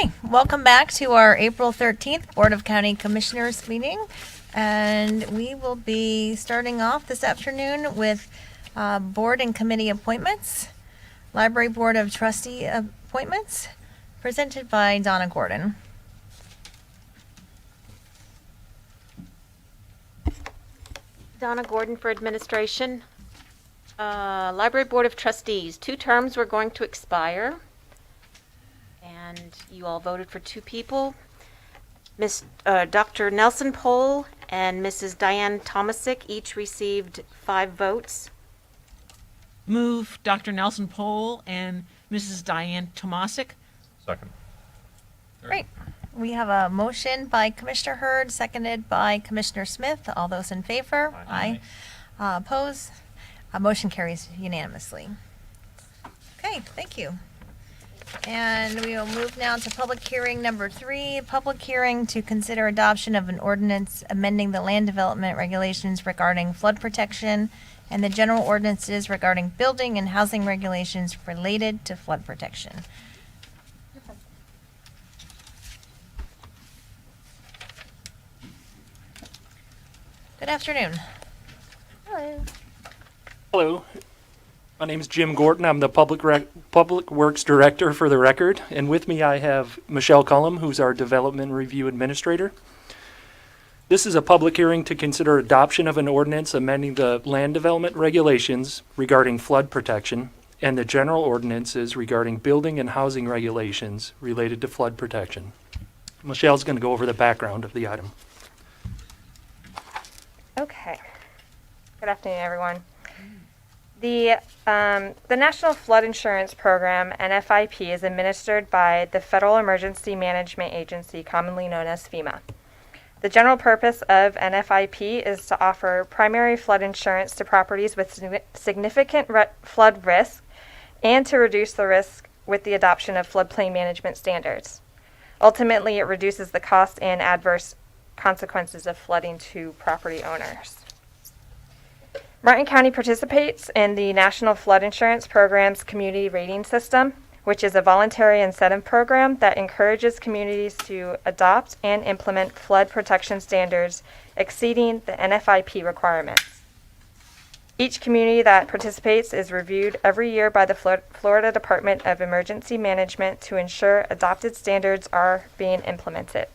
Okay, welcome back to our April 13th Board of County Commissioners meeting. And we will be starting off this afternoon with board and committee appointments, Library Board of Trustee appointments, presented by Donna Gordon. Donna Gordon for administration. Library Board of Trustees, 2 terms were going to expire. And you all voted for 2 people. Dr. Nelson Pohl and Mrs. Diane Tomasic each received 5 votes. Move Dr. Nelson Pohl and Mrs. Diane Tomasic. Second. Great. We have a motion by Commissioner Hurd, seconded by Commissioner Smith. All those in favor? Aye. Oppose? Motion carries unanimously. Okay, thank you. And we will move now to public hearing number 3, public hearing to consider adoption of an ordinance amending the land development regulations regarding flood protection and the general ordinances regarding building and housing regulations related to flood protection. Good afternoon. Hello. Hello, my name is Jim Gordon. I'm the Public Works Director for the record, and with me I have Michelle Cullum, who's our Development Review Administrator. This is a public hearing to consider adoption of an ordinance amending the land development regulations regarding flood protection and the general ordinances regarding building and housing regulations related to flood protection. Michelle's going to go over the background of the item. Okay. Good afternoon, everyone. The National Flood Insurance Program, NFIP, is administered by the Federal Emergency Management Agency, commonly known as FEMA. The general purpose of NFIP is to offer primary flood insurance to properties with significant flood risk and to reduce the risk with the adoption of floodplain management standards. Ultimately, it reduces the cost and adverse consequences of flooding to property owners. Martin County participates in the National Flood Insurance Program's Community Rating System, which is a voluntary incentive program that encourages communities to adopt and implement flood protection standards exceeding the NFIP requirements. Each community that participates is reviewed every year by the Florida Department of Emergency Management to ensure adopted standards are being implemented.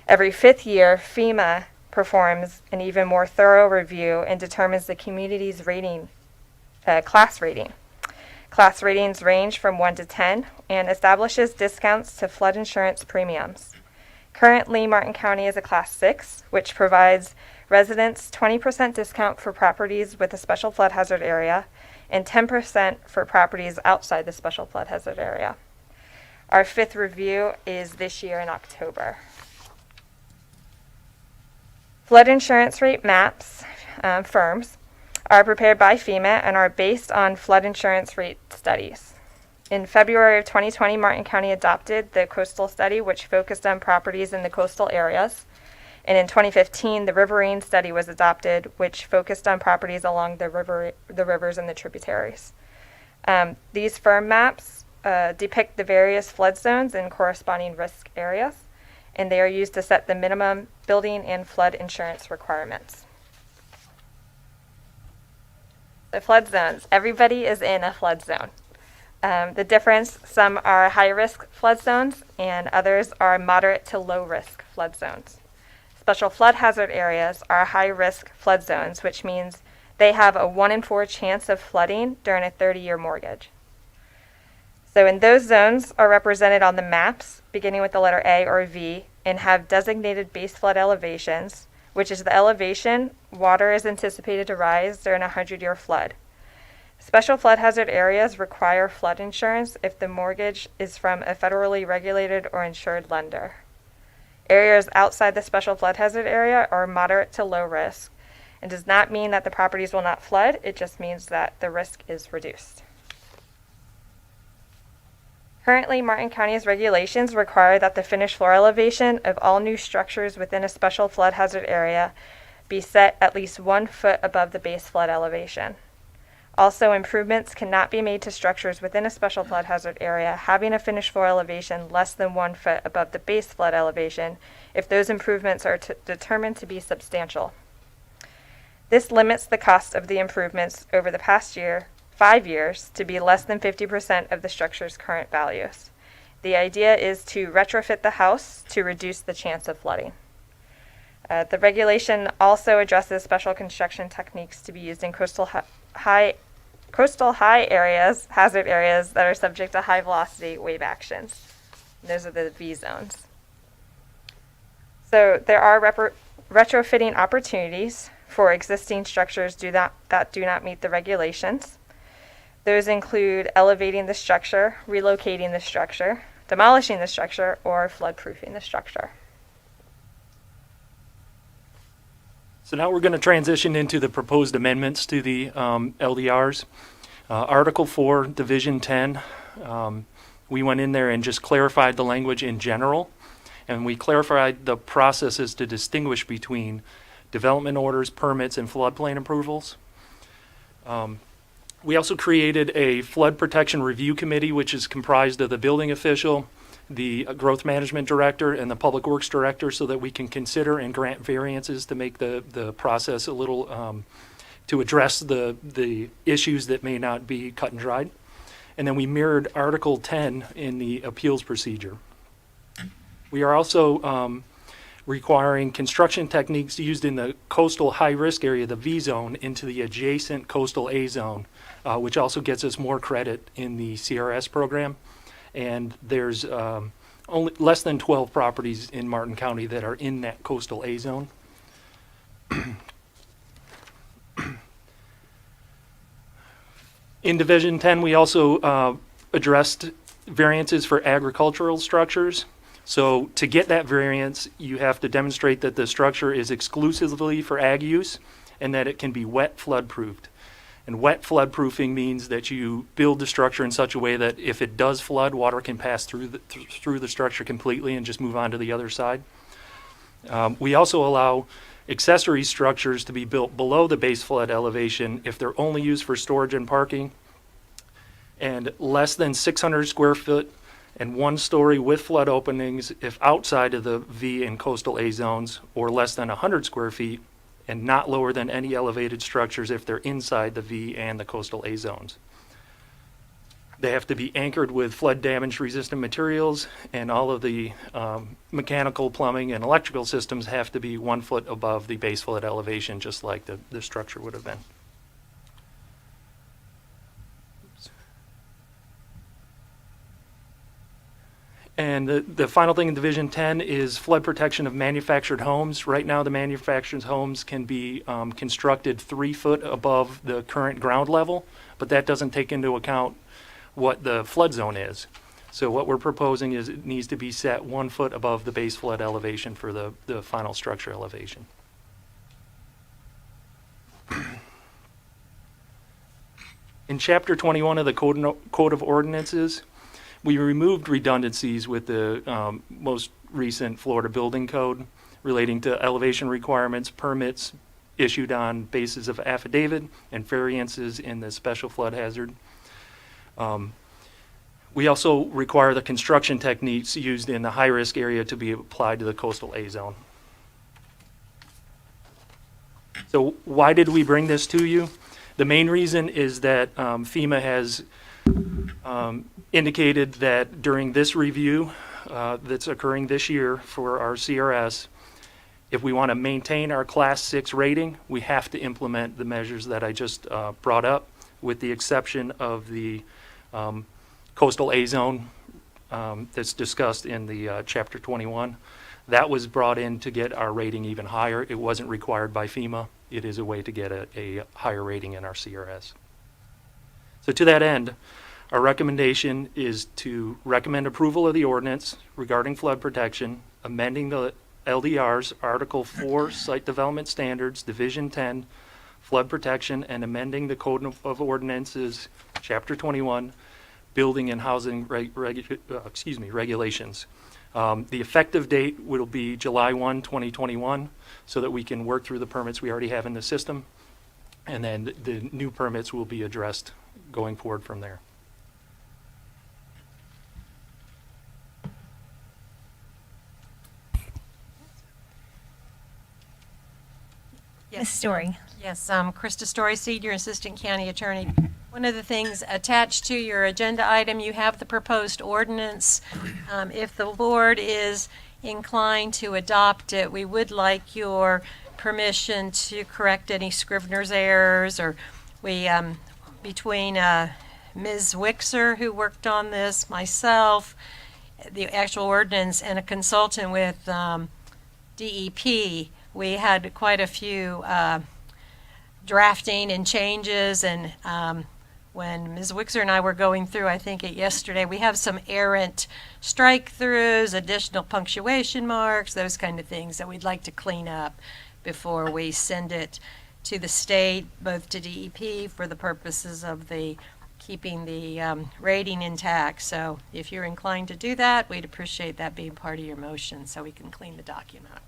Every 5th year, FEMA performs an even more thorough review and determines the community's rating, class rating. Class ratings range from 1 to 10 and establishes discounts to flood insurance premiums. Currently, Martin County is a Class 6, which provides residents 20% discount for properties with a special flood hazard area and 10% for properties outside the special flood hazard area. Our 5th review is this year in October. Flood insurance rate maps, firms, are prepared by FEMA and are based on flood insurance rate studies. In February of 2020, Martin County adopted the coastal study, which focused on properties in the coastal areas. And in 2015, the riverine study was adopted, which focused on properties along the rivers and the tributaries. These firm maps depict the various flood zones and corresponding risk areas, and they are used to set the minimum building and flood insurance requirements. The flood zones. Everybody is in a flood zone. The difference, some are high-risk flood zones and others are moderate to low-risk flood zones. Special flood hazard areas are high-risk flood zones, which means they have a 1 in 4 chance of flooding during a 30-year mortgage. So in those zones are represented on the maps, beginning with the letter A or V, and have designated base flood elevations, which is the elevation water is anticipated to rise during a 100-year flood. Special flood hazard areas require flood insurance if the mortgage is from a federally regulated or insured lender. Areas outside the special flood hazard area are moderate to low risk and does not mean that the properties will not flood, it just means that the risk is reduced. Currently, Martin County's regulations require that the finished floor elevation of all new structures within a special flood hazard area be set at least 1 foot above the base flood elevation. Also, improvements cannot be made to structures within a special flood hazard area having a finished floor elevation less than 1 foot above the base flood elevation if those improvements are determined to be substantial. This limits the cost of the improvements over the past 5 years, to be less than 50% of the structure's current values. The idea is to retrofit the house to reduce the chance of flooding. The regulation also addresses special construction techniques to be used in coastal high areas, hazard areas that are subject to high velocity wave actions. And those are the V zones. So there are retrofitting opportunities for existing structures that do not meet the regulations. Those include elevating the structure, relocating the structure, demolishing the structure, or floodproofing the structure. So now we're going to transition into the proposed amendments to the LDRs. Article 4, Division 10, we went in there and just clarified the language in general, and we clarified the processes to distinguish between development orders, permits, and floodplain approvals. We also created a flood protection review committee, which is comprised of the building official, the growth management director, and the public works director, so that we can consider and grant variances to make the process a little, to address the issues that may not be cut and dried. And then we mirrored Article 10 in the appeals procedure. We are also requiring construction techniques used in the coastal high-risk area, the V zone, into the adjacent coastal A zone, which also gets us more credit in the CRS program. And there's only less than 12 properties in Martin County that are in that coastal A zone. In Division 10, we also addressed variances for agricultural structures. So to get that variance, you have to demonstrate that the structure is exclusively for ag use and that it can be wet flood proofed. And wet flood proofing means that you build the structure in such a way that if it does flood, water can pass through the structure completely and just move on to the other side. We also allow accessory structures to be built below the base flood elevation if they're only used for storage and parking, and less than 600 square foot and 1 story with flood openings if outside of the V and coastal A zones, or less than 100 square feet and not lower than any elevated structures if they're inside the V and the coastal A zones. They have to be anchored with flood damage resistant materials, and all of the mechanical, plumbing, and electrical systems have to be 1 foot above the base flood elevation, just like the structure would have been. And the final thing in Division 10 is flood protection of manufactured homes. Right now, the manufactured homes can be constructed 3 foot above the current ground level, but that doesn't take into account what the flood zone is. So what we're proposing is it needs to be set 1 foot above the base flood elevation for the final structure elevation. In Chapter 21 of the Code of Ordinances, we removed redundancies with the most recent Florida Building Code relating to elevation requirements, permits issued on basis of affidavit, and variances in the special flood hazard. We also require the construction techniques used in the high-risk area to be applied to the coastal A zone. So why did we bring this to you? The main reason is that FEMA has indicated that during this review that's occurring this year for our CRS, if we want to maintain our Class 6 rating, we have to implement the measures that I just brought up, with the exception of the coastal A zone that's discussed in the Chapter 21. That was brought in to get our rating even higher. It wasn't required by FEMA. It is a way to get a higher rating in our CRS. So to that end, our recommendation is to recommend approval of the ordinance regarding flood protection, amending the LDRs, Article 4, Site Development Standards, Division 10, Flood Protection, and amending the Code of Ordinances, Chapter 21, Building and Housing regulations. The effective date will be July 1, 2021, so that we can work through the permits we already have in the system. And then the new permits will be addressed going forward from there. Ms. Story. Yes, Krista Story, Senior Assistant County Attorney. One of the things attached to your agenda item, you have the proposed ordinance. If the board is inclined to adopt it, we would like your permission to correct any Scrivener's errors, or between Ms. Wixer, who worked on this, myself, the actual ordinance, and a consultant with DEP, we had quite a few drafting and changes, and when Ms. Wixer and I were going through, I think yesterday, we have some errant strike-throughs, additional punctuation marks, those kind of things that we'd like to clean up before we send it to the state, both to DEP for the purposes of keeping the rating intact. So if you're inclined to do that, we'd appreciate that being part of your motion so we can clean the document up.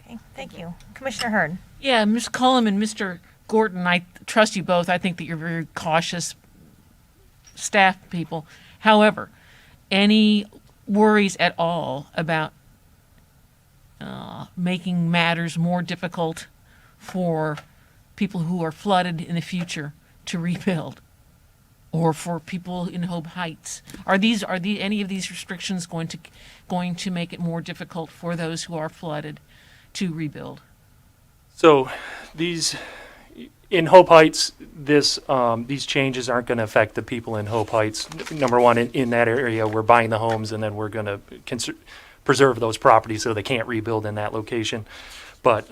Okay, thank you. Commissioner Hurd. Yeah, Ms. Cullum and Mr. Gordon, I trust you both. I think that you're very cautious staff people. However, any worries at all about making matters more difficult for people who are flooded in the future to rebuild, or for people in Hope Heights? Are any of these restrictions going to make it more difficult for those who are flooded to rebuild? So in Hope Heights, these changes aren't going to affect the people in Hope Heights. Number one, in that area, we're buying the homes, and then we're going to preserve those properties so they can't rebuild in that location. But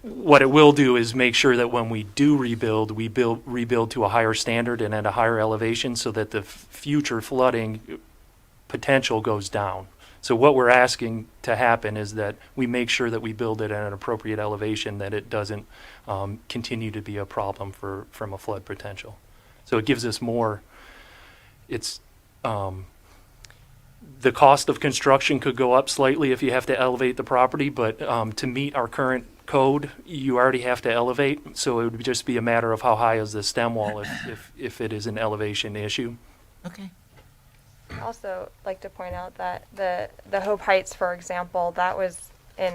what it will do is make sure that when we do rebuild, we rebuild to a higher standard and at a higher elevation, so that the future flooding potential goes down. So what we're asking to happen is that we make sure that we build it at an appropriate elevation, that it doesn't continue to be a problem from a flood potential. So it gives us more. The cost of construction could go up slightly if you have to elevate the property, but to meet our current code, you already have to elevate. So it would just be a matter of how high is the stem wall if it is an elevation issue. Okay. Also like to point out that the Hope Heights, for example, that was in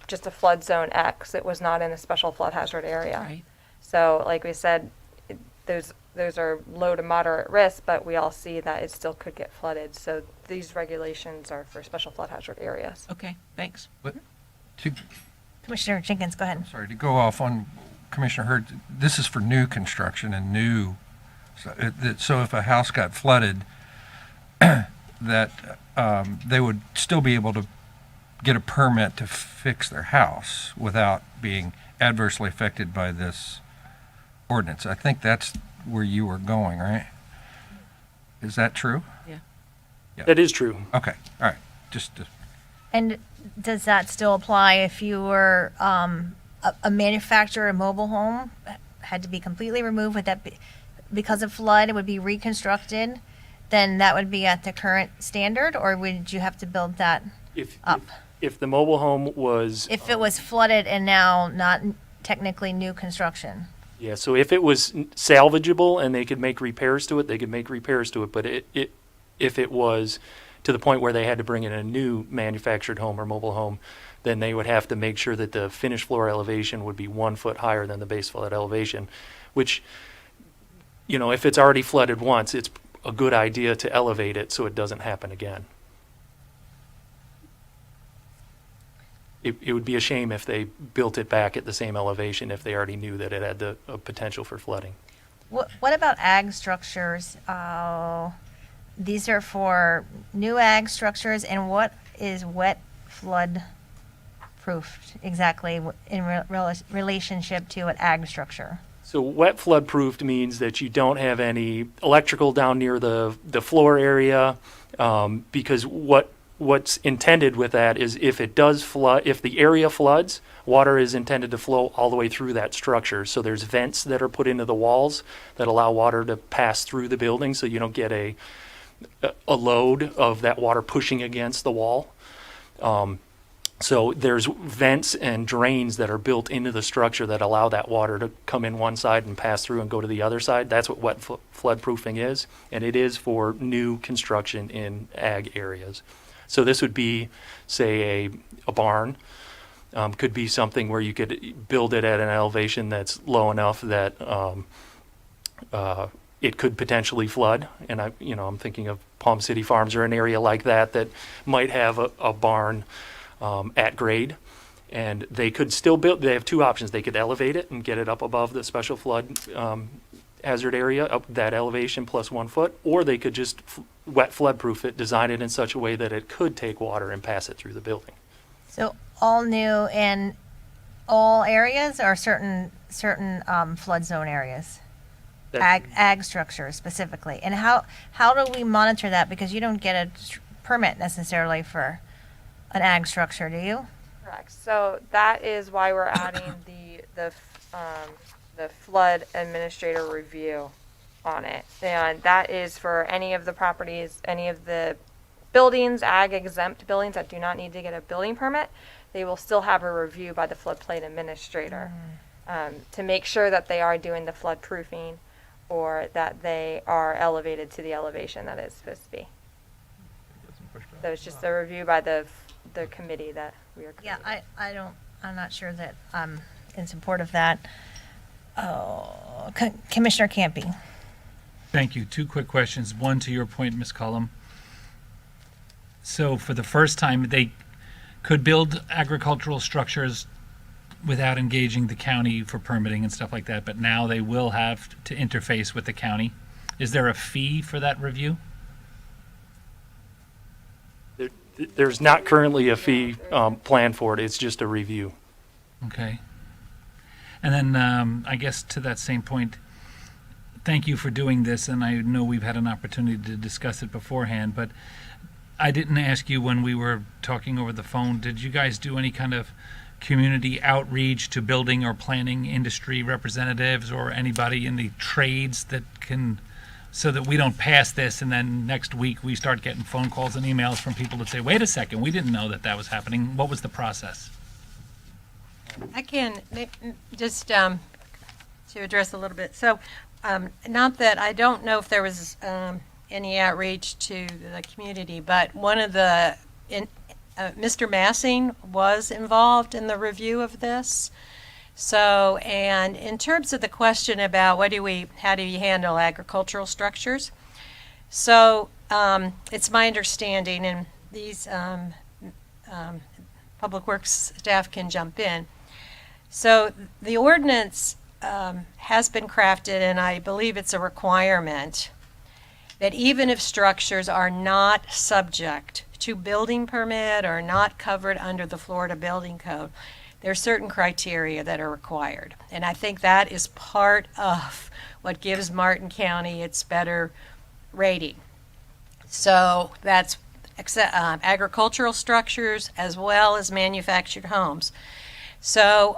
just a flood zone X. It was not in a special flood hazard area. Right. So like we said, those are low to moderate risk, but we all see that it still could get flooded. So these regulations are for special flood hazard areas. Okay, thanks. But to, Commissioner Jenkins, go ahead. sorry, to go off on Commissioner Hurd, this is for new construction and new, so if a house got flooded, that they would still be able to get a permit to fix their house without being adversely affected by this ordinance. I think that's where you were going, right? Is that true? Yeah. That is true. Okay, all right, just to, And does that still apply if you were a manufacturer, a mobile home, had to be completely removed? Would that be, because of flood, it would be reconstructed? Then that would be at the current standard, or would you have to build that up? If the mobile home was If it was flooded and now not technically new construction? yeah, so if it was salvageable and they could make repairs to it, they could make repairs to it. But if it was to the point where they had to bring in a new manufactured home or mobile home, then they would have to make sure that the finished floor elevation would be 1 foot higher than the base flood elevation, which, if it's already flooded once, it's a good idea to elevate it so it doesn't happen again. It would be a shame if they built it back at the same elevation if they already knew that it had the potential for flooding. What about ag structures? These are for new ag structures, and what is wet flood proofed exactly in relationship to an ag structure? So wet flood proofed means that you don't have any electrical down near the floor area, because what's intended with that is if it does flood, if the area floods, water is intended to flow all the way through that structure. So there's vents that are put into the walls that allow water to pass through the building, so you don't get a load of that water pushing against the wall. So there's vents and drains that are built into the structure that allow that water to come in one side and pass through and go to the other side. That's what flood proofing is, and it is for new construction in ag areas. So this would be, say, a barn. Could be something where you could build it at an elevation that's low enough that it could potentially flood. And I'm thinking of Palm City Farms or an area like that that might have a barn at grade, and they could still build. They have two options. They could elevate it and get it up above the special flood hazard area, up that elevation plus 1 foot, or they could just wet flood proof it, design it in such a way that it could take water and pass it through the building. So all new in all areas or certain flood zone areas? That- Ag structures specifically. And how do we monitor that? Because you don't get a permit necessarily for an ag structure, do you? Correct. So that is why we're adding the flood administrator review on it. And that is for any of the properties, any of the buildings, ag exempt buildings that do not need to get a building permit. They will still have a review by the floodplain administrator to make sure that they are doing the flood proofing or that they are elevated to the elevation that it's supposed to be. So it's just a review by the committee that we are Yeah, creating. I'm not sure that I'm in support of that. Oh, Commissioner Campy. Thank you. Two quick questions. One, to your point, Ms. Cullum. So for the first time, they could build agricultural structures without engaging the county for permitting and stuff like that, but now they will have to interface with the county. Is there a fee for that review? There's not currently a fee planned for it. It's just a review. Okay. And then I guess to that same point, thank you for doing this, and I know we've had an opportunity to discuss it beforehand, but I didn't ask you when we were talking over the phone, did you guys do any kind of community outreach to building or planning industry representatives or anybody in the trades that can, so that we don't pass this and then next week we start getting phone calls and emails from people that say, wait a second, we didn't know that was happening. What was the process? I can just to address a little bit. So, not that I don't know if there was any outreach to the community, but one of the Mr. Massing was involved in the review of this. So, and in terms of the question about how do you handle agricultural structures? So, it's my understanding, and these Public Works staff can jump in. So, the ordinance has been crafted, and I believe it's a requirement that even if structures are not subject to building permit or not covered under the Florida Building Code, there are certain criteria that are required. And I think that is part of what gives Martin County its better rating. So that's agricultural structures as well as manufactured homes. So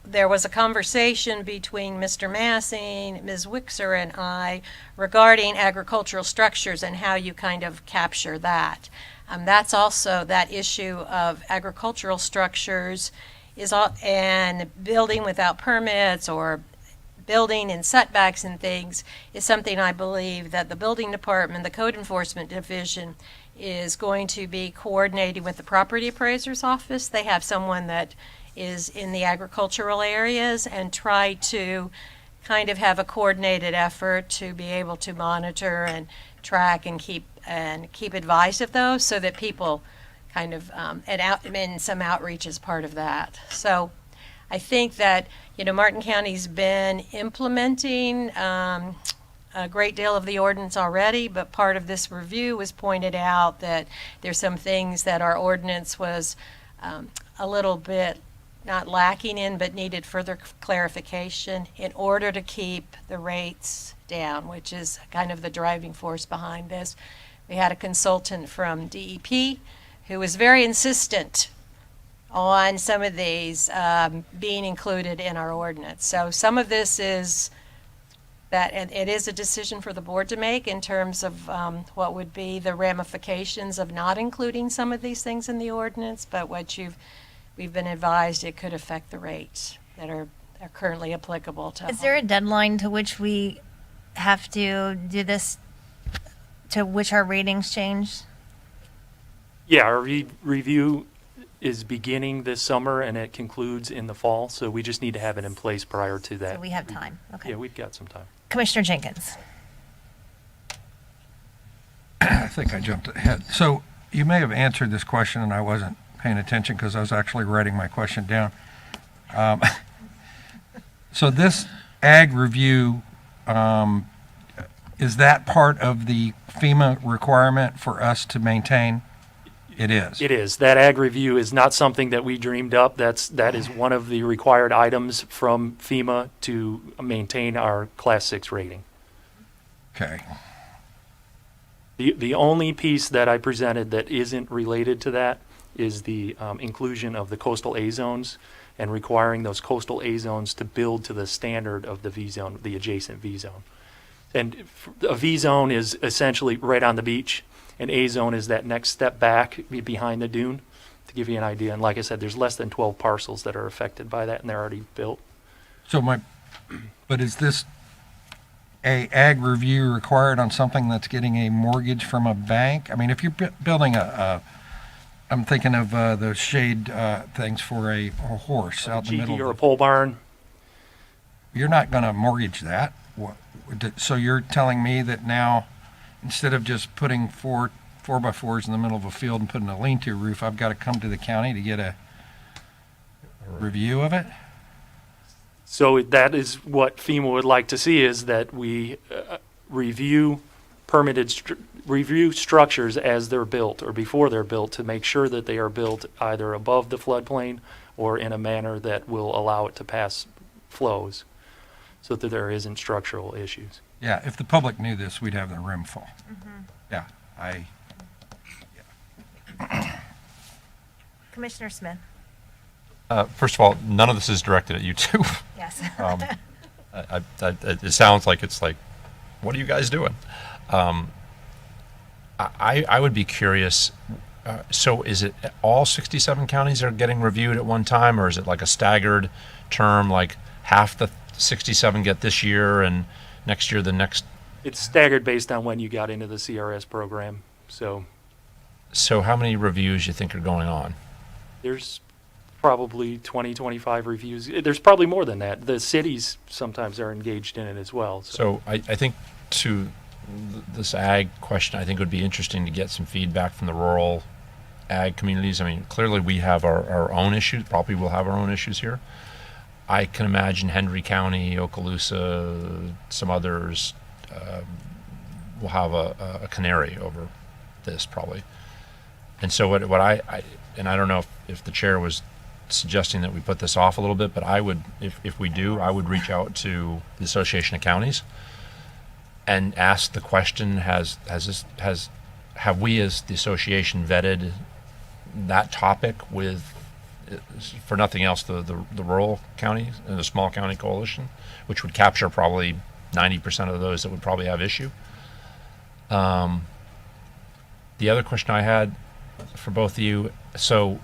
there was a conversation between Mr. Massing, Ms. Wixer, and I regarding agricultural structures and how you kind of capture that. That's also that issue of agricultural structures and building without permits or building in setbacks and things is something I believe that the building department, the code enforcement division, is going to be coordinating with the property appraiser's office. They have someone that is in the agricultural areas and try to kind of have a coordinated effort to be able to monitor and track and keep advised of those so that people kind of and some outreach is part of that. So I think that Martin County's been implementing a great deal of the ordinance already, but part of this review was pointed out that there's some things that our ordinance was a little bit not lacking in, but needed further clarification in order to keep the rates down, which is kind of the driving force behind this. We had a consultant from DEP who was very insistent on some of these being included in our ordinance. So some of this is that it is a decision for the board to make in terms of what would be the ramifications of not including some of these things in the ordinance, but we've been advised it could affect the rates that are currently applicable to. Is there a deadline to which we have to do this, to which our ratings change? Yeah, our review is beginning this summer and it concludes in the fall, so we just need to have it in place prior to that. So we have time, okay. Yeah, we've got some time. Commissioner Jenkins. I think I jumped ahead. So you may have answered this question and I wasn't paying attention because I was actually writing my question down. So this ag review, is that part of the FEMA requirement for us to maintain? It is. It is. That ag review is not something that we dreamed up. That is one of the required items from FEMA to maintain our Class 6 rating. Okay. The only piece that I presented that isn't related to that is the inclusion of the coastal A zones and requiring those coastal A zones to build to the standard of the V zone, the adjacent V zone. And a V zone is essentially right on the beach. An A zone is that next step back behind the dune, to give you an idea. And like I said, there's less than 12 parcels that are affected by that, and they're already built. But is this a ag review required on something that's getting a mortgage from a bank? I mean, if you're building I'm thinking of the shade things for a horse out in the middle GD or a of pole barn, you're not going to mortgage that. So you're telling me that now, instead of just putting four by fours in the middle of a field and putting a lean-to roof, I've got to come to the county to get a review of it? so that is what FEMA would like to see, is that we review review structures as they're built or before they're built to make sure that they are built either above the floodplain or in a manner that will allow it to pass flows so that there isn't structural issues. Yeah, if the public knew this, we'd have the room full. Yeah, Commissioner Smith. First of all, none of this is directed at you two. Yes. It sounds like it's like, what are you guys doing? I would be curious. So is it all 67 counties are getting reviewed at one time, or is it like a staggered term, like half the 67 get this year and next year the next? It's staggered based on when you got into the CRS program. So how many reviews you think are going on? there's probably 20, 25 reviews. There's probably more than that. The cities sometimes are engaged in it as well. So I think to this ag question, I think it would be interesting to get some feedback from the rural ag communities. I mean, clearly we have our own issues, probably we'll have our own issues here. I can imagine Hendry County, Okaloosa, some others will have a canary over this probably. And so what I don't know if the chair was suggesting that we put this off a little bit, but I would, if we do, I would reach out to the Association of Counties and ask the question, have we as the association vetted that topic with, for nothing else, the rural counties and the small county coalition, which would capture probably 90% of those that would probably have issue. The other question I had for both of you, so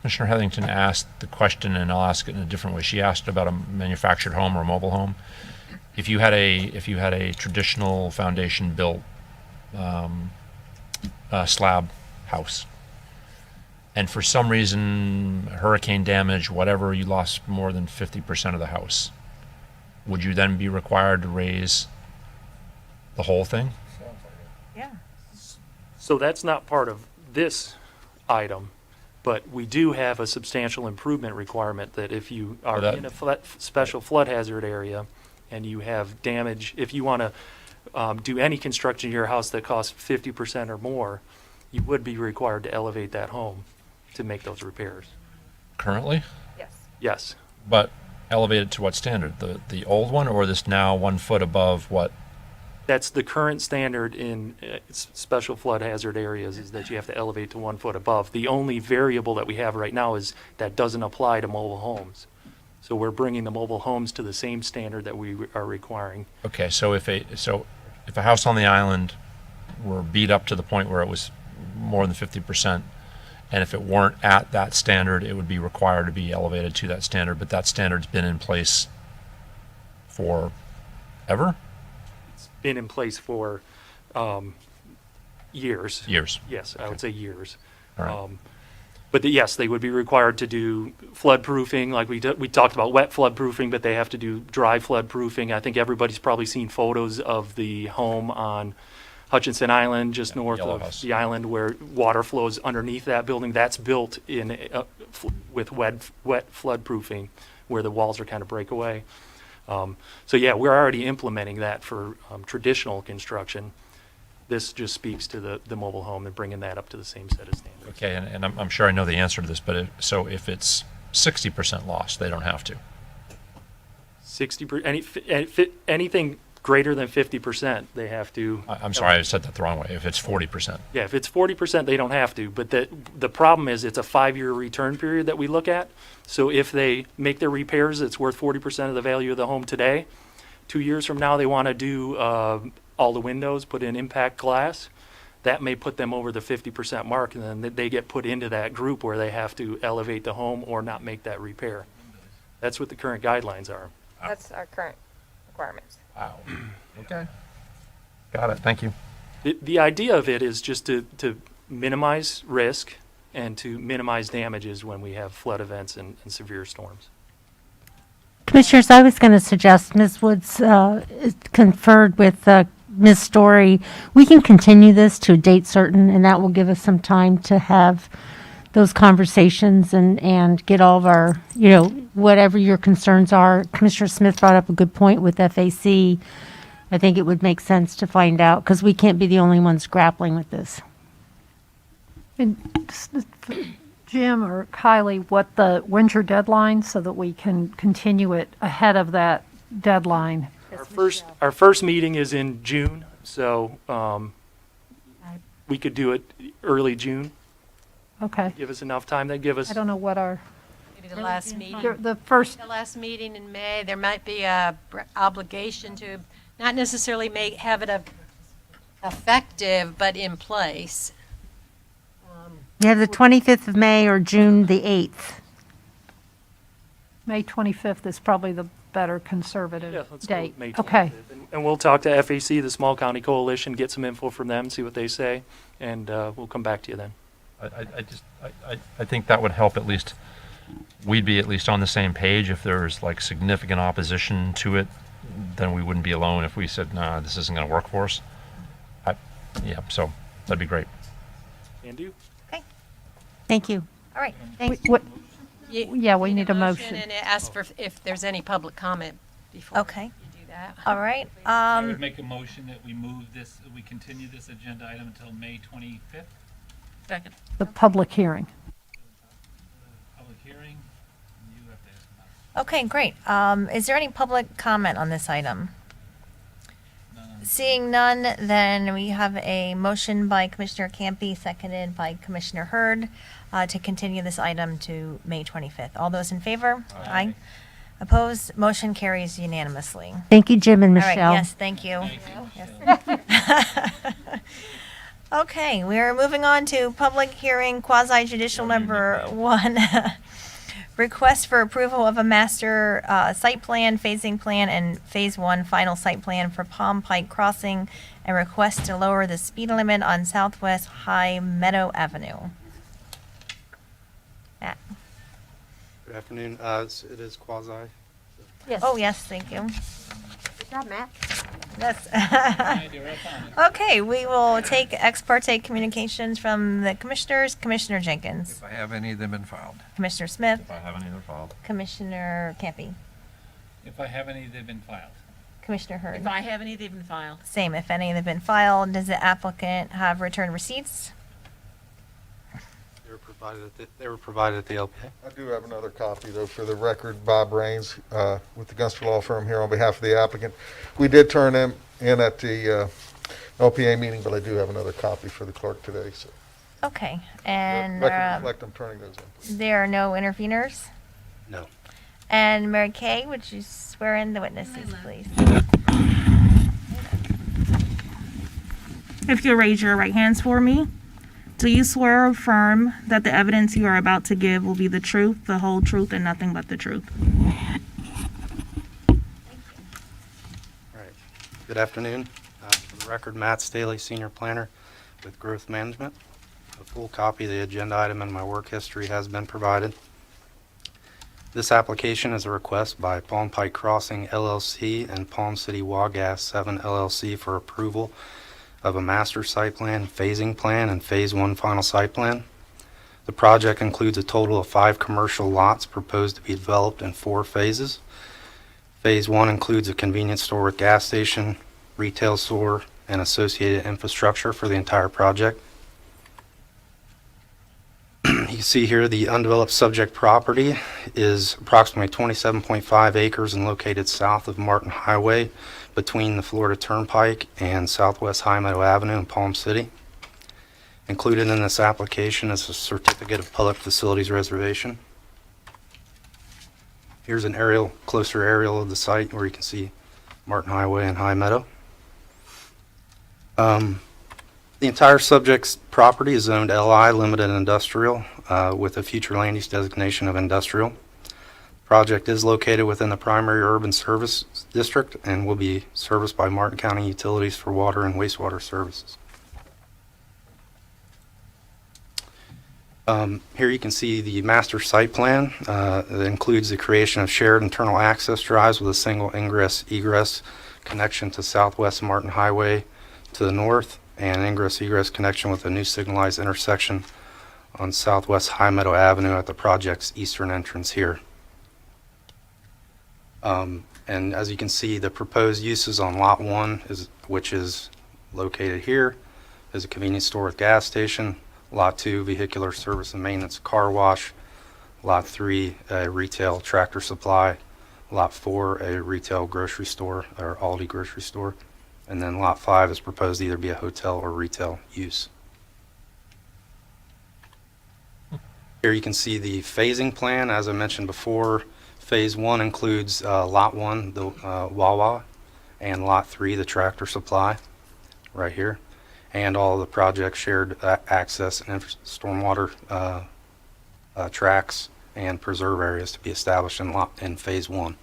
Commissioner Heatherington asked the question, and I'll ask it in a different way. She asked about a manufactured home or a mobile home. If you had a traditional foundation built slab house, and for some reason, hurricane damage, whatever, you lost more than 50% of the house, would you then be required to raise the whole thing? Yeah. So that's not part of this item, but we do have a substantial improvement requirement that if you are in a special flood hazard area and you have damage, if you want to do any construction in your house that costs 50% or more, you would be required to elevate that home to make those repairs. Currently? Yes. Yes. But elevated to what standard? The old one, or this now 1 foot above what? That's the current standard in special flood hazard areas, is that you have to elevate to 1 foot above. The only variable that we have right now is that doesn't apply to mobile homes. So we're bringing the mobile homes to the same standard that we are requiring. Okay, so if a house on the island were beat up to the point where it was more than 50%, and if it weren't at that standard, it would be required to be elevated to that standard, but that standard's been in place for ever? Been in place for years. Years. Yes, I would say years. All right. But yes, they would be required to do flood proofing, like we talked about wet flood proofing, but they have to do dry flood proofing. I think everybody's probably seen photos of the home on Hutchinson Island, just north Yellow of House. the island, where water flows underneath that building. That's built in with wet flood proofing, where the walls are kind of break away. So yeah, we're already implementing that for traditional construction. This just speaks to the mobile home and bringing that up to the same set of standards. Okay, and I'm sure I know the answer to this, but if it's 60% loss, they don't have to. 60%, anything greater than 50%, they have to. I'm sorry, I said that the wrong way. If it's 40%. Yeah, if it's 40%, they don't have to. But the problem is it's a 5-year return period that we look at. So if they make their repairs, it's worth 40% of the value of the home today. 2 years from now, they want to do all the windows, put in impact glass. That may put them over the 50% mark, and then they get put into that group where they have to elevate the home or not make that repair. That's what the current guidelines are. That's our current requirements. Wow. Okay. Got it. Thank you. The idea of it is just to minimize risk and to minimize damages when we have flood events and severe storms. Commissioners, I was going to suggest Ms. Woods conferred with Ms. Story. We can continue this to a date certain, and that will give us some time to have those conversations and get all of our, whatever your concerns are. Commissioner Smith brought up a good point with FAC. I think it would make sense to find out, because we can't be the only ones grappling with this. And Jim or Kylie, when's your deadline so that we can continue it ahead of that deadline? Our first meeting is in June, so we could do it early June. Okay. Give us enough time. Give us. I don't know what our, Maybe the last meeting. the first, The last meeting in May, there might be a obligation to not necessarily have it effective, but in place. You have the 25th of May or June the 8th. May 25th is probably the better Yeah, conservative let's go date. with May Okay. 25th. And we'll talk to FAC, the Small County Coalition, get some info from them, see what they say, and we'll come back to you then. I think that would help at least, we'd be at least on the same page. If there's like significant opposition to it, then we wouldn't be alone if we said, nah, this isn't going to work for us. Yeah, so that'd be great. Can do. Okay, Thank you. all right. Thanks. What, You Yeah, we need a motion. And ask for if there's any public comment before Okay. you do that. All right. I would make a motion that we we continue this agenda item until May 25th, Second. the public hearing. public hearing. You have to ask about it. Okay, great. Is there any public comment on this item? Seeing none, then we have a motion by Commissioner Campy, seconded by Commissioner Hurd, to continue this item to May 25th. All those in favor? Aye. Opposed? Motion carries unanimously. Thank you, Jim and All right, Michelle. yes, thank you. Yes. Okay, we are moving on to public hearing quasi judicial number 1. Request for approval of a master site plan, phasing plan, and phase 1 final site plan for Palm Pike Crossing, and request to lower the speed limit on Southwest High Meadow Avenue. Matt? Good afternoon. It is quasi. Oh, yes, thank you. Good job, Matt. Yes. Okay, we will take ex parte communications from the commissioners. Commissioner Jenkins, If I have any of them been filed. Commissioner Smith, If I have any other filed. Commissioner Campy, If I have any, they've been filed. Commissioner Hurd. If I have any, they've been filed. Same, if any have been filed. Does the applicant have return receipts? They were provided at the LPA. I do have another copy, though, for the record. Bob Rains with the Gunster Law Firm here on behalf of the applicant. We did turn them in at the LPA meeting, but I do have another copy for the clerk today. So Okay, and record reflect I'm turning those in. there are no interveners? No. And Mary Kay, would you swear in the witnesses, please? If you'll raise your right hands for me. Do you swear or affirm that the evidence you are about to give will be the truth, the whole truth, and nothing but the truth? All right. Good afternoon. For the record, Matt Staley, Senior Planner with Growth Management. A full copy of the agenda item and my work history has been provided. This application is a request by Palm Pike Crossing LLC and Palm City Wagass 7 LLC for approval of a master site plan, phasing plan, and Phase 1 final site plan. The project includes a total of 5 commercial lots proposed to be developed in 4 phases. Phase 1 includes a convenience store with gas station, retail store, and associated infrastructure for the entire project. You can see here the undeveloped subject property is approximately 27.5 acres and located south of Martin Highway between the Florida Turnpike and Southwest High Meadow Avenue in Palm City. Included in this application is a certificate of public facilities reservation. Here's an closer aerial of the site where you can see Martin Highway and High Meadow. The entire subject's property is zoned LI Limited Industrial with a future land use designation of industrial. Project is located within the primary urban service district and will be serviced by Martin County Utilities for water and wastewater services. Here you can see the master site plan that includes the creation of shared internal access drives with a single ingress-egress connection to Southwest Martin Highway to the north and ingress-egress connection with a new signalized intersection on Southwest High Meadow Avenue at the project's eastern entrance here. And as you can see, the proposed uses on Lot 1, which is located here, is a convenience store with gas station. Lot 2, vehicular service and maintenance car wash. Lot 3, a retail tractor supply. Lot 4, a retail grocery store or Aldi grocery store. And then Lot 5 is proposed to either be a hotel or retail use. Here you can see the phasing plan. As I mentioned before, Phase 1 includes Lot 1, the Wawa, and Lot 3, the tractor supply, right here, and all of the project shared access and stormwater tracks and preserve areas to be established in Phase 1.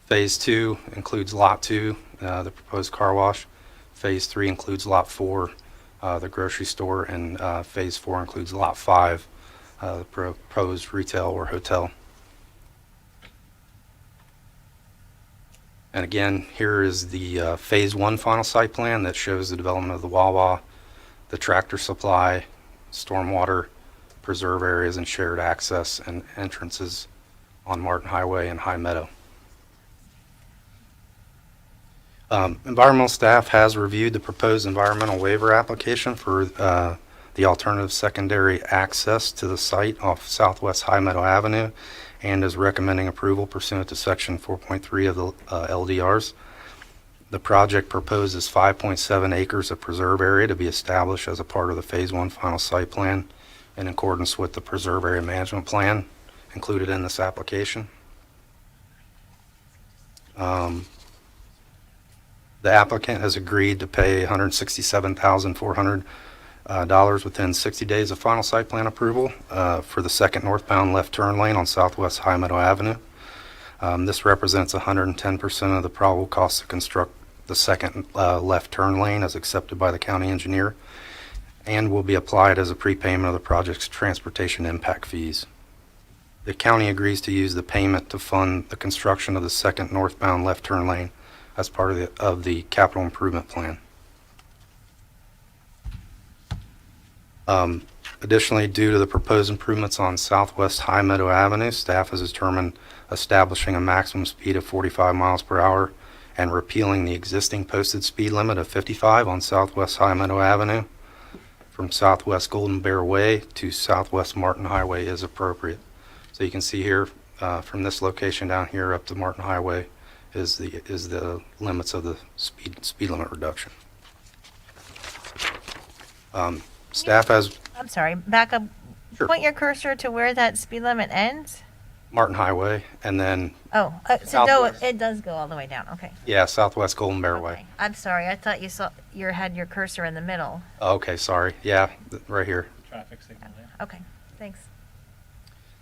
Phase 2 includes Lot 2, the proposed car wash. Phase 3 includes Lot 4, the grocery store, and Phase 4 includes Lot 5, the proposed retail or hotel. And again, here is the Phase 1 final site plan that shows the development of the Wawa, the tractor supply, stormwater, preserve areas, and shared access and entrances on Martin Highway and High Meadow. Environmental staff has reviewed the proposed environmental waiver application for the alternative secondary access to the site off Southwest High Meadow Avenue and is recommending approval pursuant to Section 4.3 of the LDRs. The project proposes 5.7 acres of preserve area to be established as a part of the Phase 1 final site plan in accordance with the preserve area management plan included in this application. The applicant has agreed to pay $167,400 within 60 days of final site plan approval for the second northbound left turn lane on Southwest High Meadow Avenue. This represents 110% of the probable cost to construct the second left turn lane as accepted by the county engineer and will be applied as a prepayment of the project's transportation impact fees. The county agrees to use the payment to fund the construction of the second northbound left turn lane as part of the capital improvement plan. Additionally, due to the proposed improvements on Southwest High Meadow Avenue, staff has determined establishing a maximum speed of 45 miles per hour and repealing the existing posted speed limit of 55 on Southwest High Meadow Avenue from Southwest Golden Bear Way to Southwest Martin Highway is appropriate. So you can see here from this location down here up to Martin Highway is the limits of the speed limit reduction. Staff has. I'm sorry, back up. Sure. Point your cursor to where that speed limit ends. Martin Highway, and then, Oh, so no, Southwest. it does go all the way down, okay. yeah, Southwest Golden Bear Okay. Way. I'm sorry, I thought you had your cursor in the middle. Okay, sorry. Yeah, right here. Traffic signal there. Okay, thanks.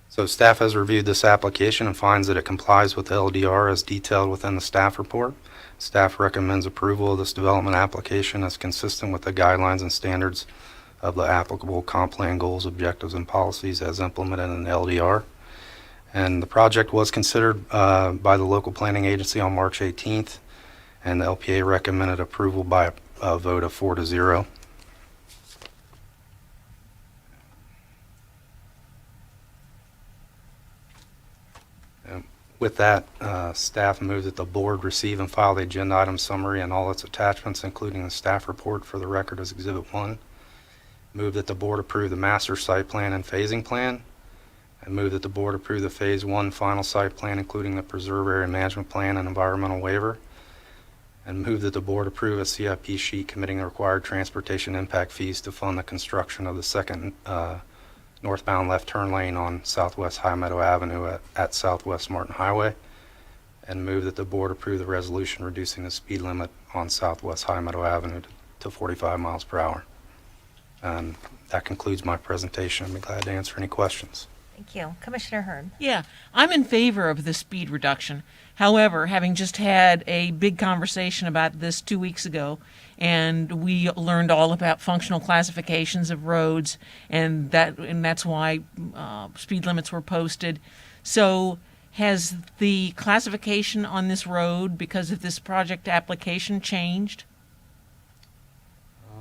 So staff has reviewed this application and finds that it complies with the LDR as detailed within the staff report. Staff recommends approval of this development application as consistent with the guidelines and standards of the applicable comp plan goals, objectives, and policies as implemented in the LDR. And the project was considered by the local planning agency on March 18th, and the LPA recommended approval by a vote of 4-0. With that, staff moves that the board receive and file the agenda item summary and all its attachments, including the staff report for the record as Exhibit 1. Move that the board approve the master site plan and phasing plan. And move that the board approve the Phase 1 final site plan, including the preserve area management plan and environmental waiver. And move that the board approve a CIP sheet committing the required transportation impact fees to fund the construction of the second northbound left turn lane on Southwest High Meadow Avenue at Southwest Martin Highway, and move that the board approve the resolution reducing the speed limit on Southwest High Meadow Avenue to 45 miles per hour. And that concludes my presentation. I'd be glad to answer any questions. Thank you. Commissioner Hearn. Yeah, I'm in favor of the speed reduction. However, having just had a big conversation about this 2 weeks ago, and we learned all about functional classifications of roads, and that's why speed limits were posted. So, has the classification on this road because of this project application changed?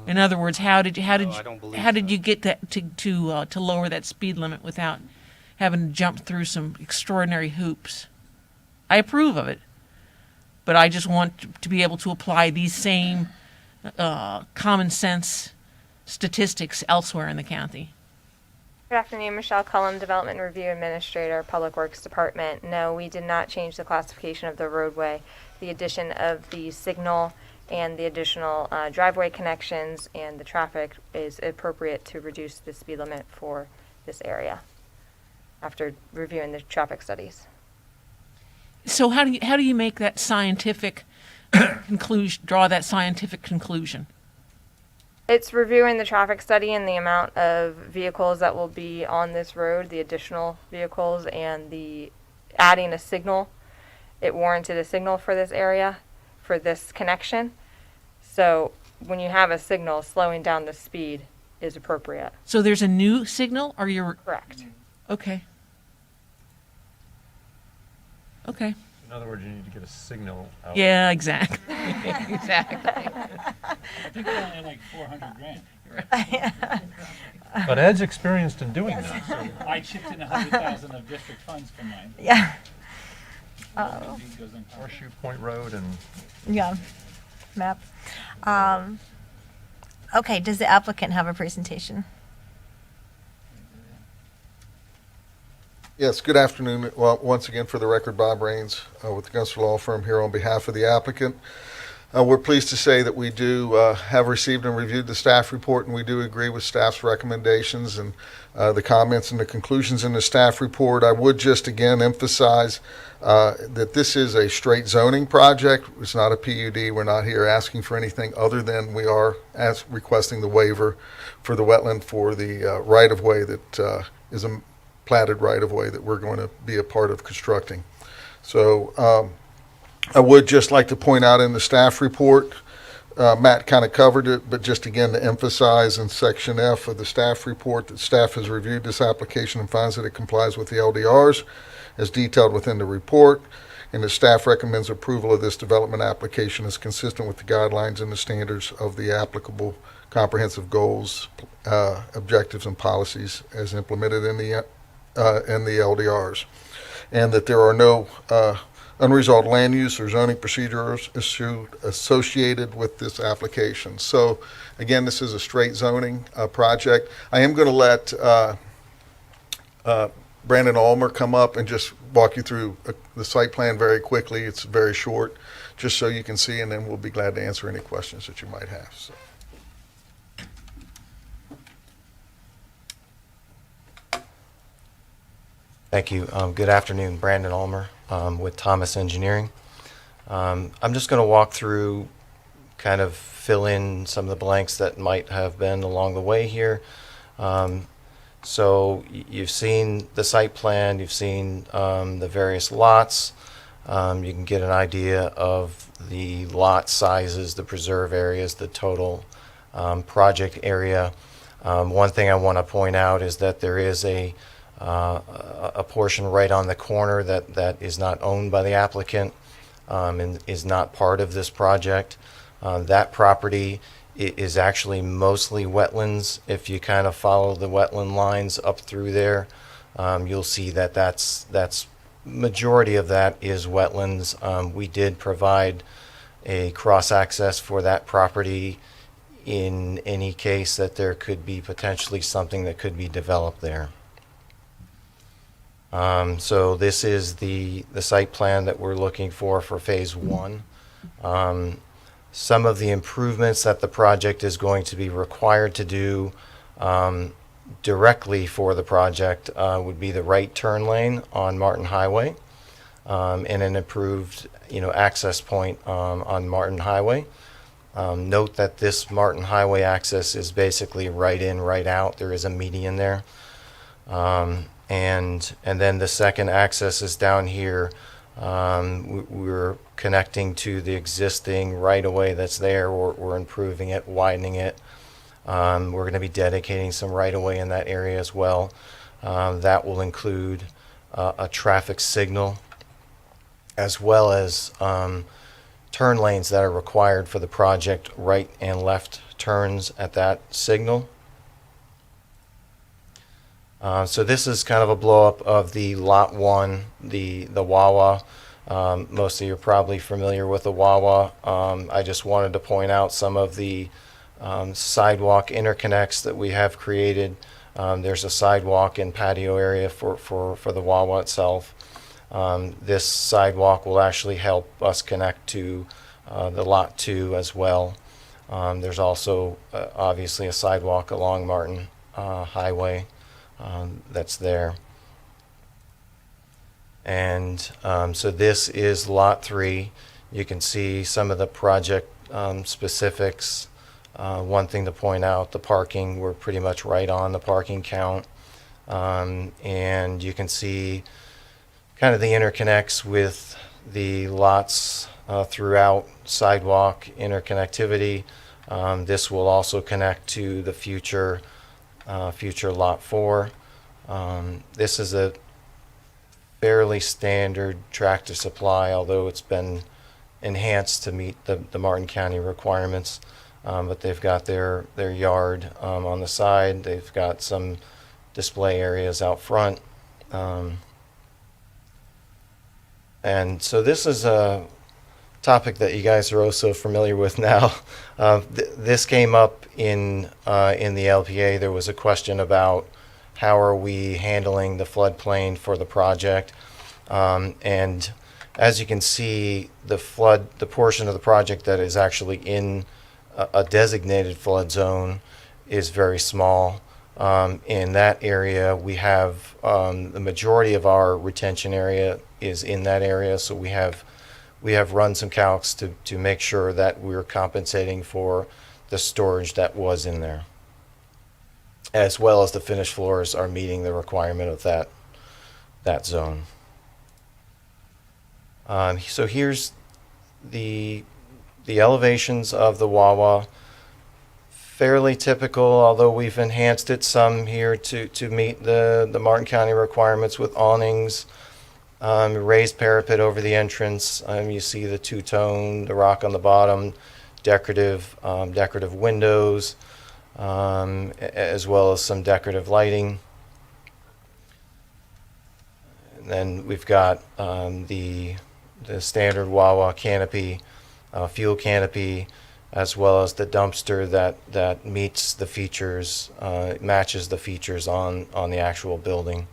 In other words, how did I don't believe you get that to lower that speed limit without having to jump through some extraordinary hoops? I approve of it, but I just want to be able to apply these same common sense statistics elsewhere in the county. Good afternoon, Michelle Cullum, Development Review Administrator, Public Works Department. No, we did not change the classification of the roadway. The addition of the signal and the additional driveway connections and the traffic is appropriate to reduce the speed limit for this area after reviewing the traffic studies. So how do you make that scientific conclusion? Draw that scientific conclusion? It's reviewing the traffic study and the amount of vehicles that will be on this road, the additional vehicles, and the adding a signal. It warranted a signal for this area, for this connection. So when you have a signal, slowing down the speed is appropriate. So there's a new signal, or you're Correct. okay? Okay. In other words, you need to get a signal out. Yeah, exactly. Exactly. I think we're only like 400 grand. But Ed's experienced in doing that. So. I chipped in 100,000 of district funds for mine. Yeah. It goes on top. Horseshoe Point Road and Yeah. Map. Okay, does the applicant have a presentation? Yes, good afternoon. Well, once again, for the record, Bob Rains with the Gunster Law Firm here on behalf of the applicant. We're pleased to say that we do have received and reviewed the staff report, and we do agree with staff's recommendations and the comments and the conclusions in the staff report. I would just again emphasize that this is a straight zoning project. It's not a PUD. We're not here asking for anything other than we are requesting the waiver for the wetland for the right-of-way that is a platted right-of-way that we're going to be a part of constructing. So I would just like to point out in the staff report, Matt kind of covered it, but just again to emphasize in section F of the staff report that staff has reviewed this application and finds that it complies with the LDRs as detailed within the report, and the staff recommends approval of this development application as consistent with the guidelines and the standards of the applicable comprehensive goals, objectives, and policies as implemented in the LDRs, and that there are no unresolved land use or zoning procedures associated with this application. So again, this is a straight zoning project. I am going to let Brandon Ulmer come up and just walk you through the site plan very quickly. It's very short, just so you can see, and then we'll be glad to answer any questions that you might have. So. Thank you. Good afternoon, Brandon Ulmer with Thomas Engineering. I'm just going to walk through, kind of fill in some of the blanks that might have been along the way here. So you've seen the site plan, you've seen the various lots. You can get an idea of the lot sizes, the preserve areas, the total project area. One thing I want to point out is that there is a portion right on the corner that is not owned by the applicant and is not part of this project. That property is actually mostly wetlands. If you kind of follow the wetland lines up through there, you'll see that that's majority of that is wetlands. We did provide a cross access for that property in any case that there could be potentially something that could be developed there. So this is the site plan that we're looking for phase one. Some of the improvements that the project is going to be required to do directly for the project would be the right turn lane on Martin Highway and an improved, access point on Martin Highway. Note that this Martin Highway access is basically right in, right out. There is a median there. And then the second access is down here. We're connecting to the existing right-of-way that's there. We're improving it, widening it. We're going to be dedicating some right-of-way in that area as well. That will include a traffic signal as well as turn lanes that are required for the project, right and left turns at that signal. So this is kind of a blow-up of the Lot 1, the Wawa. Most of you are probably familiar with the Wawa. I just wanted to point out some of the sidewalk interconnects that we have created. There's a sidewalk and patio area for the Wawa itself. This sidewalk will actually help us connect to the Lot 2 as well. There's also obviously a sidewalk along Martin Highway that's there. And so this is Lot 3. You can see some of the project specifics. One thing to point out, the parking, we're pretty much right on the parking count. And you can see kind of the interconnects with the lots throughout sidewalk interconnectivity. This will also connect to the future Lot 4. This is a fairly standard tractor supply, although it's been enhanced to meet the Martin County requirements. But they've got their yard on the side. They've got some display areas out front. And so this is a topic that you guys are also familiar with now. This came up in the LPA. There was a question about how are we handling the floodplain for the project. And as you can see, the portion of the project that is actually in a designated flood zone is very small. In that area, we have the majority of our retention area is in that area, so we have run some calcs to make sure that we're compensating for the storage that was in there, as well as the finished floors are meeting the requirement of that zone. So here's the elevations of the Wawa. Fairly typical, although we've enhanced it some here to meet the Martin County requirements with awnings, raised parapet over the entrance. You see the two-tone, the rock on the bottom, decorative windows, as well as some decorative lighting. And then we've got the standard Wawa canopy, fuel canopy, as well as the dumpster that meets the features, matches the features on the actual building.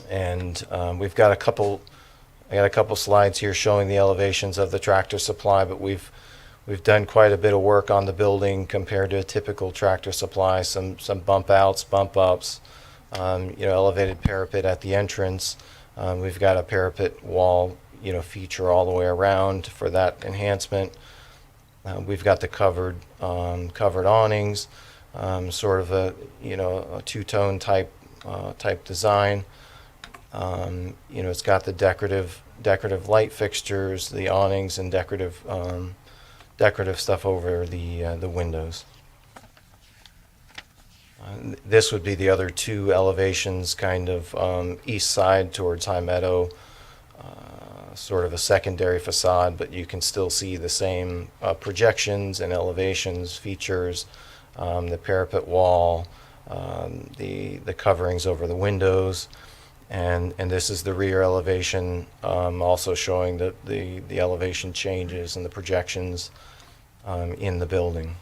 And I got a couple slides here showing the elevations of the Tractor Supply, but we've done quite a bit of work on the building compared to a typical Tractor Supply. Some bump outs, bump ups, elevated parapet at the entrance. We've got a parapet wall, feature all the way around for that enhancement. We've got the covered awnings, sort of a two-tone type design. It's got the decorative light fixtures, the awnings, and decorative stuff over the windows. This would be the other two elevations, kind of east side towards High Meadow, sort of a secondary facade, but you can still see the same projections and elevations, features, the parapet wall, the coverings over the windows, and this is the rear elevation, also showing the elevation changes and the projections in the building.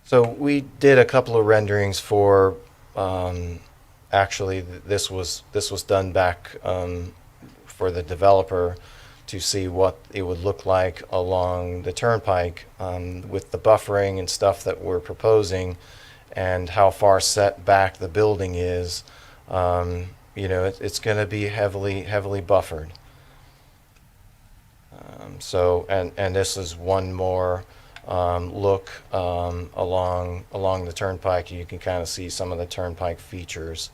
So we did a couple of renderings for, actually this was done back for the developer to see what it would look like along the turnpike with the buffering and stuff that we're proposing and how far set back the building is. It's going to be heavily buffered. And this is one more look along the turnpike. You can kind of see some of the turnpike features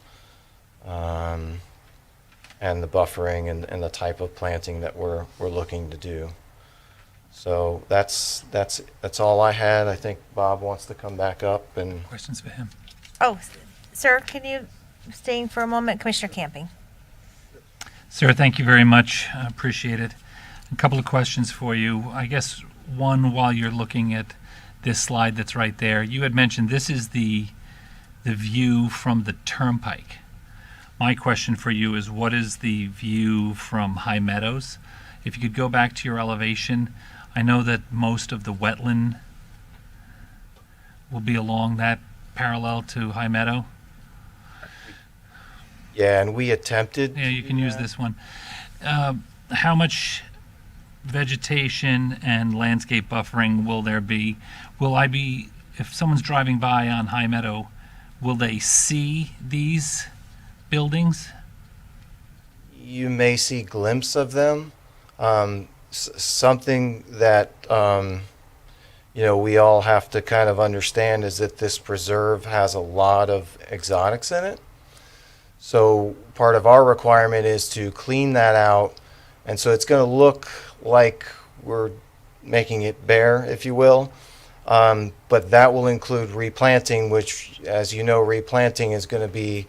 and the buffering and the type of planting that we're looking to do. So that's all I had. I think Bob wants to come back up and Questions for him? Oh, sir, can you stay for a moment? Commissioner Camping. Sir, thank you very much. I appreciate it. A couple of questions for you. I guess one, while you're looking at this slide that's right there, you had mentioned this is the view from the turnpike. My question for you is, what is the view from High Meadows? If you could go back to your elevation, I know that most of the wetland will be along that parallel to High Meadow. Yeah, and we attempted. Yeah, you can use this one. How much vegetation and landscape buffering will there be? If someone's driving by on High Meadow, will they see these buildings? You may see glimpses of them. Something that we all have to kind of understand is that this preserve has a lot of exotics in it. So part of our requirement is to clean that out, and so it's going to look like we're making it bare, if you will. But that will include replanting, which, as you know, replanting is going to be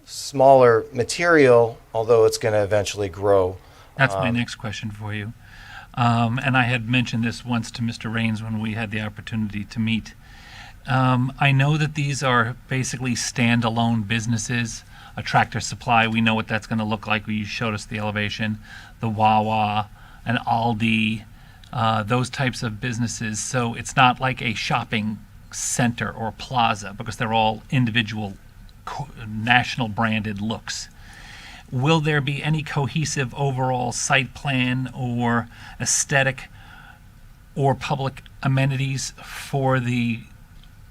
smaller material, although it's going to eventually grow. That's my next question for you. And I had mentioned this once to Mr. Rains when we had the opportunity to meet. I know that these are basically standalone businesses. A Tractor Supply, we know what that's going to look like. You showed us the elevation. The Wawa, an Aldi, those types of businesses. So it's not like a shopping center or plaza, because they're all individual national branded looks. Will there be any cohesive overall site plan or aesthetic or public amenities for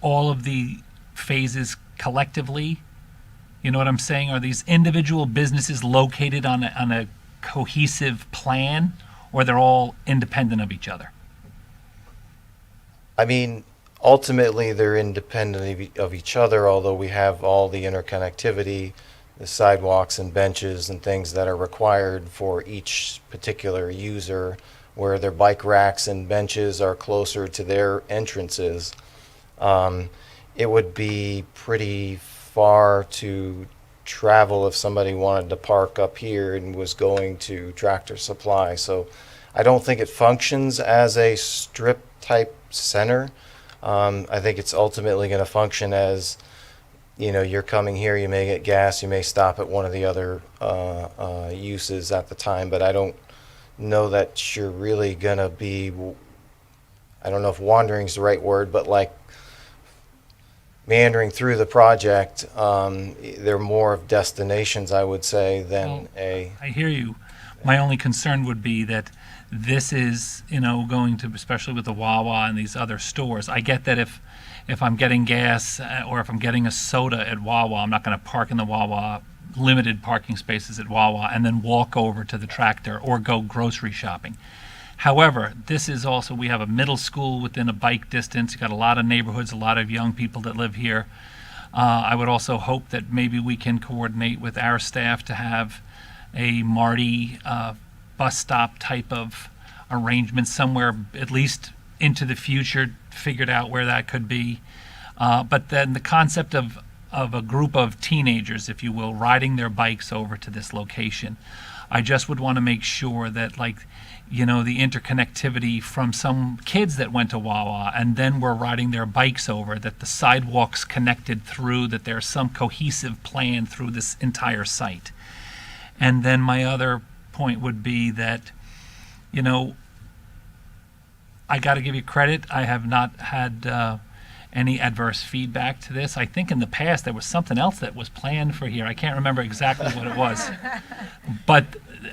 all of the phases collectively? You know what I'm saying? Are these individual businesses located on a cohesive plan, or they're all independent of each other? I mean, ultimately, they're independent of each other, although we have all the interconnectivity, the sidewalks and benches and things that are required for each particular user, where their bike racks and benches are closer to their entrances. It would be pretty far to travel if somebody wanted to park up here and was going to Tractor Supply. So I don't think it functions as a strip type center. I think it's ultimately going to function as, you're coming here, you may get gas, you may stop at one of the other uses at the time, but I don't know that you're really going to be, I don't know if wandering is the right word, but like meandering through the project. They're more of destinations, I would say, than I hear you. My only concern would be that this is, going to, especially with the Wawa and these other stores. I get that if I'm getting gas or if I'm getting a soda at Wawa, I'm not going to park in the Wawa, limited parking spaces at Wawa, and then walk over to the Tractor or go grocery shopping. However, this is also, we have a middle school within a bike distance. You've got a lot of neighborhoods, a lot of young people that live here. I would also hope that maybe we can coordinate with our staff to have a Marty bus stop type of arrangement somewhere, at least into the future, figured out where that could be. But then the concept of a group of teenagers, if you will, riding their bikes over to this location, I just would want to make sure that, the interconnectivity from some kids that went to Wawa and then were riding their bikes over, that the sidewalks connected through, that there's some cohesive plan through this entire site. And then my other point would be that, I got to give you credit. I have not had any adverse feedback to this. I think in the past there was something else that was planned for here. I can't remember exactly what it was.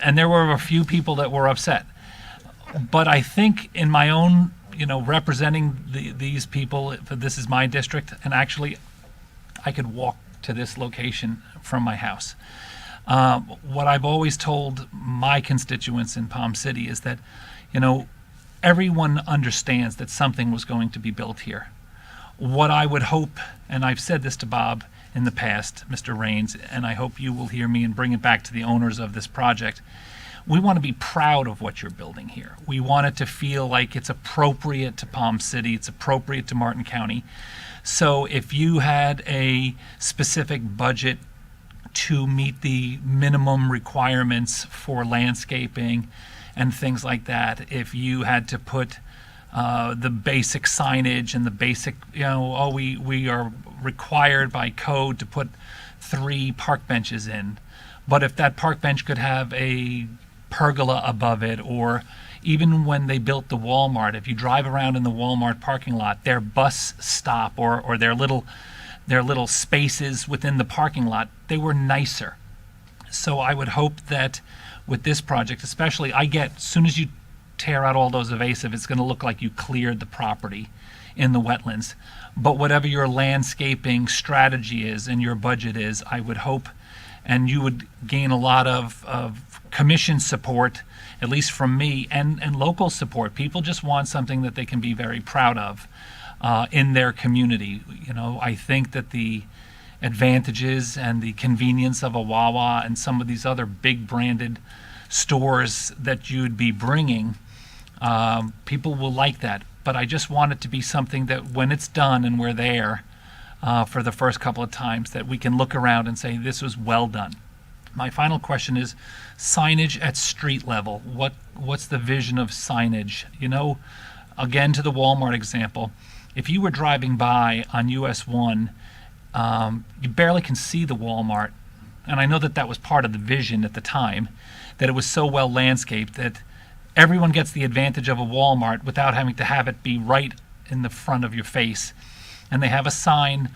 And there were a few people that were upset. But I think in my own, representing these people, this is my district, and actually I could walk to this location from my house. What I've always told my constituents in Palm City is that, everyone understands that something was going to be built here. What I would hope, and I've said this to Bob in the past, Mr. Rains, and I hope you will hear me and bring it back to the owners of this project, we want to be proud of what you're building here. We want it to feel like it's appropriate to Palm City, it's appropriate to Martin County. So if you had a specific budget to meet the minimum requirements for landscaping and things like that, if you had to put the basic signage and the basic, we are required by code to put 3 park benches in. But if that park bench could have a pergola above it, or even when they built the Walmart, if you drive around in the Walmart parking lot, their bus stop or their little spaces within the parking lot, they were nicer. So I would hope that with this project, especially, as soon as you tear out all those evasive, it's going to look like you cleared the property in the wetlands. But whatever your landscaping strategy is and your budget is, I would hope, and you would gain a lot of commission support, at least from me, and local support. People just want something that they can be very proud of in their community. I think that the advantages and the convenience of a Wawa and some of these other big branded stores that you'd be bringing, people will like that. But I just want it to be something that when it's done and we're there for the first couple of times, that we can look around and say, this was well done. My final question is signage at street level. What's the vision of signage? Again, to the Walmart example, if you were driving by on US 1, you barely can see the Walmart. And I know that was part of the vision at the time, that it was so well landscaped that everyone gets the advantage of a Walmart without having to have it be right in the front of your face. And they have a sign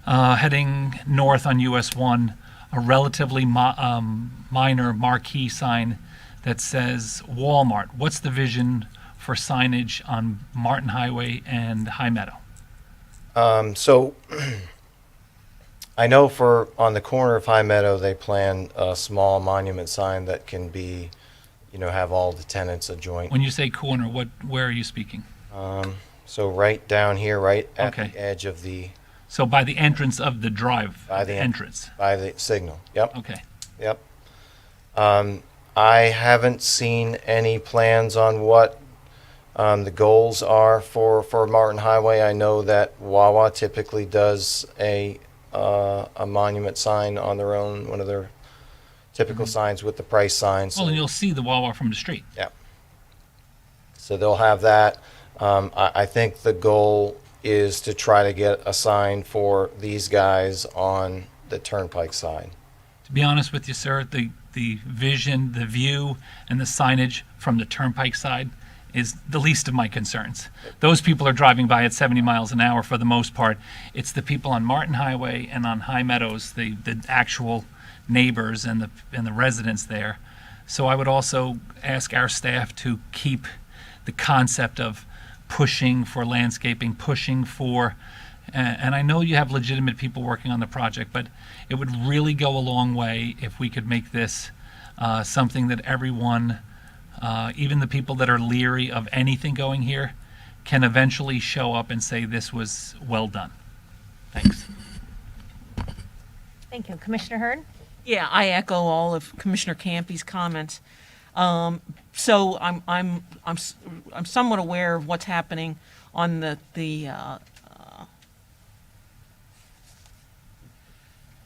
heading north on US 1, a relatively minor marquee sign that says Walmart. What's the vision for signage on Martin Highway and High Meadow? So I know on the corner of High Meadow, they plan a small monument sign that can be, have all the tenants adjoint. When you say corner, where are you speaking? So right down here, right at Okay. the edge of the. So by the entrance of the drive, By the entrance. By the signal. Yep. Okay. Yep. I haven't seen any plans on what the goals are for Martin Highway. I know that Wawa typically does a monument sign on their own, one of their typical signs with the price signs. Well, and you'll see the Wawa from the street. Yeah. So they'll have that. I think the goal is to try to get a sign for these guys on the Turnpike side. To be honest with you, sir, the vision, the view, and the signage from the Turnpike side is the least of my concerns. Those people are driving by at 70 miles an hour for the most part. It's the people on Martin Highway and on High Meadows, the actual neighbors and the residents there, So I would also ask our staff to keep the concept of pushing for landscaping, pushing for, and I know you have legitimate people working on the project, but it would really go a long way if we could make this something that everyone, even the people that are leery of anything going here, can eventually show up and say this was well done. Thanks. Thank you. Commissioner Hurd? Yeah, I echo all of Commissioner Campy's comments. So I'm somewhat aware of what's happening on the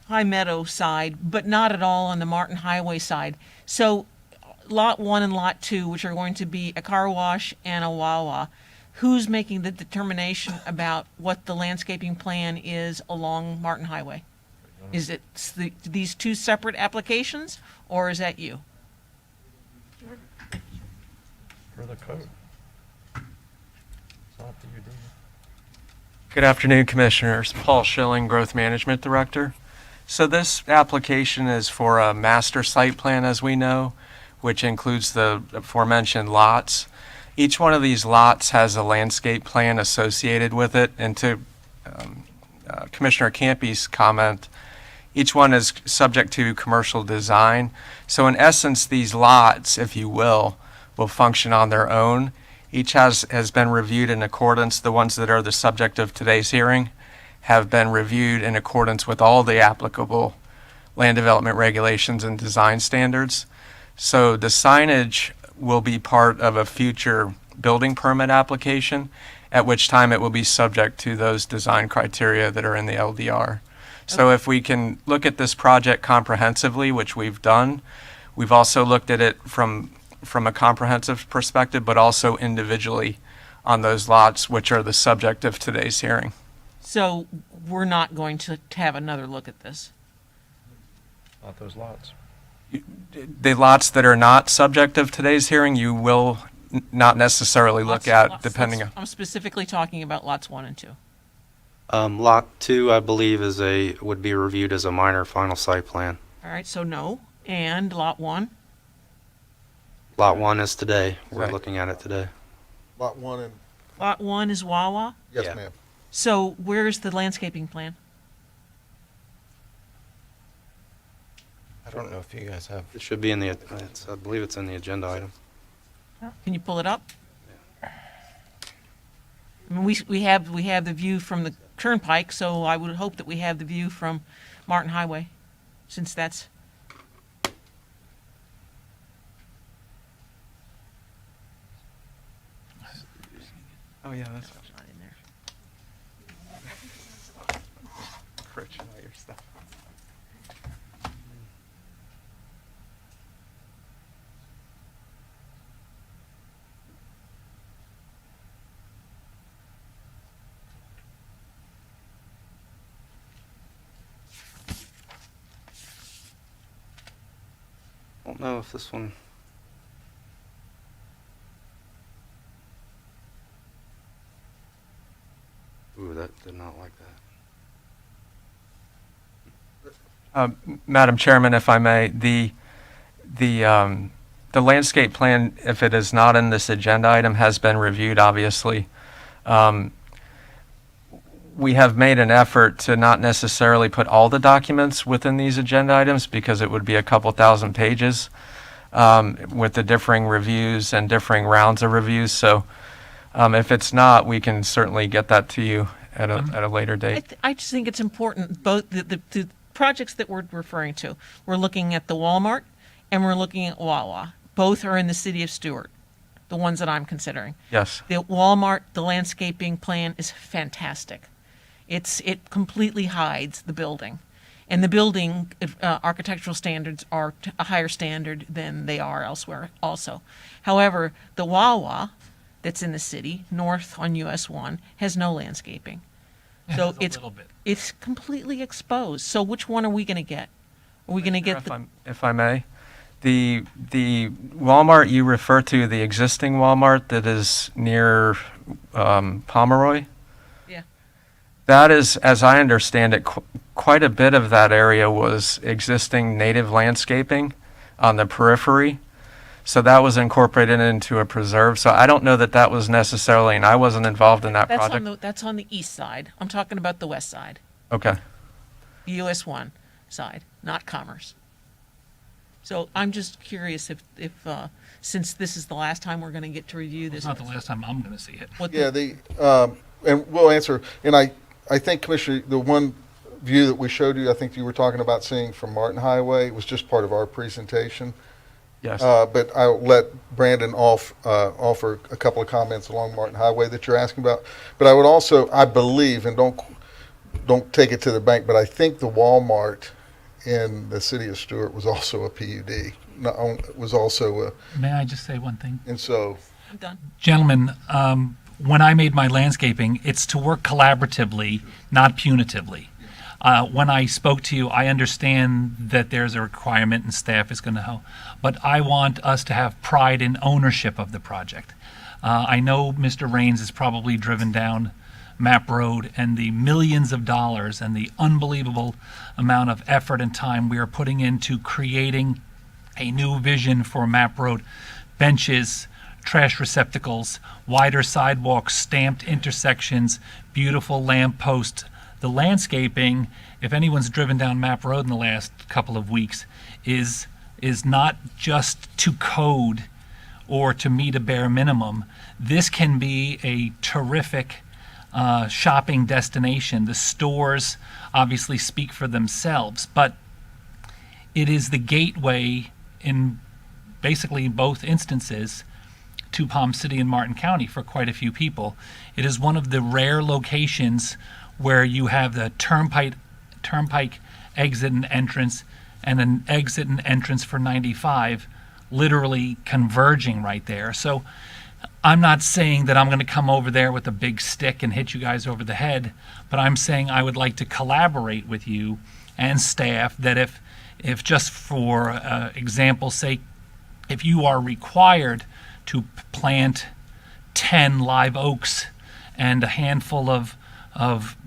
High Meadow side, but not at all on the Martin Highway side. So Lot 1 and Lot 2, which are going to be a car wash and a Wawa, who's making the determination about what the landscaping plan is along Martin Highway? Is it these two separate applications, or is that you? For the code. It's not the UD. Good afternoon, Commissioners. Paul Schilling, Growth Management Director. So this application is for a master site plan, as we know, which includes the aforementioned lots. Each one of these lots has a landscape plan associated with it, and to Commissioner Campy's comment, each one is subject to commercial design. So in essence, these lots, if you will function on their own. Each has been reviewed in accordance, the ones that are the subject of today's hearing have been reviewed in accordance with all the applicable land development regulations and design standards. So the signage will be part of a future building permit application, at which time it will be subject to those design criteria that are in the LDR. So if we can look at this project comprehensively, which we've done, we've also looked at it from a comprehensive perspective, but also individually on those lots, which are the subject of today's hearing. So we're not going to have another look at this. Not those lots. The lots that are not subject of today's hearing, you will not necessarily look at, depending on. I'm specifically talking about lots 1 and 2. Lot 2, I believe, would be reviewed as a minor final site plan. All right, so no. And lot 1? Lot 1 is today. We're Right. looking at it today. Lot 1 and, Lot 1 is Wawa? yes, Yeah. ma'am. So where's the landscaping plan? I don't know if you guys have. It should be in the, I believe it's in the agenda item. Can you pull it up? I mean, we have the view from the Turnpike, so I would hope that we have the view from Martin Highway, since that's. Oh, yeah, that's Not in there. encroaching on your stuff. I don't know if this one. Ooh, that did not like that. Madam Chairman, if I may, the landscape plan, if it is not in this agenda item, has been reviewed, obviously. We have made an effort to not necessarily put all the documents within these agenda items because it would be a couple thousand pages with the differing reviews and differing rounds of reviews. So if it's not, we can certainly get that to you at a later date. I just think it's important, both the projects that we're referring to. We're looking at the Walmart and we're looking at Wawa. Both are in the city of Stewart, the ones that I'm considering. Yes. The Walmart, the landscaping plan is fantastic. It completely hides the building. And the building architectural standards are a higher standard than they are elsewhere also. However, the Wawa that's in the city, north on US 1, has no landscaping. So It's a little bit. it's completely exposed. So which one are we going to get? Are we going to get If I may, the Walmart you refer to, the existing Walmart that is near Pomeroy? Yeah. That is, as I understand it, quite a bit of that area was existing native landscaping on the periphery. So that was incorporated into a preserve. So I don't know that that was necessarily, and I wasn't involved in that project. That's on the east side. I'm talking about the west side, Okay. US 1 side, not Commerce. So I'm just curious if since this is the last time we're going to get to review this. It's not the last time I'm going to see it. what Yeah, and we'll answer, and I think, Commissioner, the one view that we showed you, I think you were talking about seeing from Martin Highway, was just part of our presentation. Yes. But I'll let Brandon offer a couple of comments along Martin Highway that you're asking about. But I would also, I believe, and don't take it to the bank, but I think the Walmart in the city of Stewart was also a PUD. Was also a, May I just say one thing? and so, I'm done. Gentlemen, when I made my landscaping, it's to work collaboratively, not punitively. When I spoke to you, I understand that there's a requirement and staff is going to help, but I want us to have pride in ownership of the project. I know Mr. Raines has probably driven down Map Road and the millions of dollars and the unbelievable amount of effort and time we are putting into creating a new vision for Map Road. Benches, trash receptacles, wider sidewalks, stamped intersections, beautiful lamp posts. The landscaping, if anyone's driven down Map Road in the last couple of weeks, is not just to code or to meet a bare minimum. This can be a terrific shopping destination. The stores obviously speak for themselves, but it is the gateway in basically both instances to Palm City and Martin County for quite a few people. It is one of the rare locations where you have the turnpike exit and entrance and an exit and entrance for 95 literally converging right there. So I'm not saying that I'm going to come over there with a big stick and hit you guys over the head, but I'm saying I would like to collaborate with you and staff that if just for example's sake, if you are required to plant 10 live oaks and a handful of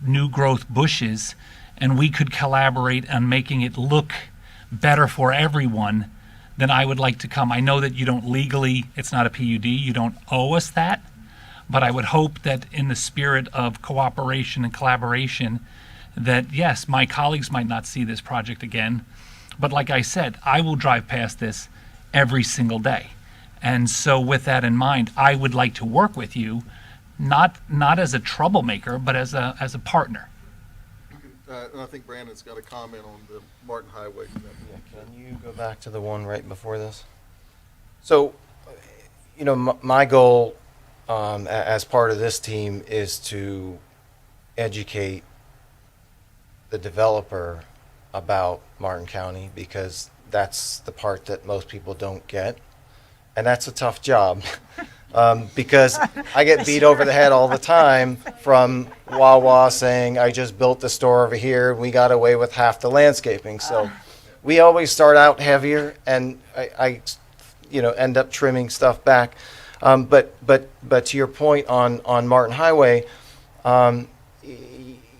new growth bushes, and we could collaborate on making it look better for everyone, then I would like to come. I know that you don't legally, it's not a PUD, you don't owe us that, but I would hope that in the spirit of cooperation and collaboration, that yes, my colleagues might not see this project again, but like I said, I will drive past this every single day. And so with that in mind, I would like to work with you, not as a troublemaker, but as a partner. and I think Brandon's got a comment on the Martin Highway. Can you go back to the one right before this? So, you know, my goal as part of this team is to educate the developer about Martin County, because that's the part that most people don't get. And that's a tough job because I get beat over the head all the time from Wawa saying, I just built the store over here and we got away with half the landscaping. So we always start out heavier, and I end up trimming stuff back. But to your point on Martin Highway,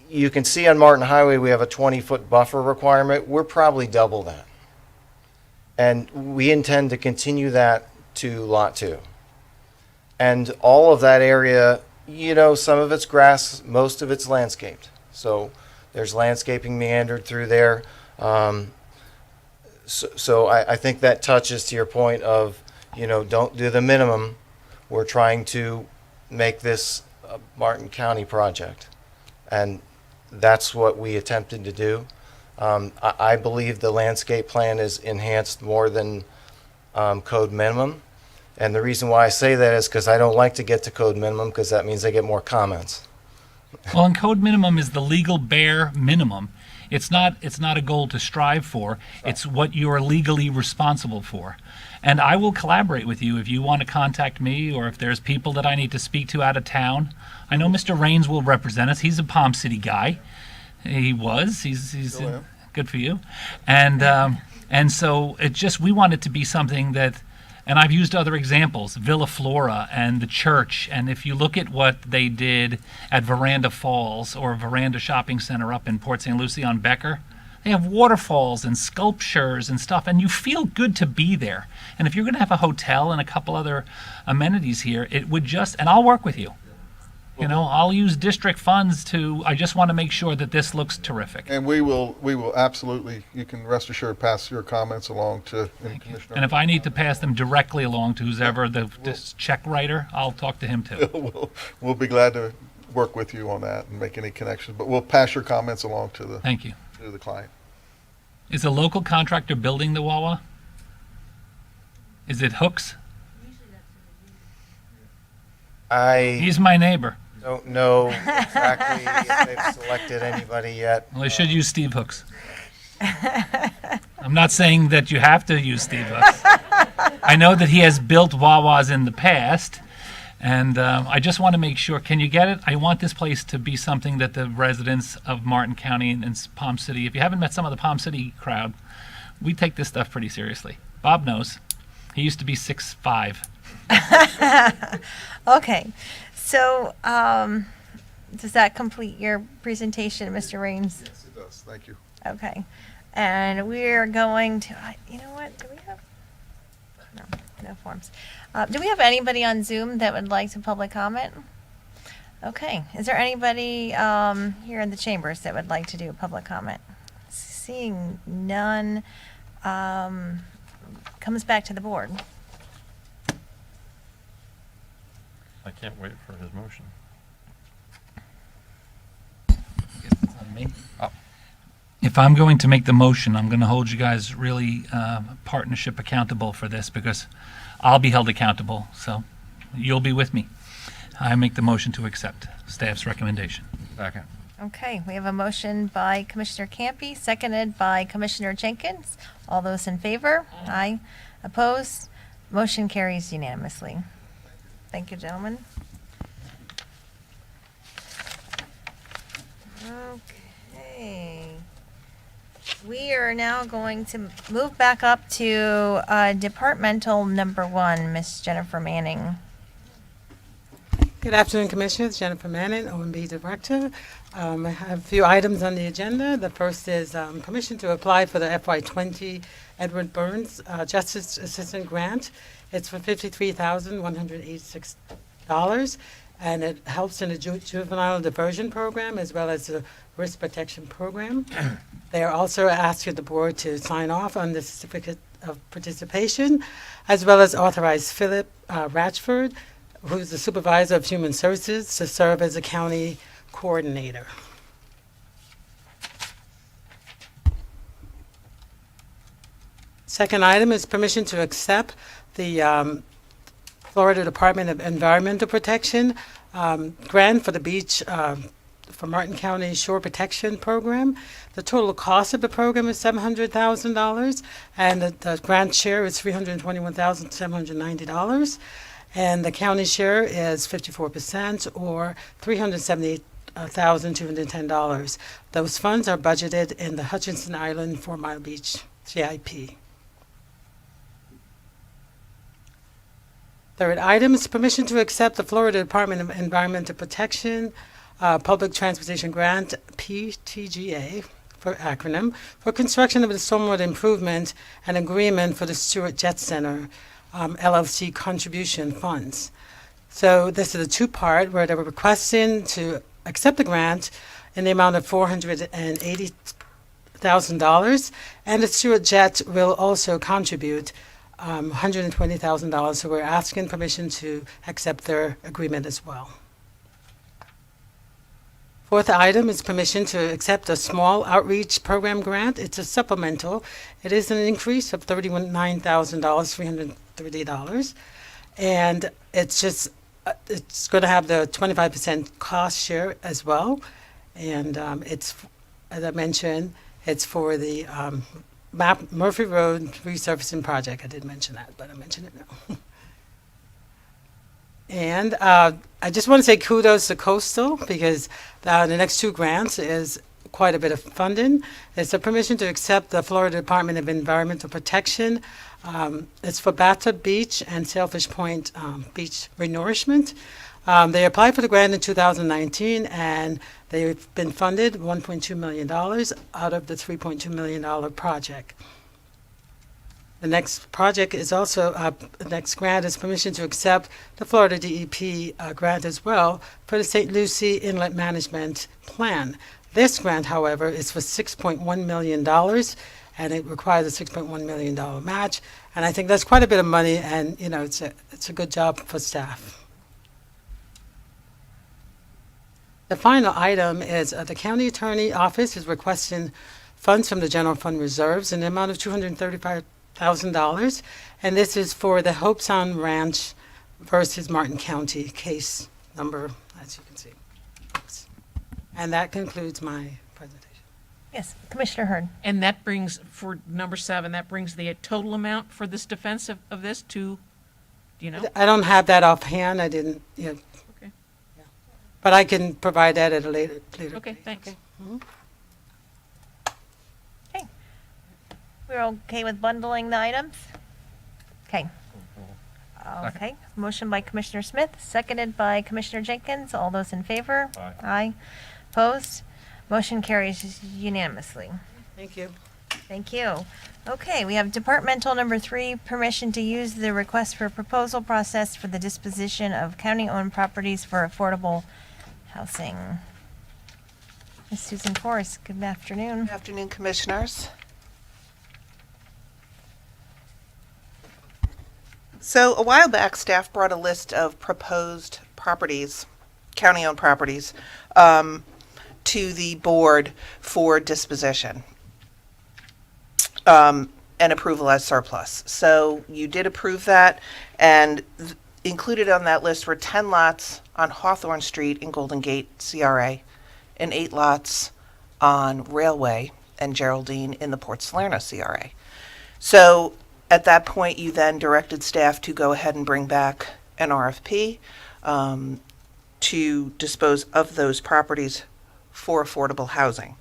you can see on Martin Highway we have a 20-foot buffer requirement. We're probably double that. And we intend to continue that to Lot 2. And all of that area, you know, some of it's grass, most of it's landscaped. So there's landscaping meandered through there. So I think that touches to your point of, you know, don't do the minimum. We're trying to make this a Martin County project. And that's what we attempted to do. I believe the landscape plan is enhanced more than code minimum. And the reason why I say that is because I don't like to get to code minimum, because that means I get more comments. Well, and code minimum is the legal bare minimum. It's not a goal to strive for. It's what you are legally responsible for. And I will collaborate with you if you want to contact me, or if there's people that I need to speak to out of town. I know Mr. Raines will represent us. He's a Palm City guy. He was. He's good for you. And so it just, we want it to be something that, and I've used other examples, Villa Flora and the church. And if you look at what they did at Veranda Falls or Veranda Shopping Center up in Port St. Lucie on Becker, They have waterfalls and sculptures and stuff, and you feel good to be there. And if you're going to have a hotel and a couple other amenities here, it would just, and I'll work with you. You know, I'll use district funds I just want to make sure that this looks terrific. And we will absolutely, you can rest assured, pass your comments along to Commissioner. And if I need to pass them directly along to who's ever this check writer, I'll talk to him too. We'll be glad to work with you on that and make any connections, but we'll pass your comments along to Thank you. to the client. Is a local contractor building the Wawa? Is it Hooks? He's my neighbor. Don't know exactly if they've selected anybody yet. Well, they should use Steve Hooks. I'm not saying that you have to use Steve Hooks. I know that he has built Wawas in the past, and I just want to make sure. Can you get it? I want this place to be something that the residents of Martin County and Palm City, if you haven't met some of the Palm City crowd, we take this stuff pretty seriously. Bob knows. He used to be 6'5". Okay, so does that complete your presentation, Mr. Raines? Yes, it does. Thank you. Okay, and we're going to, you know what, do we have, no forms. Do we have anybody on Zoom that would like to public comment? Okay, is there anybody here in the chambers that would like to do a public comment? Seeing none, comes back to the board. I can't wait for his motion. If I'm going to make the motion, I'm going to hold you guys really partnership accountable for this because I'll be held accountable. So you'll be with me. I make the motion to accept staff's recommendation. Second. Okay, we have a motion by Commissioner Campy, seconded by Commissioner Jenkins. All those in favor? Aye. Opposed? Motion carries unanimously. Thank you, gentlemen. Okay. We are now going to move back up to departmental number 1, Miss Jennifer Manning. Good afternoon, Commissioners. Jennifer Manning, OMB Director. I have a few items on the agenda. The first is permission to apply for the FY20 Edward Burns Justice Assistant Grant. It's for $53,186, and it helps in the juvenile diversion program as well as the risk protection program. They are also asking the board to sign off on the certificate of participation, as well as authorize Philip Ratchford, who's the supervisor of human services, to serve as a county coordinator. Second item is permission to accept the Florida Department of Environmental Protection grant for the beach for Martin County Shore Protection Program. The total cost of the program is $700,000, and the grant share is $321,790. And the county share is 54%, or $378,210. Those funds are budgeted in the Hutchinson Island 4 Mile Beach CIP. Third item is permission to accept the Florida Department of Environmental Protection Public Transportation Grant, PTGA for acronym, for construction of the stormwater improvement and agreement for the Stewart Jet Center LLC contribution funds. So this is a two-part where they were requesting to accept the grant in the amount of $480,000, and the Stewart Jet will also contribute $120,000. So we're asking permission to accept their agreement as well. Fourth item is permission to accept a small outreach program grant. It's a supplemental. It is an increase of $39,330. And it's just, it's going to have the 25% cost share as well. And it's, as I mentioned, it's for the Murphy Road resurfacing project. I didn't mention that, but I mentioned it now. And I just want to say kudos to Coastal, because the next two grants is quite a bit of funding. It's a permission to accept the Florida Department of Environmental Protection. It's for Bathtub Beach and Sailfish Point Beach renourishment. They applied for the grant in 2019, and they've been funded $1.2 million out of the $3.2 million project. The next project is also, the next grant is permission to accept the Florida DEP grant as well for the St. Lucie Inlet Management Plan. This grant, however, is for $6.1 million, and it requires a $6.1 million match. And I think that's quite a bit of money, and, you know, it's a good job for staff. The final item is the county attorney office is requesting funds from the general fund reserves in the amount of $235,000, and this is for the Hope Sound Ranch versus Martin County case number, as you can see. And that concludes my presentation. Yes, Commissioner Hearn. And that brings, for number 7, that brings the total amount for this defense of this to, do you know? I don't have that offhand. I didn't, you know. Okay. Yeah. But I can provide that at a later. Okay, thanks. Okay. Mhm. Okay. We're okay with bundling the items? Okay. Okay. Motion by Commissioner Smith, seconded by Commissioner Jenkins. All those in favor? Aye. Aye. Opposed? Motion carries unanimously. Thank you. Thank you. Okay, we have departmental number 3, permission to use the request for proposal process for the disposition of county-owned properties for affordable housing. Ms. Susan Forrest, good afternoon. Good afternoon, Commissioners. So a while back, staff brought a list of proposed properties, county-owned properties, to the board for disposition and approval as surplus. So you did approve that, and included on that list were 10 lots on Hawthorne Street in Golden Gate CRA and 8 lots on Railway and Geraldine in the Port Salerno CRA. So at that point, you then directed staff to go ahead and bring back an RFP to dispose of those properties for affordable housing.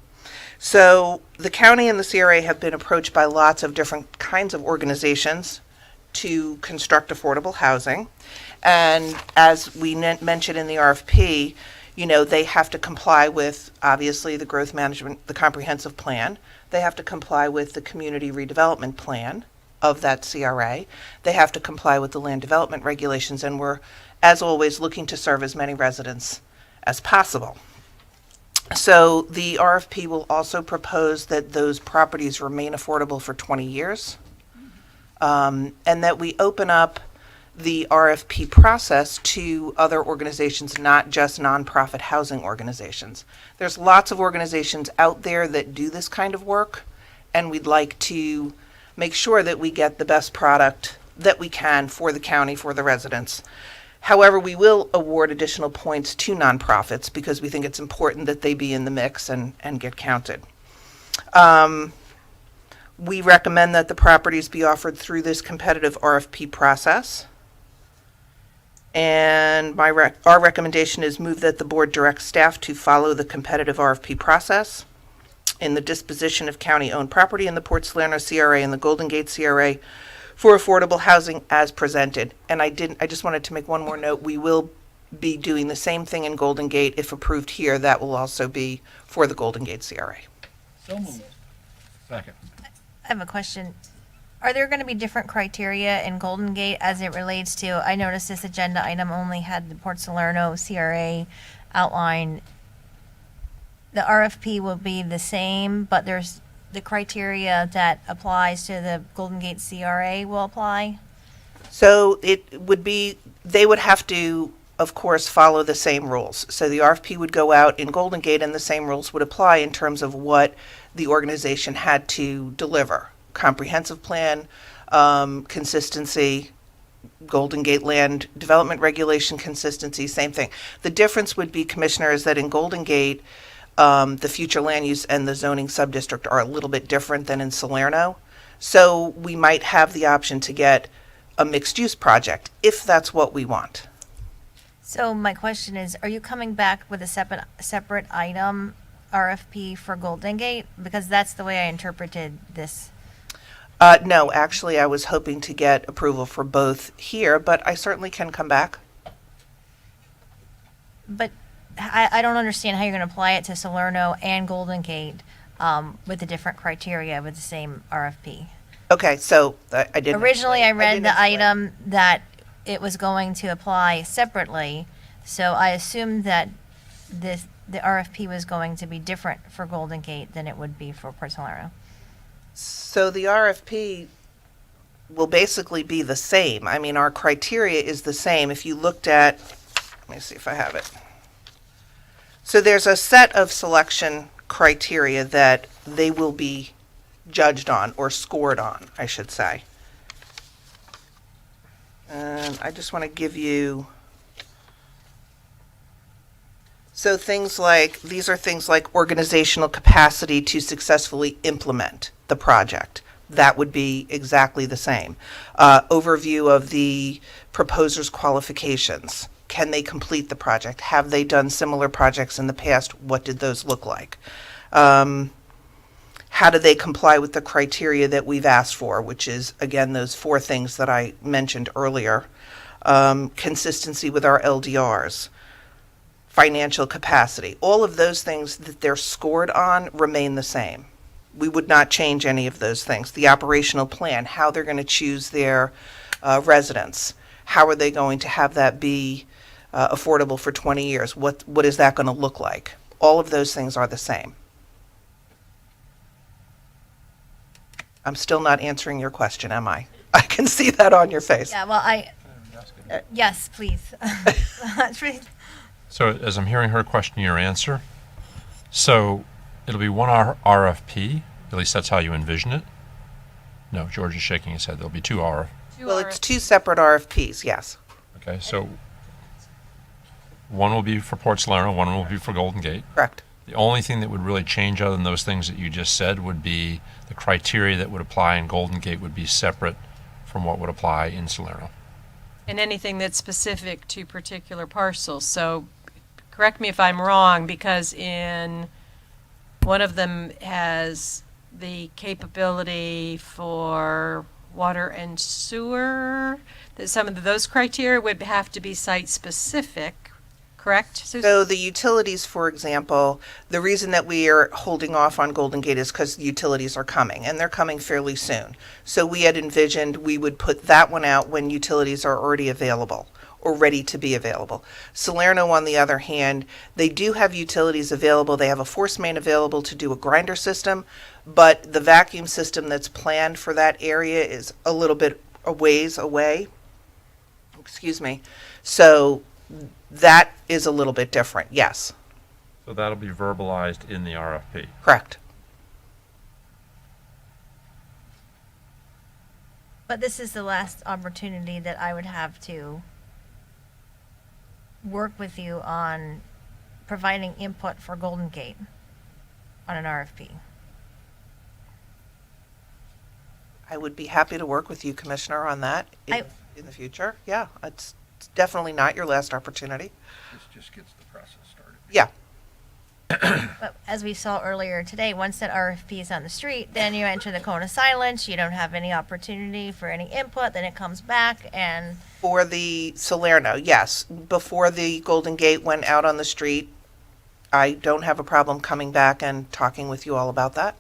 So the county and the CRA have been approached by lots of different kinds of organizations to construct affordable housing. And as we mentioned in the RFP, you know, they have to comply with, obviously, the growth management, the comprehensive plan. They have to comply with the community redevelopment plan of that CRA. They have to comply with the land development regulations, and we're, as always, looking to serve as many residents as possible. So the RFP will also propose that those properties remain affordable for 20 years, and that we open up the RFP process to other organizations, not just nonprofit housing organizations. There's lots of organizations out there that do this kind of work, and we'd like to make sure that we get the best product that we can for the county, for the residents. However, we will award additional points to nonprofits because we think it's important that they be in the mix and get counted. We recommend that the properties be offered through this competitive RFP process. And our recommendation is move that the board direct staff to follow the competitive RFP process in the disposition of county-owned property in the Port Salerno CRA and the Golden Gate CRA for affordable housing as presented. And I just wanted to make one more note. We will be doing the same thing in Golden Gate. If approved here, that will also be for the Golden Gate CRA. So moved. Second. I have a question. Are there going to be different criteria in Golden Gate as it relates to, I noticed this agenda item only had the Port Salerno CRA outline. The RFP will be the same, but there's the criteria that applies to the Golden Gate CRA will apply? So it would be, they would have to, of course, follow the same rules. So the RFP would go out in Golden Gate and the same rules would apply in terms of what the organization had to deliver. Comprehensive plan, consistency, Golden Gate land development regulation consistency, same thing. The difference would be, Commissioner, is that in Golden Gate, the future land use and the zoning subdistrict are a little bit different than in Salerno. So we might have the option to get a mixed-use project if that's what we want. So my question is, are you coming back with a separate item RFP for Golden Gate? Because that's the way I interpreted this. No, actually, I was hoping to get approval for both here, but I certainly can come back. but I don't understand how you're going to apply it to Salerno and Golden Gate with the different criteria with the same RFP. Okay, so I did. Originally, I read the item that it was going to apply separately, so I assumed that the RFP was going to be different for Golden Gate than it would be for Port Salerno. So the RFP will basically be the same. I mean, our criteria is the same. If you looked at, let me see if I have it. So there's a set of selection criteria that they will be judged on, or scored on, I should say. And I just want to give you, so these are things like organizational capacity to successfully implement the project. That would be exactly the same. Overview of the proposer's qualifications. Can they complete the project? Have they done similar projects in the past? What did those look like? How do they comply with the criteria that we've asked for, which is, again, those 4 things that I mentioned earlier. Consistency with our LDRs, financial capacity. All of those things that they're scored on remain the same. We would not change any of those things. The operational plan, how they're going to choose their residents. How are they going to have that be affordable for 20 years? What is that going to look like? All of those things are the same. I'm still not answering your question, am I? I can see that on your face. Yeah, well, yes, please. So as I'm hearing her question, your answer, so it'll be one RFP, at least that's how you envision it? No, George is shaking his head. There'll be 2 RFPs. Well, it's 2 separate RFPs, yes. Okay, so one will be for Port Salerno, one will be for Golden Gate. Correct. The only thing that would really change other than those things that you just said would be the criteria that would apply in Golden Gate would be separate from what would apply in Salerno. And anything that's specific to particular parcels. So correct me if I'm wrong, because in one of them has the capability for water and sewer, that some of those criteria would have to be site-specific, correct, Susan? So the utilities, for example, the reason that we are holding off on Golden Gate is because utilities are coming, and they're coming fairly soon. So we had envisioned we would put that one out when utilities are already available or ready to be available. Salerno, on the other hand, they do have utilities available. They have a force main available to do a grinder system, but the vacuum system that's planned for that area is a little bit a ways away. Excuse me. So that is a little bit different, yes. So that'll be verbalized in the RFP. Correct. But this is the last opportunity that I would have to work with you on providing input for Golden Gate on an RFP. I would be happy to work with you, Commissioner, on that in the future. Yeah, it's definitely not your last opportunity. This just gets the process started. Yeah. But as we saw earlier today, once that RFP is on the street, then you enter the cone of silence. You don't have any opportunity for any input. Then it comes back and... For the Salerno, yes. Before the Golden Gate went out on the street, I don't have a problem coming back and talking with you all about that.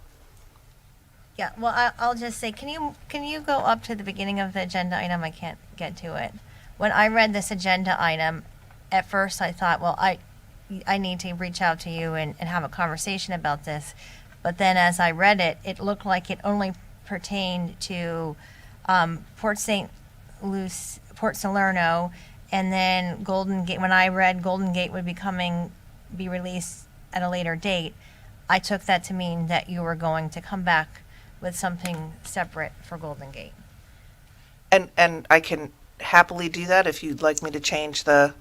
Yeah, well, I'll just say, can you go up to the beginning of the agenda item? I can't get to it. When I read this agenda item, at first I thought, well, I need to reach out to you and have a conversation about this. But then as I read it, it looked like it only pertained to Port Salerno, and then Golden Gate. When I read Golden Gate would be released at a later date, I took that to mean that you were going to come back with something separate for Golden Gate. And I can happily do that. If you'd like me to change the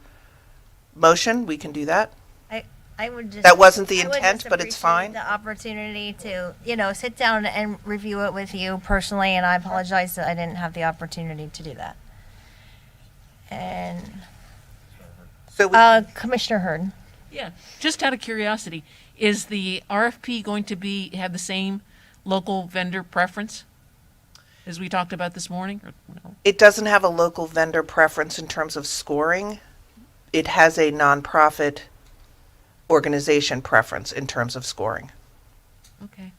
motion, we can do that. I would just... That wasn't the I would intent, just but it's appreciate fine. The opportunity to, sit down and review it with you personally, and I apologize that I didn't have the opportunity to do that. And... So Commissioner Hurd. Yeah, just out of curiosity, is the RFP going to have the same local vendor preference as we talked about this morning? Or no? It doesn't have a local vendor preference in terms of scoring. it has a nonprofit organization preference in terms of scoring. Okay.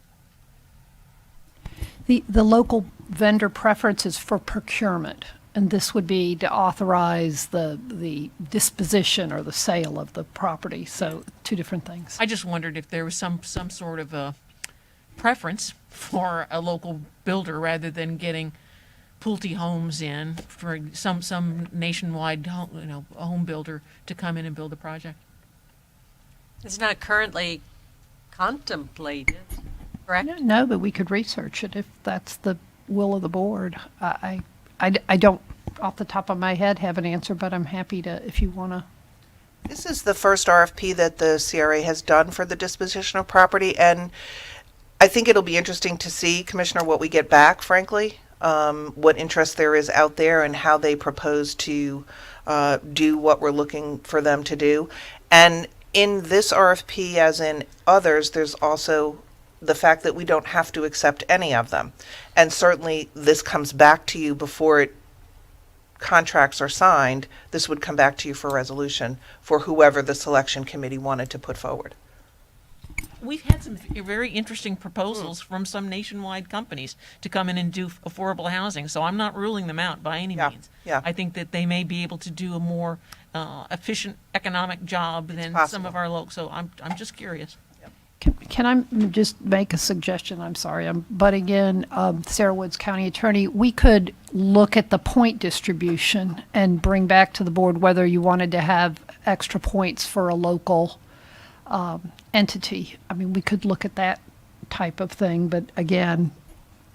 The local vendor preference is for procurement, and this would be to authorize the disposition or the sale of the property, so two different things. I just wondered if there was some sort of a preference for a local builder rather than getting Pulte Homes in for some nationwide home builder to come in and build a project. It's not currently contemplated, correct? No, but we could research it if that's the will of the board. I don't, off the top of my head, have an answer, but I'm happy to, if you want to. This is the first RFP that the CRA has done for the disposition of property, and I think it'll be interesting to see, Commissioner, what we get back, frankly, what interest there is out there and how they propose to do what we're looking for them to do. And in this RFP, as in others, there's also the fact that we don't have to accept any of them. And certainly this comes back to you before contracts are signed. This would come back to you for resolution for whoever the selection committee wanted to put forward. We've had some very interesting proposals from some nationwide companies to come in and do affordable housing, so I'm not ruling them out by any means. Yeah. I think that they may be able to do a more efficient economic job than some of our local, so I'm just curious. Can I just make a suggestion? I'm sorry, I'm butting in. Sarah Woods, County Attorney. We could look at the point distribution and bring back to the board whether you wanted to have extra points for a local entity. I mean, we could look at that type of thing, but again,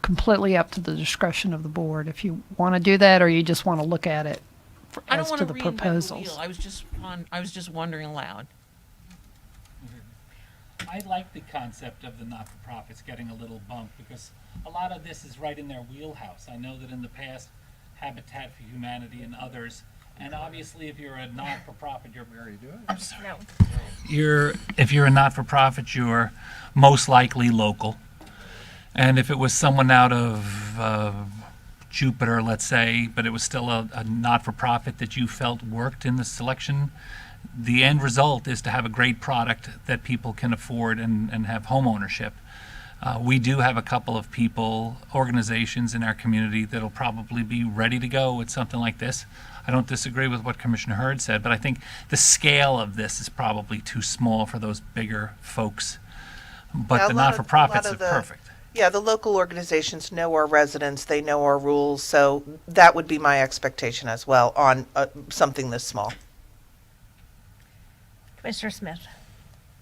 completely up to the discretion of the board. If you want to do that, or you just want to look at it I don't as want to to the reinvent the proposals. wheel. I was just wondering aloud. I like the concept of the not-for-profits getting a little bump because a lot of this is right in their wheelhouse. I know that in the past, Habitat for Humanity and others, and obviously if you're a not-for-profit, you're very good. I'm sorry. If you're a not-for-profit, you're most likely local. And if it was someone out of Jupiter, let's say, but it was still a not-for-profit that you felt worked in the selection, the end result is to have a great product that people can afford and have home ownership. We do have a couple of organizations in our community that'll probably be ready to go with something like this. I don't disagree with what Commissioner Hurd said, but I think the scale of this is probably too small for those bigger folks. But Yeah, the a lot of- not-for-profits a lot are of the- perfect. Yeah, the local organizations know our residents, they know our rules, so that would be my expectation as well on something this small. Commissioner Smith.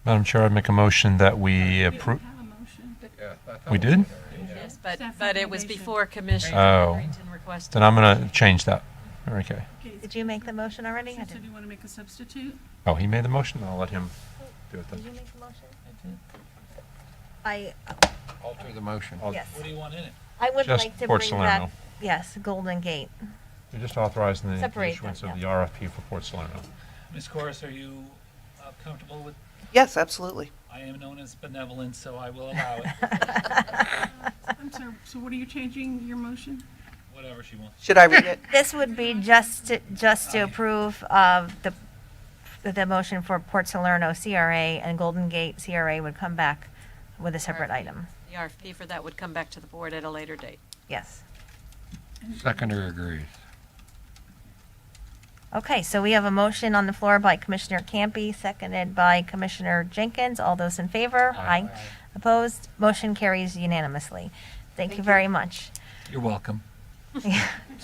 Madam Chair, I'd make a motion that we approve. We did? Yes, but it was before Commissioner Oh. Harrington requested. Then I'm going to change that. Okay. Did you make the motion already? I So didn't. do you want to make a substitute? Oh, he made the motion? I'll let him do it Did you then. make the motion? I Alter the motion. yes. What do you want in it? I would Just like to Port bring Salerno. back, yes, Golden Gate. You're just authorizing the Separate issuance them, of the RFP for Port Salerno. Ms. Corus, are you comfortable with? Yes, absolutely. I am known as benevolent, so I will allow it. I'm sorry, so what are you changing your motion? Whatever she wants. Should I read it? This would be just to approve of the motion for Port Salerno CRA, and Golden Gate CRA would come back with a separate item. The RFP for that would come back to the board at a later date. Yes. Seconder agrees. Okay, so we have a motion on the floor by Commissioner Campy, seconded by Commissioner Jenkins. All those in favor? Aye. Opposed? Motion carries unanimously. Thank you very much. You're welcome. Oh,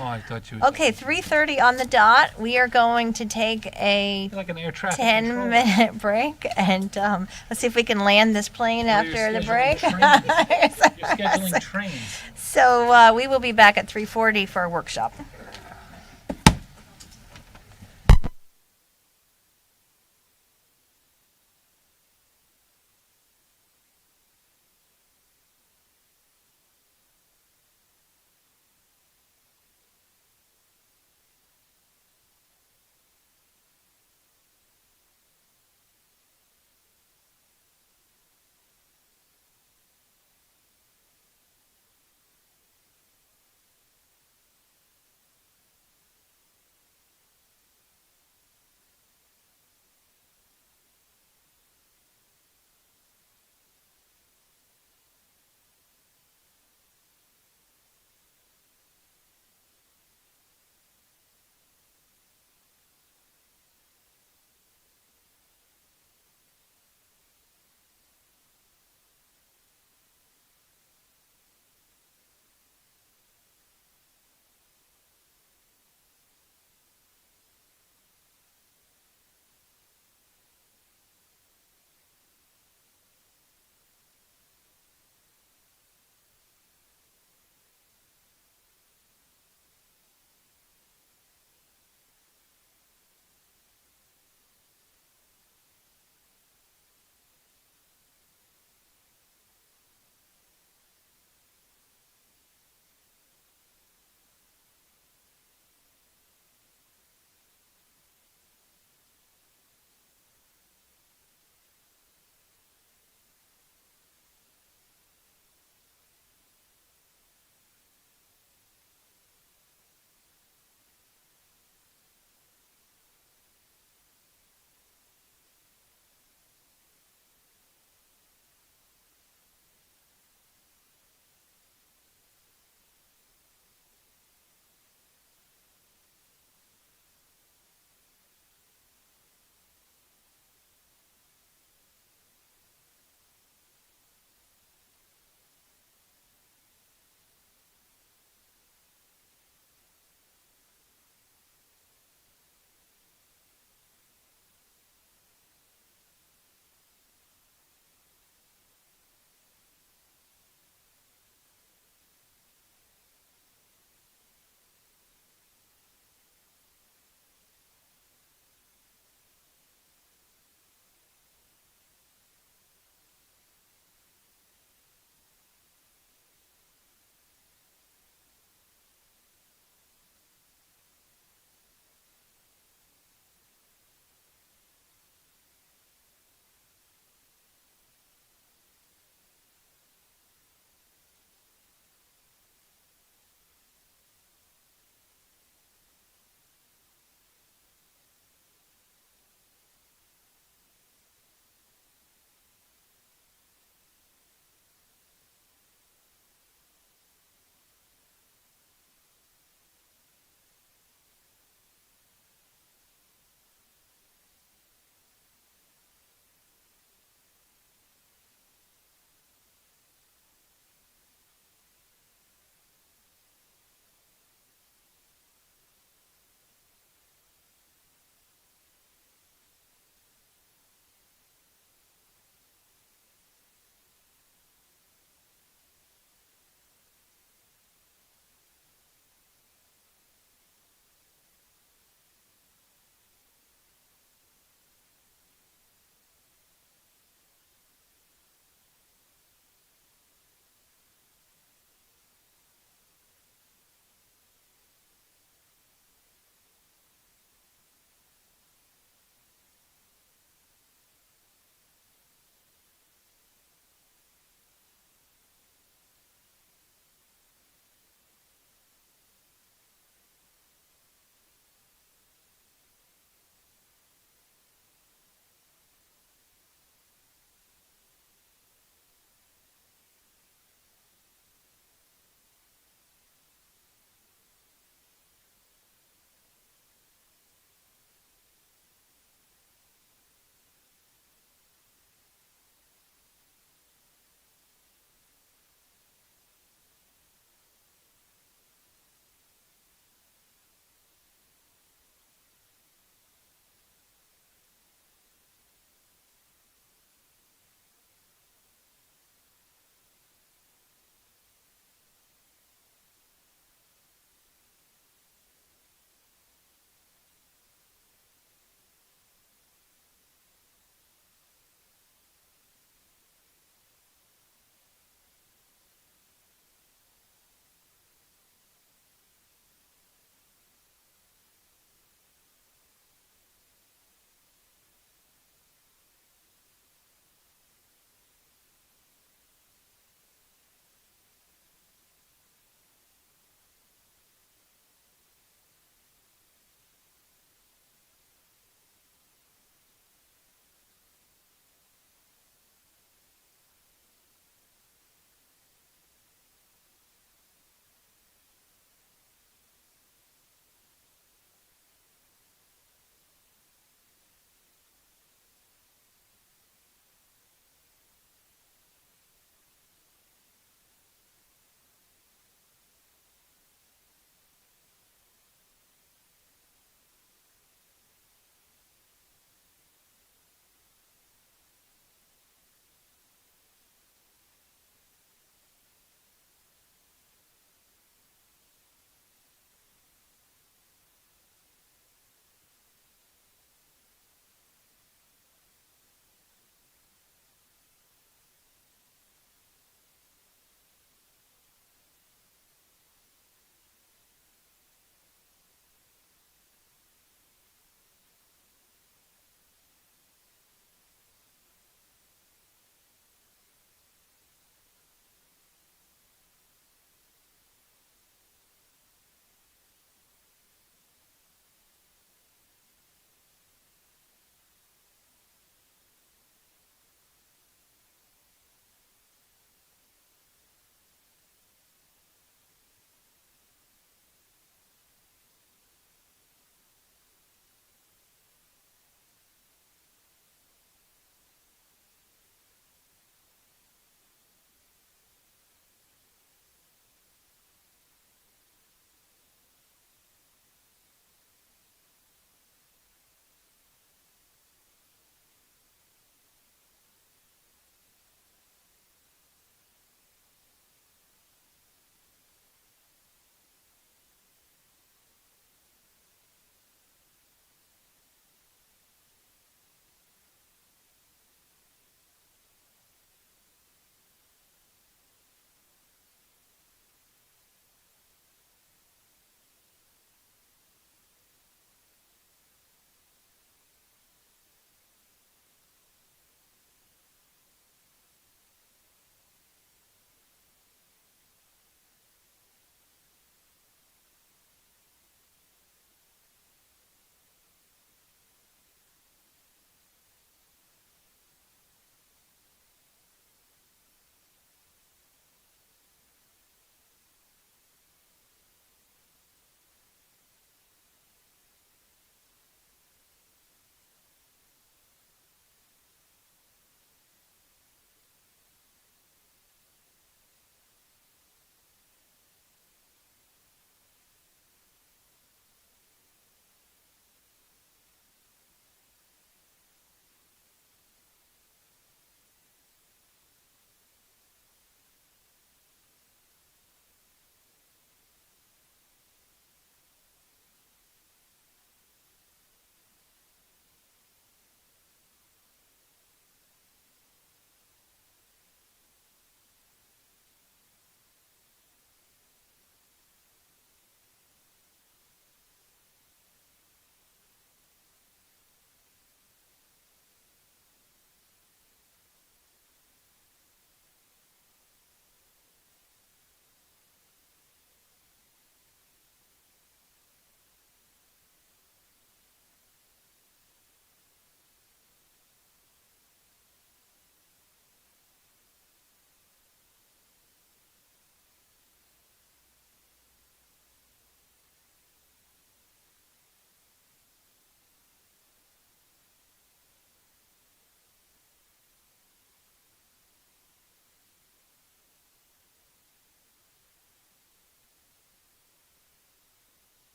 I thought you. Okay, 3:30 on the dot. We are going to take a You're like an air traffic controller. 10-minute break, and let's see if we can land this plane after the break. You're scheduling trains. So we will be back at 3:40 for a workshop.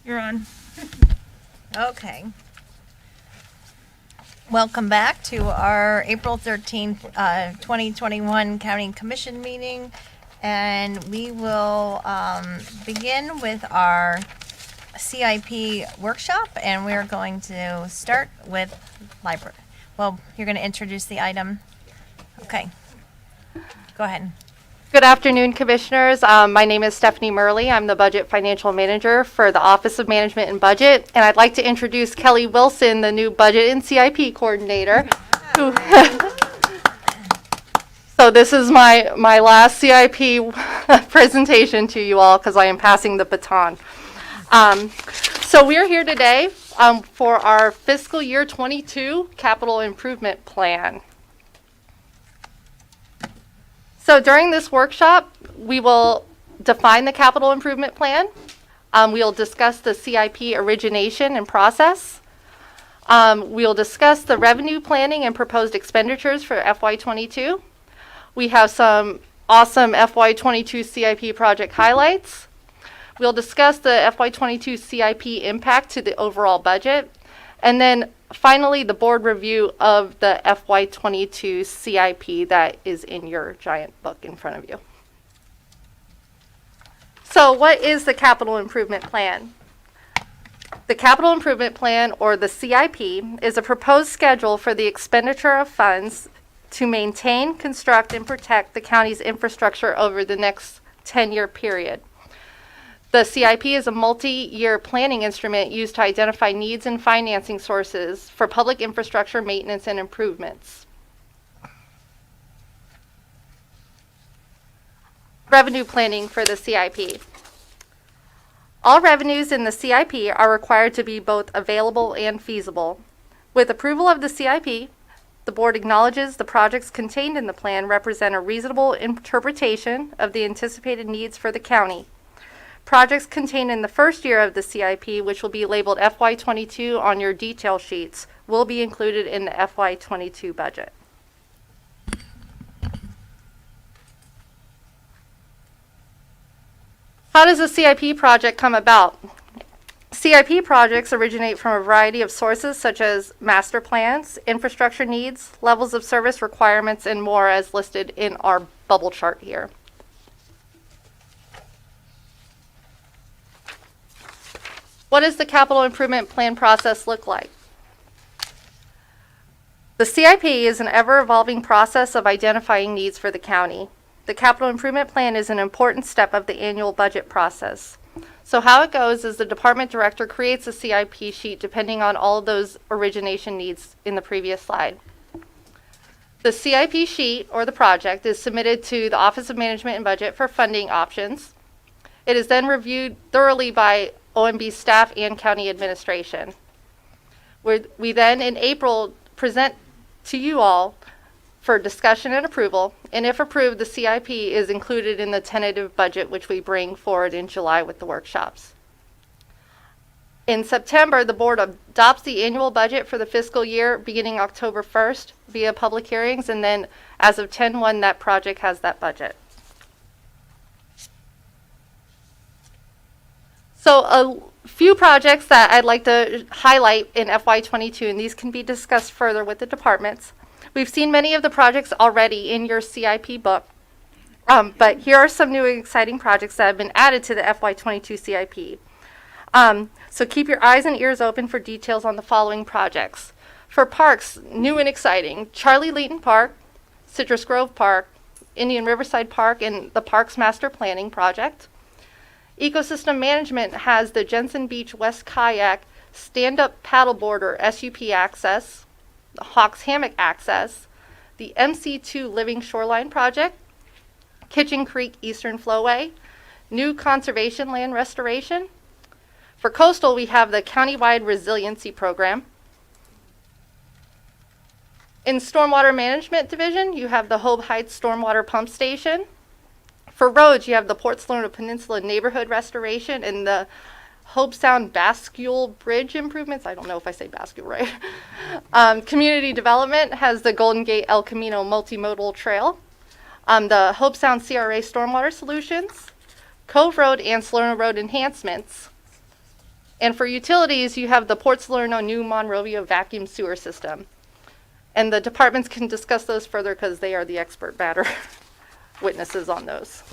You're on. Okay. Welcome back to our April 13th, 2021 County Commission meeting. And we will begin with our CIP workshop, and we're going to start with library. Well, you're going to introduce the item. Okay. Go ahead. Good afternoon, Commissioners. My name is Stephanie Murley. I'm the Budget Financial Manager for the Office of Management and Budget, and I'd like to introduce Kelly Wilson, the new Budget and CIP Coordinator. So this is my last CIP presentation to you all because I am passing the baton. So we're here today for our fiscal year 22 capital improvement plan. So during this workshop, we will define the capital improvement plan. We'll discuss the CIP origination and process. We'll discuss the revenue planning and proposed expenditures for FY22. We have some awesome FY22 CIP project highlights. We'll discuss the FY22 CIP impact to the overall budget. And then finally, the board review of the FY22 CIP that is in your giant book in front of you. So what is the capital improvement plan? The capital improvement plan, or the CIP, is a proposed schedule for the expenditure of funds to maintain, construct, and protect the county's infrastructure over the next 10-year period. The CIP is a multi-year planning instrument used to identify needs and financing sources for public infrastructure maintenance and improvements. Revenue planning for the CIP. All revenues in the CIP are required to be both available and feasible. With approval of the CIP, the board acknowledges the projects contained in the plan represent a reasonable interpretation of the anticipated needs for the county. Projects contained in the first year of the CIP, which will be labeled FY22 on your detail sheets, will be included in the FY22 budget. How does a CIP project come about? CIP projects originate from a variety of sources such as master plans, infrastructure needs, levels of service requirements, and more as listed in our bubble chart here. What does the capital improvement plan process look like? The CIP is an ever-evolving process of identifying needs for the county. The capital improvement plan is an important step of the annual budget process. So how it goes is the department director creates a CIP sheet depending on all of those origination needs in the previous slide. The CIP sheet, or the project, is submitted to the Office of Management and Budget for funding options. It is then reviewed thoroughly by OMB staff and county administration. We then, in April, present to you all for discussion and approval, and if approved, the CIP is included in the tentative budget, which we bring forward in July with the workshops. In September, the board adopts the annual budget for the fiscal year beginning October 1st via public hearings, and then as of 10/1, that project has that budget. So a few projects that I'd like to highlight in FY22, and these can be discussed further with the departments. We've seen many of the projects already in your CIP book, but here are some new and exciting projects that have been added to the FY22 CIP. So keep your eyes and ears open for details on the following projects. For parks, new and exciting, Charlie Leeton Park, Citrus Grove Park, Indian Riverside Park, and the Parks Master Planning Project. Ecosystem Management has the Jensen Beach West Kayak Stand-Up Paddleboarder SUP access, the Hawks Hammock access, the MC2 Living Shoreline Project, Kitchen Creek Eastern Flowway, new conservation land restoration. For coastal, we have the Countywide Resiliency Program. In Stormwater Management Division, you have the Hobe Heights Stormwater Pump Station. For roads, you have the Port Salona Peninsula Neighborhood Restoration and the Hobe Sound Bascule Bridge improvements. I don't know if I say Bascule right. Community Development has the Golden Gate El Camino Multimodal Trail. The Hobe Sound CRA Stormwater Solutions, Cove Road and Salona Road enhancements. And for utilities, you have the Port Salerno New Monrovia vacuum sewer system. And the departments can discuss those further because they are the expert matter witnesses on those.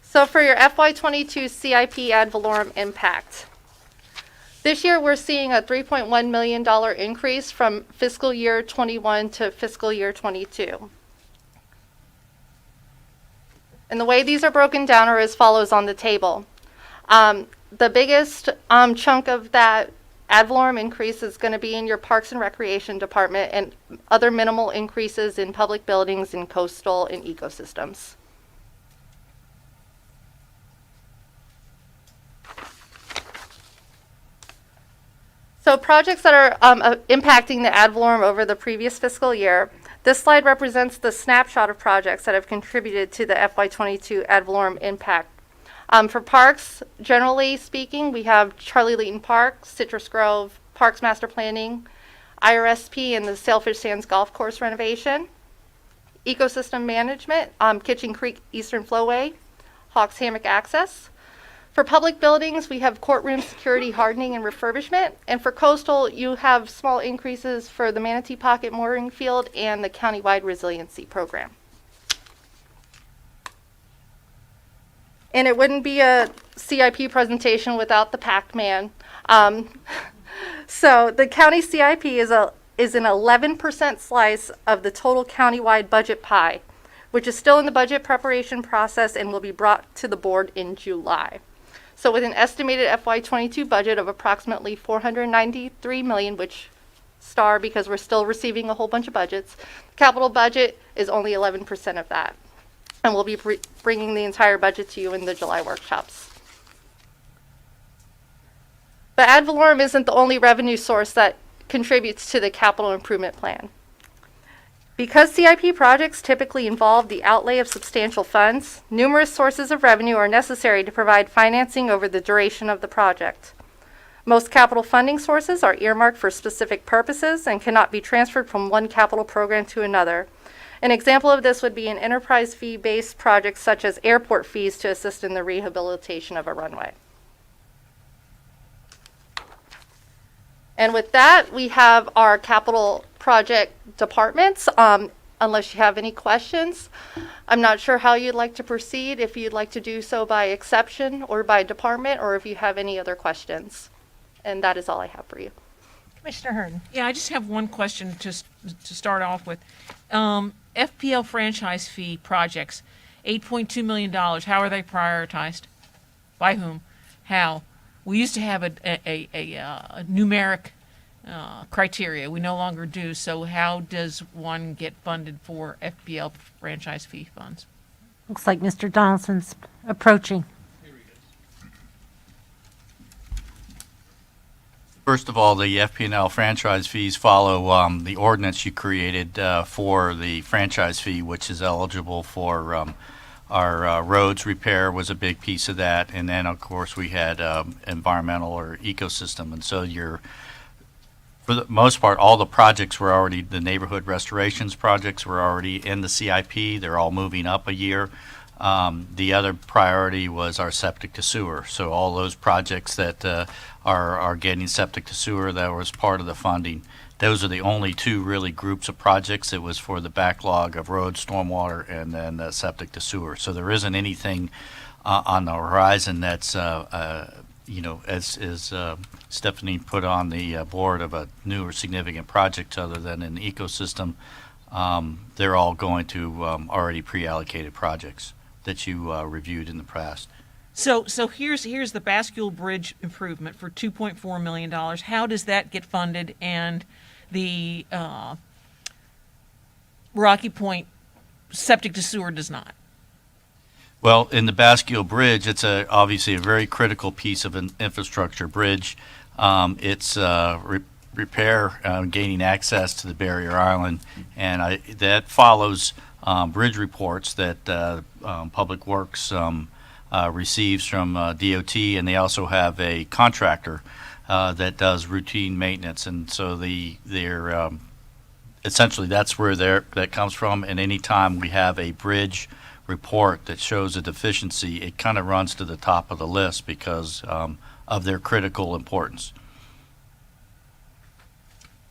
So for your FY22 CIP ad valorem impact, this year we're seeing a $3.1 million increase from fiscal year 21 to fiscal year 22. And the way these are broken down are as follows on the table. The biggest chunk of that ad valorem increase is going to be in your Parks and Recreation Department, and other minimal increases in public buildings and coastal and ecosystems. So projects that are impacting the ad valorem over the previous fiscal year. This slide represents the snapshot of projects that have contributed to the FY22 ad valorem impact. For parks, generally speaking, we have Charlie Leeton Park, Citrus Grove, Parks Master Planning, IRSP, and the Sailfish Sands Golf Course renovation. Ecosystem management, Kitchen Creek Eastern Flowway, Hawks Hammock Access. For public buildings, we have courtroom security hardening and refurbishment. And for coastal, you have small increases for the Manatee Pocket Mooring Field and the Countywide Resiliency Program. And it wouldn't be a CIP presentation without the Pac-Man. So the county CIP is an 11% slice of the total countywide budget pie, which is still in the budget preparation process and will be brought to the board in July. So with an estimated FY22 budget of approximately $493 million, which star because we're still receiving a whole bunch of budgets, the capital budget is only 11% of that. And we'll be bringing the entire budget to you in the July workshops. But ad valorem isn't the only revenue source that contributes to the capital improvement plan. Because CIP projects typically involve the outlay of substantial funds, numerous sources of revenue are necessary to provide financing over the duration of the project. Most capital funding sources are earmarked for specific purposes and cannot be transferred from one capital program to another. An example of this would be an enterprise fee-based project such as airport fees to assist in the rehabilitation of a runway. And with that, we have our capital project departments. Unless you have any questions, I'm not sure how you'd like to proceed, if you'd like to do so by exception or by department, or if you have any other questions. And that is all I have for you. Commissioner Hurd. Yeah, I just have one question just to start off with. FPL franchise fee projects, $8.2 million. How are they prioritized? By whom? How? We used to have a numeric criteria. We no longer do. So how does one get funded for FPL franchise fee funds? Looks like Mr. Donaldson's approaching. First of all, the FP&L franchise fees follow the ordinance you created for the franchise fee, which is eligible for our roads repair was a big piece of that. And then, of course, we had environmental or ecosystem. And so for the most part, all the projects were already, the neighborhood restorations projects were already in the CIP. They're all moving up a year. The other priority was our septic to sewer. So all those projects that are getting septic to sewer, that was part of the funding. Those are the only two really groups of projects. It was for the backlog of road, stormwater, and then septic to sewer. So there isn't anything on the horizon that's, as Stephanie put on the board of a new or significant project other than an ecosystem. They're all going to already pre-allocated projects that you reviewed in the past. So here's the Bascule Bridge improvement for $2.4 million. How does that get funded? And the Rocky Point septic to sewer does not. Well, in the Bascule Bridge, it's obviously a very critical piece of an infrastructure bridge. It's repair, gaining access to the barrier island, and that follows bridge reports that Public Works receives from DOT, and they also have a contractor that does routine maintenance, and so they're essentially that's where that comes from. And anytime we have a bridge report that shows a deficiency, it kind of runs to the top of the list because of their critical importance.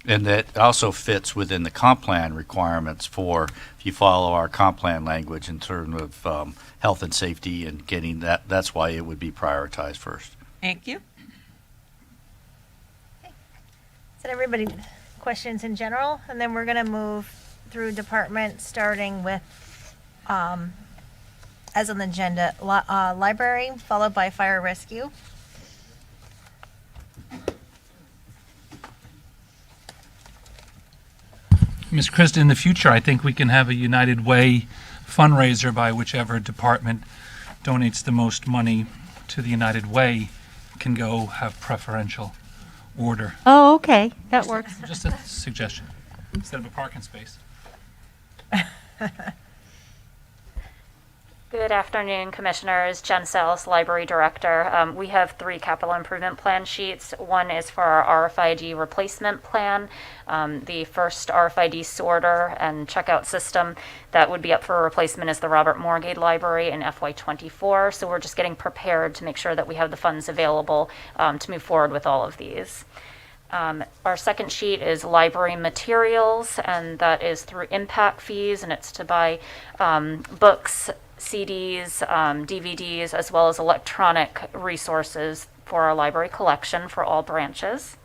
And that also fits within the comp plan requirements for, if you follow our comp plan language in terms of health and safety and getting that, that's why it would be prioritized first. Thank you. Is that everybody questions in general? And then we're going to move through departments, starting with, as on the agenda, library, followed by fire rescue. Ms. Krista, in the future, I think we can have a United Way fundraiser by whichever department donates the most money to the United Way can go have preferential order. Oh, okay, that works. Just a suggestion, instead of a parking space. Good afternoon, Commissioners. Jen Sells, Library Director. We have 3 capital improvement plan sheets. One is for our RFID replacement plan. The first RFID sorter and checkout system that would be up for replacement is the Robert Morgade Library in FY24. So we're just getting prepared to make sure that we have the funds available to move forward with all of these. Our second sheet is library materials, and that is through impact fees, and it's to buy books, CDs, DVDs, as well as electronic resources for our library collection for all branches.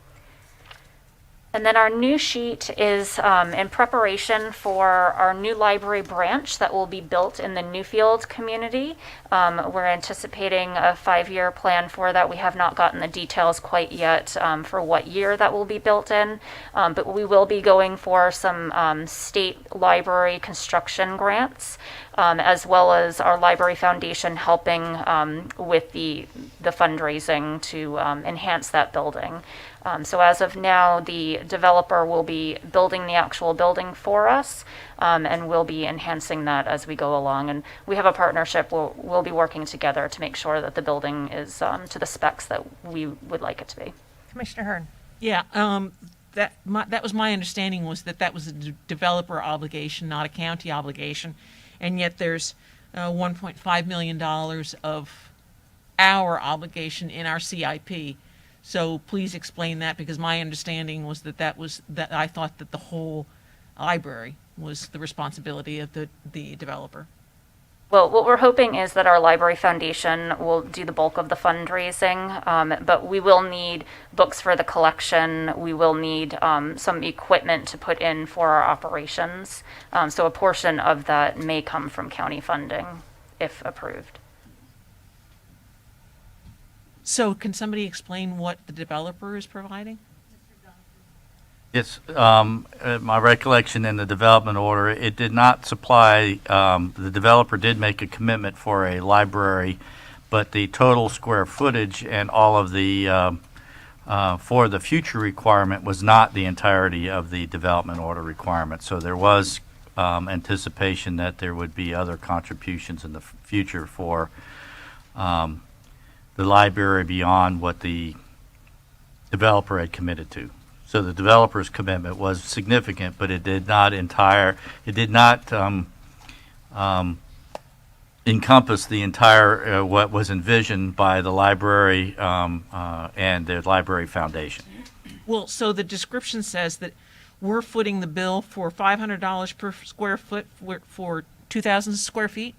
And then our new sheet is in preparation for our new library branch that will be built in the Newfield community. We're anticipating a 5-year plan for that. We have not gotten the details quite yet for what year that will be built in, but we will be going for some state library construction grants, as well as our Library Foundation helping with the fundraising to enhance that building. So as of now, the developer will be building the actual building for us, and we'll be enhancing that as we go along. And we have a partnership. We'll be working together to make sure that the building is to the specs that we would like it to be. Commissioner Hearn. Yeah, that was my understanding, was that was a developer obligation, not a county obligation, and yet there's $1.5 million of our obligation in our CIP. So please explain that, because my understanding was that I thought that the whole library was the responsibility of the developer. Well, what we're hoping is that our Library Foundation will do the bulk of the fundraising, but we will need books for the collection. We will need some equipment to put in for our operations. So a portion of that may come from county funding, if approved. So can somebody explain what the developer is providing? Yes, my recollection in the development order, it did not supply, the developer did make a commitment for a library, but the total square footage and all of the, for the future requirement was not the entirety of the development order requirement. So there was anticipation that there would be other contributions in the future for the library beyond what the developer had committed to. So the developer's commitment was significant, but it did not encompass the entire what was envisioned by the library and the Library Foundation. Well, so the description says that we're footing the bill for $500 per square foot for 2,000 square feet.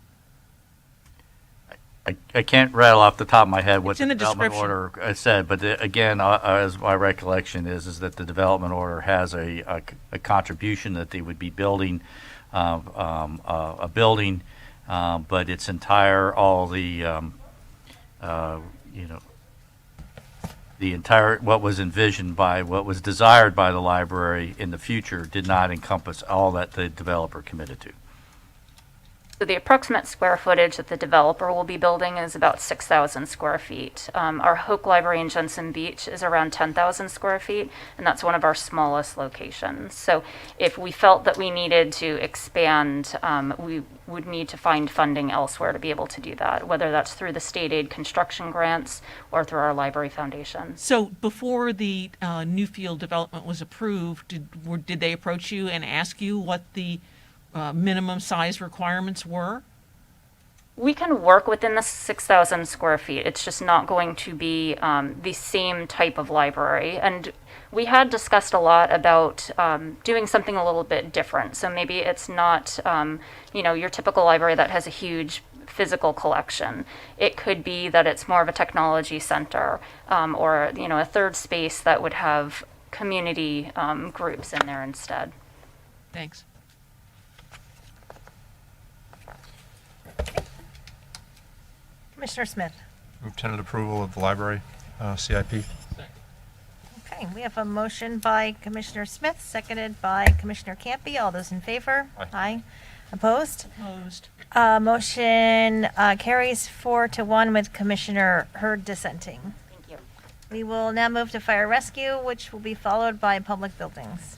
I can't rattle off the top of my head what It's in the the development description. order said, but again, as my recollection is that the development order has a contribution that they would be building a building, but its entire, all the, the entire, what was envisioned by, what was desired by the library in the future did not encompass all that the developer committed to. So the approximate square footage that the developer will be building is about 6,000 square feet. Our Hoke Library in Jensen Beach is around 10,000 square feet, and that's one of our smallest locations. So if we felt that we needed to expand, we would need to find funding elsewhere to be able to do that, whether that's through the state aid construction grants or through our Library Foundation. So before the Newfield development was approved, did they approach you and ask you what the minimum size requirements were? We can work within the 6,000 square feet. It's just not going to be the same type of library. And we had discussed a lot about doing something a little bit different. So maybe it's not, your typical library that has a huge physical collection. It could be that it's more of a technology center, or a third space that would have community groups in there instead. Thanks. Commissioner Smith. Move tenant approval of the library CIP. Okay, we have a motion by Commissioner Smith, seconded by Commissioner Campy. All those in favor? Aye. Opposed? Opposed. Motion carries 4-1 with Commissioner Hurd dissenting. Thank you. We will now move to fire rescue, which will be followed by public buildings.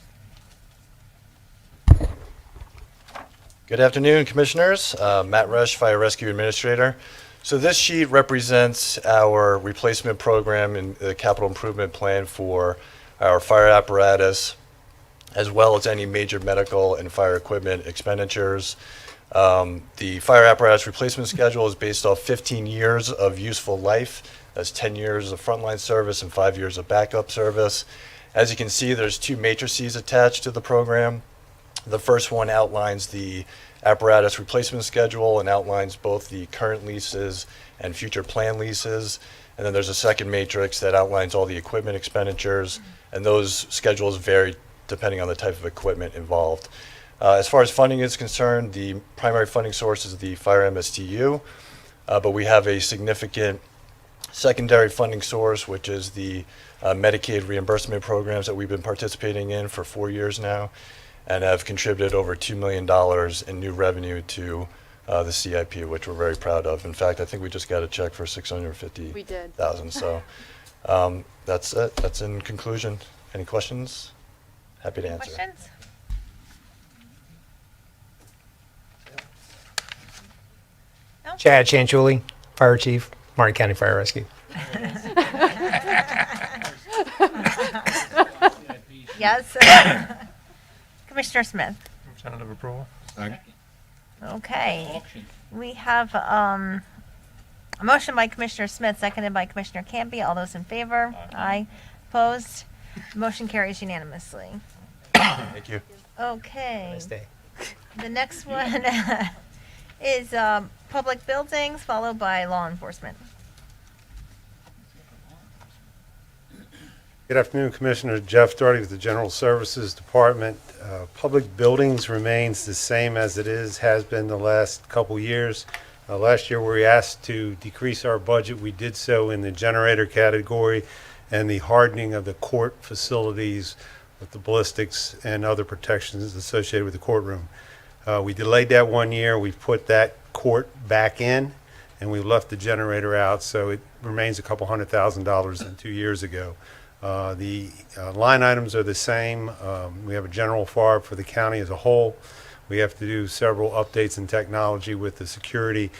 Good afternoon, Commissioners. Matt Rush, Fire Rescue Administrator. So this sheet represents our replacement program and the capital improvement plan for our fire apparatus, as well as any major medical and fire equipment expenditures. The fire apparatus replacement schedule is based off 15 years of useful life. That's 10 years of frontline service and 5 years of backup service. As you can see, there's 2 matrices attached to the program. The first one outlines the apparatus replacement schedule and outlines both the current leases and future plan leases. And then there's a second matrix that outlines all the equipment expenditures, and those schedules vary depending on the type of equipment involved. As far as funding is concerned, the primary funding source is the Fire MSTU, but we have a significant secondary funding source, which is the Medicaid reimbursement programs that we've been participating in for 4 years now, and have contributed over $2 million in new revenue to the CIP, which we're very proud of. In fact, I think we just got a check for $650,000. We did. So that's it. That's in conclusion. Any questions? Happy to answer. Questions? No? Chad Chanchuli, Fire Chief, Martin County Fire Rescue. Yes. Commissioner Smith. Move tentative approval. Okay. We have a motion by Commissioner Smith, seconded by Commissioner Campy. All those in favor? Aye. Opposed? Motion carries unanimously. Thank you. Okay. Nice day. The next one is public buildings, followed by law enforcement. Good afternoon, Commissioner. Jeff Doherty with the General Services Department. Public buildings remains the same as it has been the last couple years. Last year we were asked to decrease our budget. We did so in the generator category and the hardening of the court facilities with the ballistics and other protections associated with the courtroom. We delayed that 1 year. We've put that court back in, and we left the generator out, so it remains a couple $100,000 than 2 years ago. The line items are the same. We have a general FARB for the county as a whole. We have to do several updates in technology with the security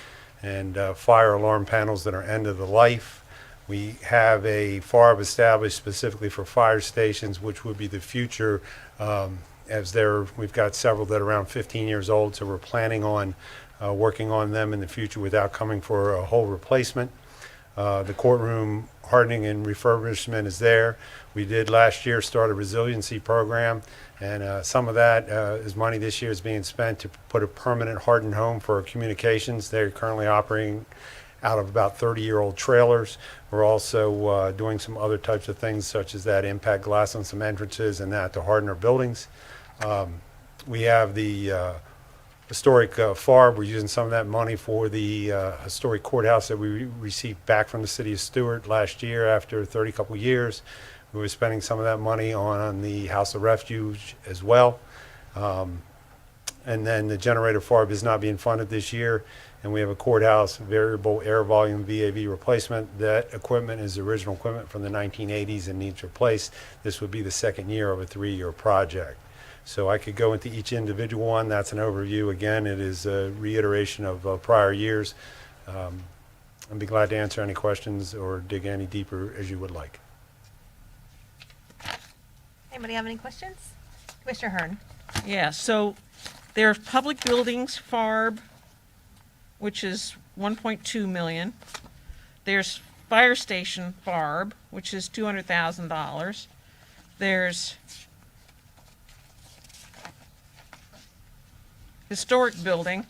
and fire alarm panels that are end of the life. We have a FARB established specifically for fire stations, which would be the future. We've got several that are around 15 years old, so we're planning on working on them in the future without coming for a whole replacement. The courtroom hardening and refurbishment is there. We did last year start a resiliency program, and some of that is money this year is being spent to put a permanent hardened home for our communications. They're currently operating out of about 30-year-old trailers. We're also doing some other types of things such as that impact glass on some entrances and that to harden our buildings. We have the historic FARB. We're using some of that money for the historic courthouse that we received back from the city of Stewart last year after 30 couple years. We were spending some of that money on the House of Refuge as well. And then the generator FARB is not being funded this year. And we have a courthouse variable air volume VAV replacement. That equipment is original equipment from the 1980s and needs replaced. This would be the second year of a 3-year project. So I could go into each individual one. That's an overview. Again, it is a reiteration of prior years. I'd be glad to answer any questions or dig any deeper as you would like. Anybody have any questions? Commissioner Hearn. Yeah, so there's public buildings, FARB, which is 1.2 million. There's fire station Barb, which is $200,000. There's historic building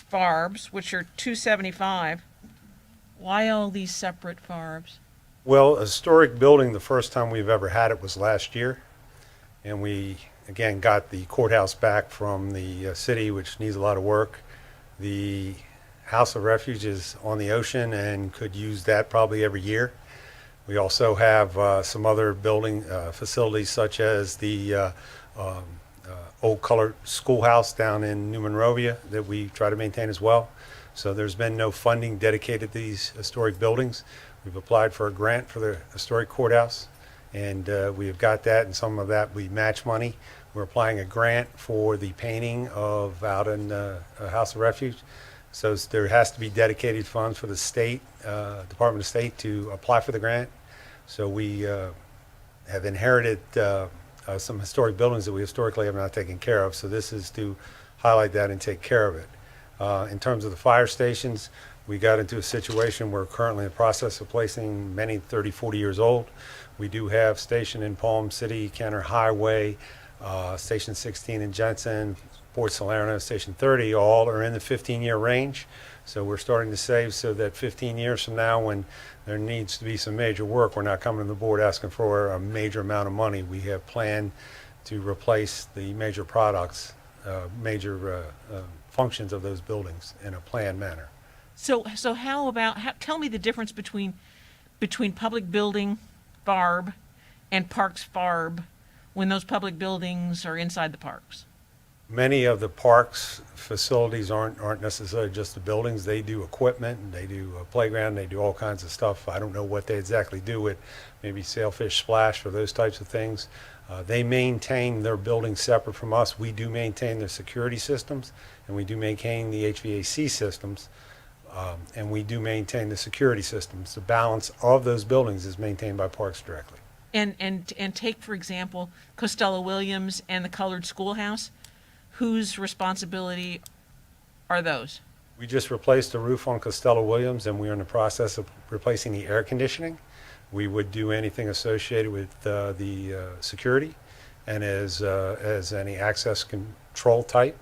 Barb's, which are 275. Why all these separate Barb's? Well, a historic building, the first time we've ever had it was last year. And we, again, got the courthouse back from the city, which needs a lot of work. The House of Refuge is on the ocean and could use that probably every year. We also have some other building facilities such as the old colored schoolhouse down in New Monrovia that we try to maintain as well. So there's been no funding dedicated to these historic buildings. We've applied for a grant for the historic courthouse, and we have got that, and some of that we match money. We're applying a grant for the painting of out in House of Refuge. So there has to be dedicated funds for the state, Department of State, to apply for the grant. So we have inherited some historic buildings that we historically have not taken care of. So this is to highlight that and take care of it. In terms of the fire stations, we got into a situation where we're currently in the process of placing many 30, 40 years old. We do have station in Palm City, Kenner Highway, Station 16 in Jensen, Port Salerno, Station 30, all are in the 15-year range. So we're starting to save so that 15 years from now, when there needs to be some major work, we're not coming to the board asking for a major amount of money. We have planned to replace the major products, major functions of those buildings in a planned manner. So how about, tell me the difference between public building Barb and parks Barb when those public buildings are inside the parks. Many of the parks facilities aren't necessarily just the buildings. They do equipment, and they do a playground, they do all kinds of stuff. I don't know what they exactly do with maybe Sailfish Splash or those types of things. They maintain their buildings separate from us. We do maintain their security systems, and we do maintain the HVAC systems, and we do maintain the security systems. The balance of those buildings is maintained by Parks directly. And take, for example, Costello Williams and the Colored Schoolhouse. Whose responsibility are those? We just replaced the roof on Costello Williams, and we're in the process of replacing the air conditioning. We would do anything associated with the security, and as any access control type.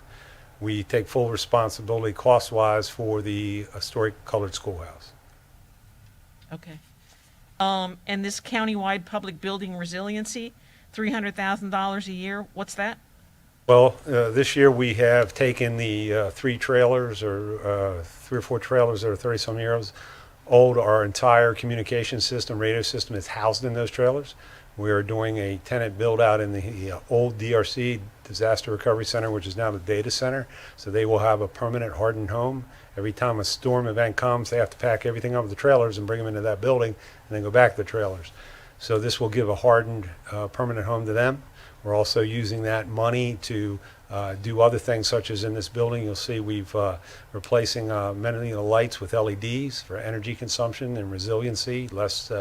We take full responsibility cost-wise for the historic Colored Schoolhouse. Okay. And this countywide public building resiliency, $300,000 a year, what's that? Well, this year we have taken the three trailers, or 3 or 4 trailers that are 30-some years old. Our entire communication system, radio system, is housed in those trailers. We are doing a tenant build-out in the old DRC, Disaster Recovery Center, which is now the data center. So they will have a permanent hardened home. Every time a storm event comes, they have to pack everything up with the trailers and bring them into that building and then go back to the trailers. So this will give a hardened permanent home to them. We're also using that money to do other things, such as in this building, you'll see we've replacing many of the lights with LEDs for energy consumption and resiliency, less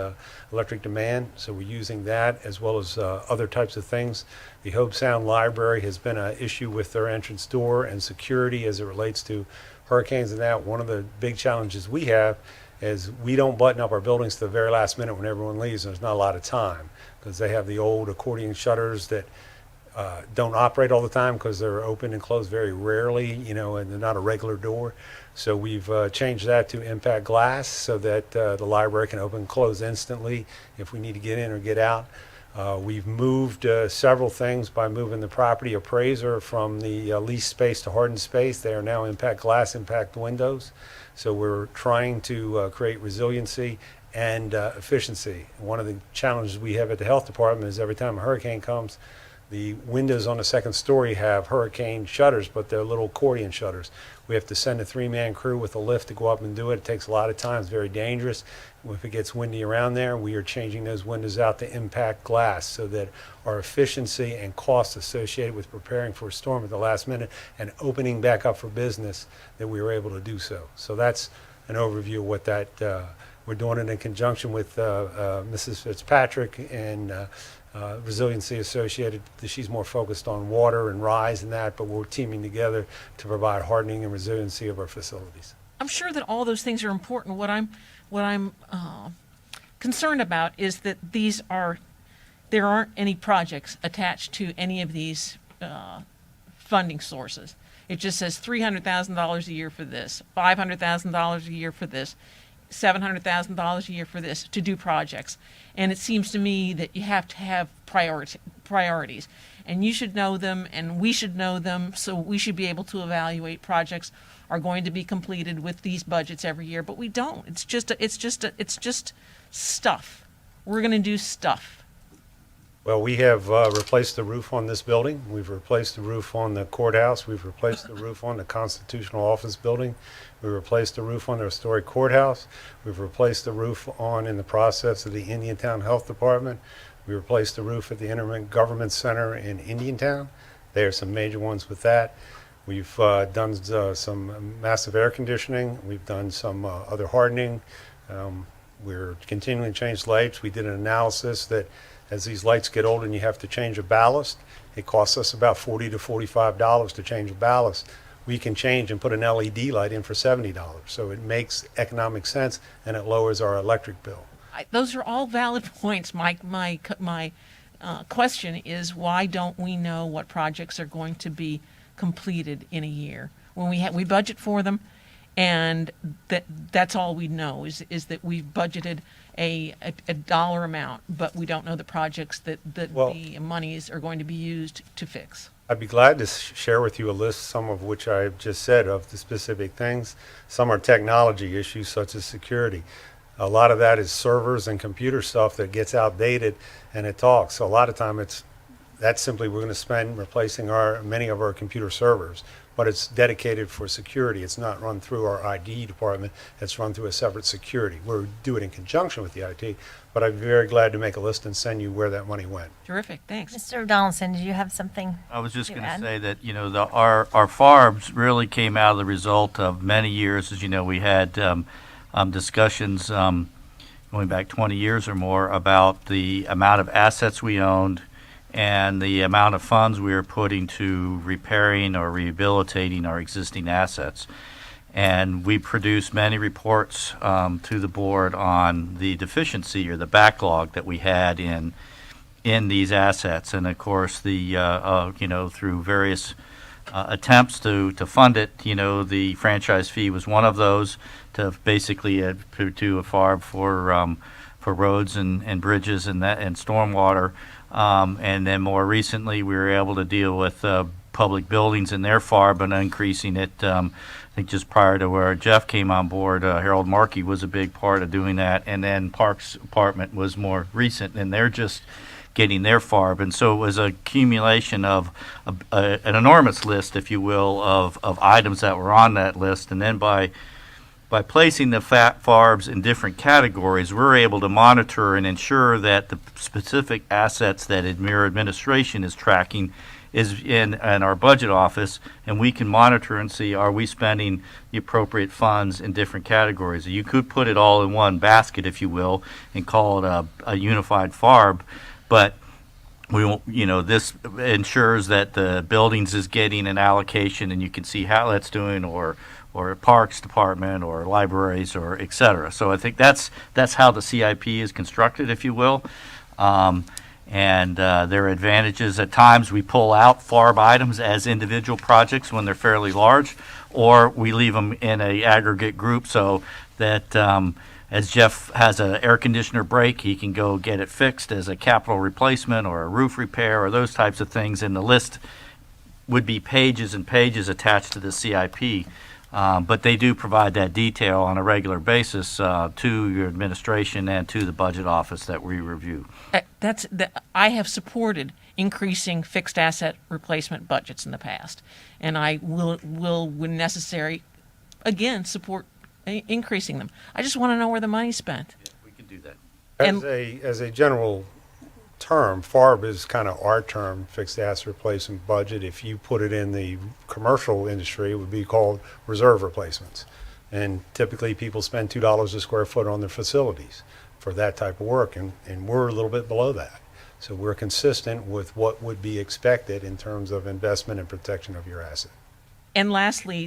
electric demand. So we're using that as well as other types of things. The Hobe Sound Library has been an issue with their entrance door and security as it relates to hurricanes and that. One of the big challenges we have is we don't button up our buildings to the very last minute when everyone leaves, and there's not a lot of time, because they have the old accordion shutters that don't operate all the time because they're open and closed very rarely, you know, and they're not a regular door. So we've changed that to impact glass so that the library can open and close instantly if we need to get in or get out. We've moved several things by moving the property appraiser from the leased space to hardened space. They are now impact glass, impact windows. So we're trying to create resiliency and efficiency. One of the challenges we have at the health department is every time a hurricane comes, the windows on the second story have hurricane shutters, but they're little accordion shutters. We have to send a 3-man crew with a lift to go up and do it. It takes a lot of time. It's very dangerous. If it gets windy around there, we are changing those windows out to impact glass so that our efficiency and costs associated with preparing for a storm at the last minute and opening back up for business, that we were able to do so. So that's an overview of what that, we're doing it in conjunction with Mrs. Fitzpatrick and Resiliency Associated. She's more focused on water and rise and that, but we're teaming together to provide hardening and resiliency of our facilities. I'm sure that all those things are important. What I'm concerned about is that there aren't any projects attached to any of these funding sources. It just says $300,000 a year for this, $500,000 a year for this, $700,000 a year for this to do projects. And it seems to me that you have to have priorities. And you should know them, and we should know them, so we should be able to evaluate projects are going to be completed with these budgets every year. But we don't. It's just stuff. We're going to do stuff. Well, we have replaced the roof on this building. We've replaced the roof on the courthouse. We've replaced the roof on the Constitutional Office Building. We replaced the roof on the historic courthouse. We've replaced the roof in the process of the Indiantown Health Department. We replaced the roof at the Intergovernment Center in Indiantown. There are some major ones with that. We've done some massive air conditioning. We've done some other hardening. We're continuing to change lights. We did an analysis that as these lights get older and you have to change a ballast, it costs us about $40 to $45 to change a ballast. We can change and put an LED light in for $70. So it makes economic sense and it lowers our electric bill. Those are all valid points. My question is, why don't we know what projects are going to be completed in a year when we budget for them, and that's all we know is that we've budgeted a dollar amount, but we don't know the projects that the monies are going to be used to fix. I'd be glad to share with you a list, some of which I've just said, of the specific things. Some are technology issues such as security. A lot of that is servers and computer stuff that gets outdated and it talks. So a lot of time that's simply we're going to spend replacing many of our computer servers, but it's dedicated for security. It's not run through our ID department. It's run through a separate security. We'll do it in conjunction with the IT, but I'd be very glad to make a list and send you where that money went. Terrific, thanks. Mr. Donaldson, did you have something? I was just to going to add? say that, our FARBs really came out of the result of many years. As you know, we had discussions going back 20 years or more about the amount of assets we owned and the amount of funds we were putting to repairing or rehabilitating our existing assets. And we produced many reports to the board on the deficiency or the backlog that we had in these assets. And of course, through various attempts to fund it, the franchise fee was one of those, to basically to a FARB for roads and bridges and stormwater. And then more recently, we were able to deal with public buildings and their FARB and increasing it. I think just prior to where Jeff came on board, Harold Markey was a big part of doing that. And then Parks Department was more recent, and they're just getting their FARB. And so it was a accumulation of an enormous list, if you will, of items that were on that list. And then by placing the FARBs in different categories, we're able to monitor and ensure that the specific assets that Admira administration is tracking is in our budget office, and we can monitor and see, are we spending the appropriate funds in different categories. You could put it all in one basket, if you will, and call it a unified FARB, but we won't, this ensures that the buildings is getting an allocation, and you can see how that's doing, or Parks Department, or libraries, or et cetera. So I think that's how the CIP is constructed, if you will. And there are advantages. At times we pull out FARB items as individual projects when they're fairly large, or we leave them in an aggregate group so that as Jeff has an air conditioner break, he can go get it fixed as a capital replacement or a roof repair or those types of things. And the list would be pages and pages attached to the CIP. But they do provide that detail on a regular basis to your administration and to the budget office that we review. I have supported increasing fixed asset replacement budgets in the past, and I will when necessary, again, support increasing them. I just want to know where the money's spent. Yeah, we can do that. As a general term, FARB is kind of our term, fixed asset replacement budget. If you put it in the commercial industry, it would be called reserve replacements. And typically people spend $2 a square foot on their facilities for that type of work, and we're a little bit below that. So we're consistent with what would be expected in terms of investment and protection of your asset. And lastly,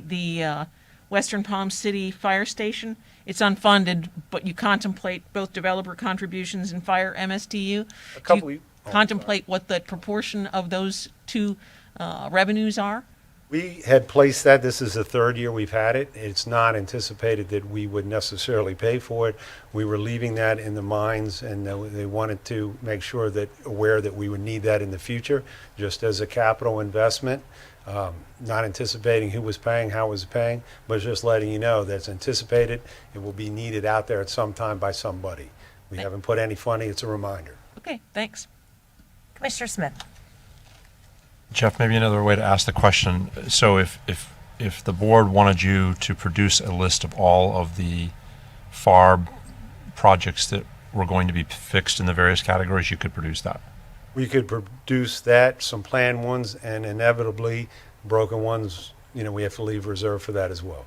Western Palm City Fire Station. It's unfunded, but you contemplate both developer contributions and fire MSTU. Do you contemplate what the proportion of those two revenues are? We had placed that, this is the third year we've had it. It's not anticipated that we would necessarily pay for it. We were leaving that in the minds, and they wanted to make sure that, aware that we would need that in the future, just as a capital investment. Not anticipating who was paying, how it was paying, but just letting you know that's anticipated. It will be needed out there at some time by somebody. We haven't put any funding, it's a reminder. Okay, thanks. Commissioner Smith. Jeff, maybe another way to ask the question. So if the board wanted you to produce a list of all of the FARB projects that were going to be fixed in the various categories, you could produce that. We could produce that, some planned ones, and inevitably broken ones, we have to leave reserve for that as well.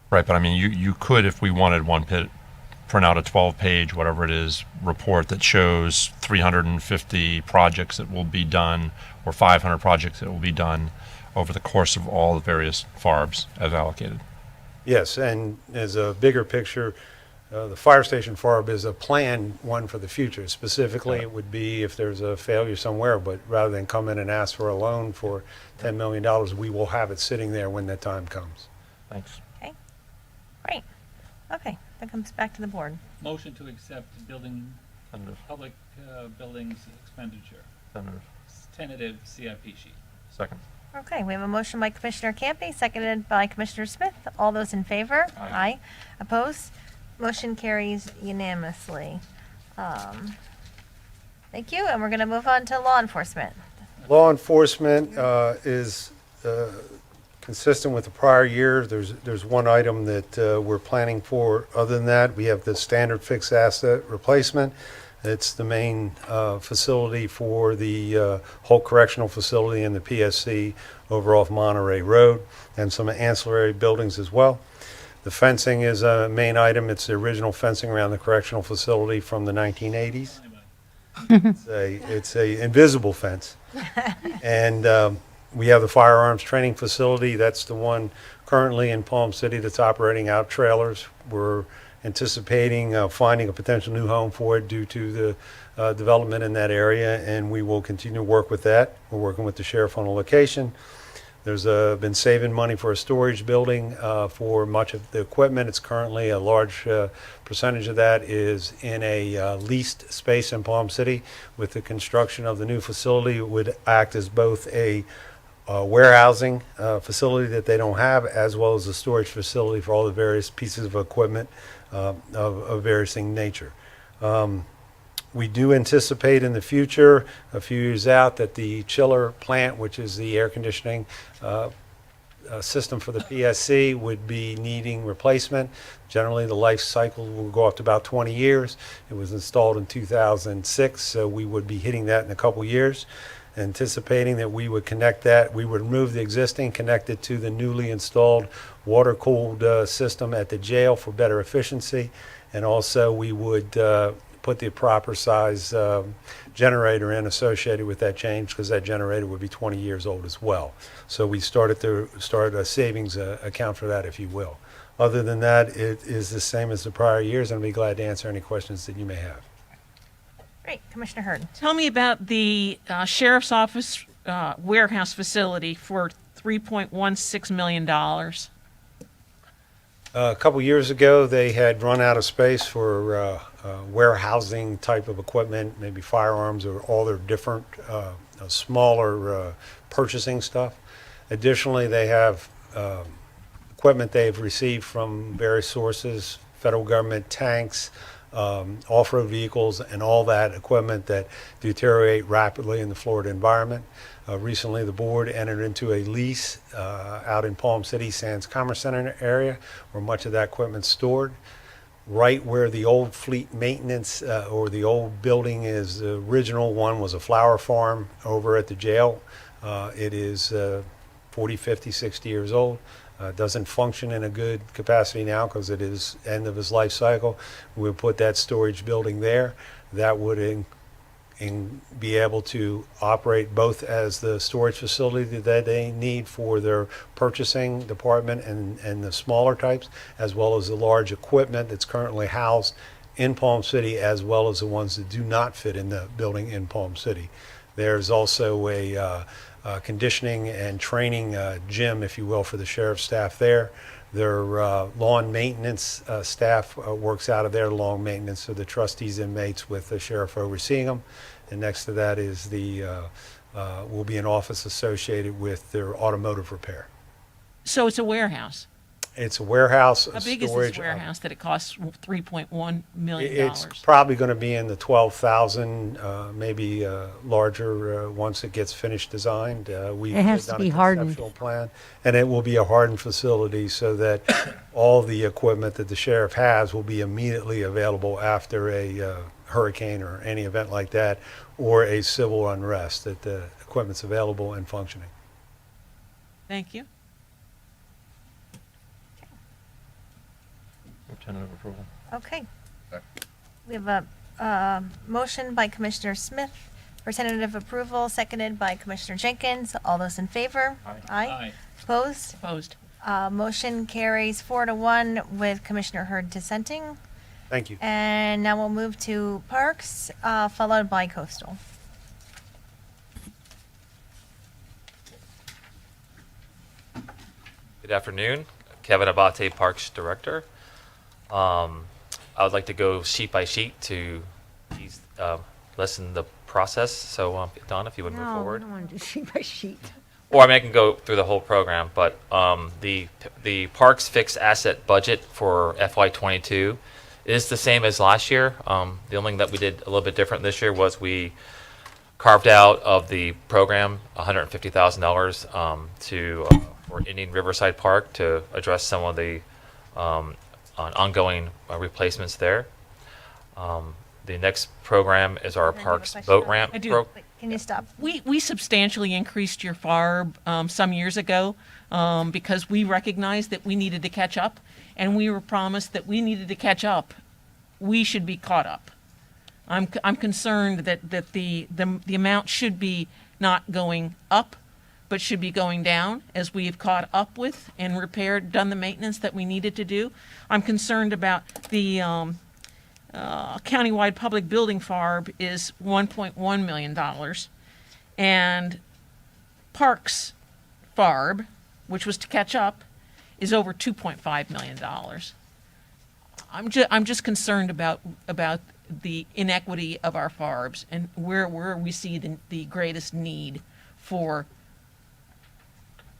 Right, but I mean, you could, if we wanted one, print out a 12-page, whatever it is, report that shows 350 projects that will be done, or 500 projects that will be done over the course of all the various FARBs as allocated. Yes, and as a bigger picture, the fire station FARB is a planned one for the future. Specifically, it would be if there's a failure somewhere, but rather than come in and ask for a loan for $10 million, we will have it sitting there when that time comes. Thanks. Okay, great. Okay, that comes back to the board. Motion to accept public buildings expenditure. Tentative CIP sheet. Second. Okay, we have a motion by Commissioner Campy, seconded by Commissioner Smith. All those in favor? Aye. Opposed? Motion carries unanimously. Thank you, and we're going to move on to law enforcement. Law enforcement is consistent with the prior year. There's one item that we're planning for. Other than that, we have the standard fixed asset replacement. It's the main facility for the Holt Correctional Facility and the PSC over off Monterey Road, and some ancillary buildings as well. The fencing is a main item. It's the original fencing around the correctional facility from the 1980s. It's a invisible fence. And we have the firearms training facility. That's the one currently in Palm City that's operating out trailers. We're anticipating finding a potential new home for it due to the development in that area, and we will continue to work with that. We're working with the sheriff on a location. There's been saving money for a storage building for much of the equipment. It's currently a large percentage of that is in a leased space in Palm City. With the construction of the new facility, it would act as both a warehousing facility that they don't have, as well as a storage facility for all the various pieces of equipment of varying nature. We do anticipate in the future, a few years out, that the chiller plant, which is the air conditioning system for the PSC, would be needing replacement. Generally, the life cycle will go up to about 20 years. It was installed in 2006, so we would be hitting that in a couple years. Anticipating that we would connect that, we would remove the existing, connect it to the newly installed water-cooled system at the jail for better efficiency, and also we would put the proper size generator in associated with that change, because that generator would be 20 years old as well. So we started a savings account for that, if you will. Other than that, it is the same as the prior years, and I'll be glad to answer any questions that you may have. Great, Commissioner Hurd. Tell me about the sheriff's office warehouse facility for $3.16 million. A couple years ago, they had run out of space for warehousing type of equipment, maybe firearms or all their different smaller purchasing stuff. Additionally, they have equipment they've received from various sources, federal government, tanks, off-road vehicles, and all that equipment that deteriorate rapidly in the Florida environment. Recently, the board entered into a lease out in Palm City, Sands Commerce Center area, where much of that equipment's stored. Right where the old fleet maintenance or the old building is, the original one was a flower farm over at the jail. It is 40, 50, 60 years old. Doesn't function in a good capacity now because it is end of its life cycle. We'll put that storage building there. That would and be able to operate both as the storage facility that they need for their purchasing department and the smaller types, as well as the large equipment that's currently housed in Palm City, as well as the ones that do not fit in the building in Palm City. There's also a conditioning and training gym, if you will, for the sheriff's staff there. Their lawn maintenance staff works out of there, lawn maintenance, so the trustees, inmates with the sheriff overseeing them. And next to that is will be an office associated with their automotive repair. So it's a warehouse. It's a warehouse, How big is storage. this warehouse that it costs $3.1 million? It's probably going to be in the 12,000, maybe larger once it gets finished designed. We've It has to done be a hardened. conceptual plan, and it will be a hardened facility so that all the equipment that the sheriff has will be immediately available after a hurricane or any event like that, or a civil unrest, that the equipment's available and functioning. Thank you. Tentative approval. Okay. We have a motion by Commissioner Smith for tentative approval, seconded by Commissioner Jenkins. All those in favor? Aye. Opposed? Opposed. Motion carries 4-1 with Commissioner Hurd dissenting. Thank you. And now we'll move to Parks, followed by Coastal. Good afternoon. Kevin Abate, Parks Director. I would like to go sheet by sheet to lessen the process. So, Don, if you would move forward. I don't want to do sheet by sheet. Or I mean, I can go through the whole program, but the Parks fixed asset budget for FY22 is the same as last year. The only thing that we did a little bit different this year was we carved out of the program $150,000 for Indian Riverside Park to address some of the ongoing replacements there. The next program is our Parks boat ramp. I do. Can you stop? We substantially increased your FARB some years ago because we recognized that we needed to catch up, and we were promised that we needed to catch up. We should be caught up. I'm concerned that the amount should be not going up, but should be going down as we have caught up with and repaired, done the maintenance that we needed to do. I'm concerned about the countywide public building FARB is $1.1 million, and Parks FARB, which was to catch up, is over $2.5 million. I'm just concerned about the inequity of our FARBs and where we see the greatest need for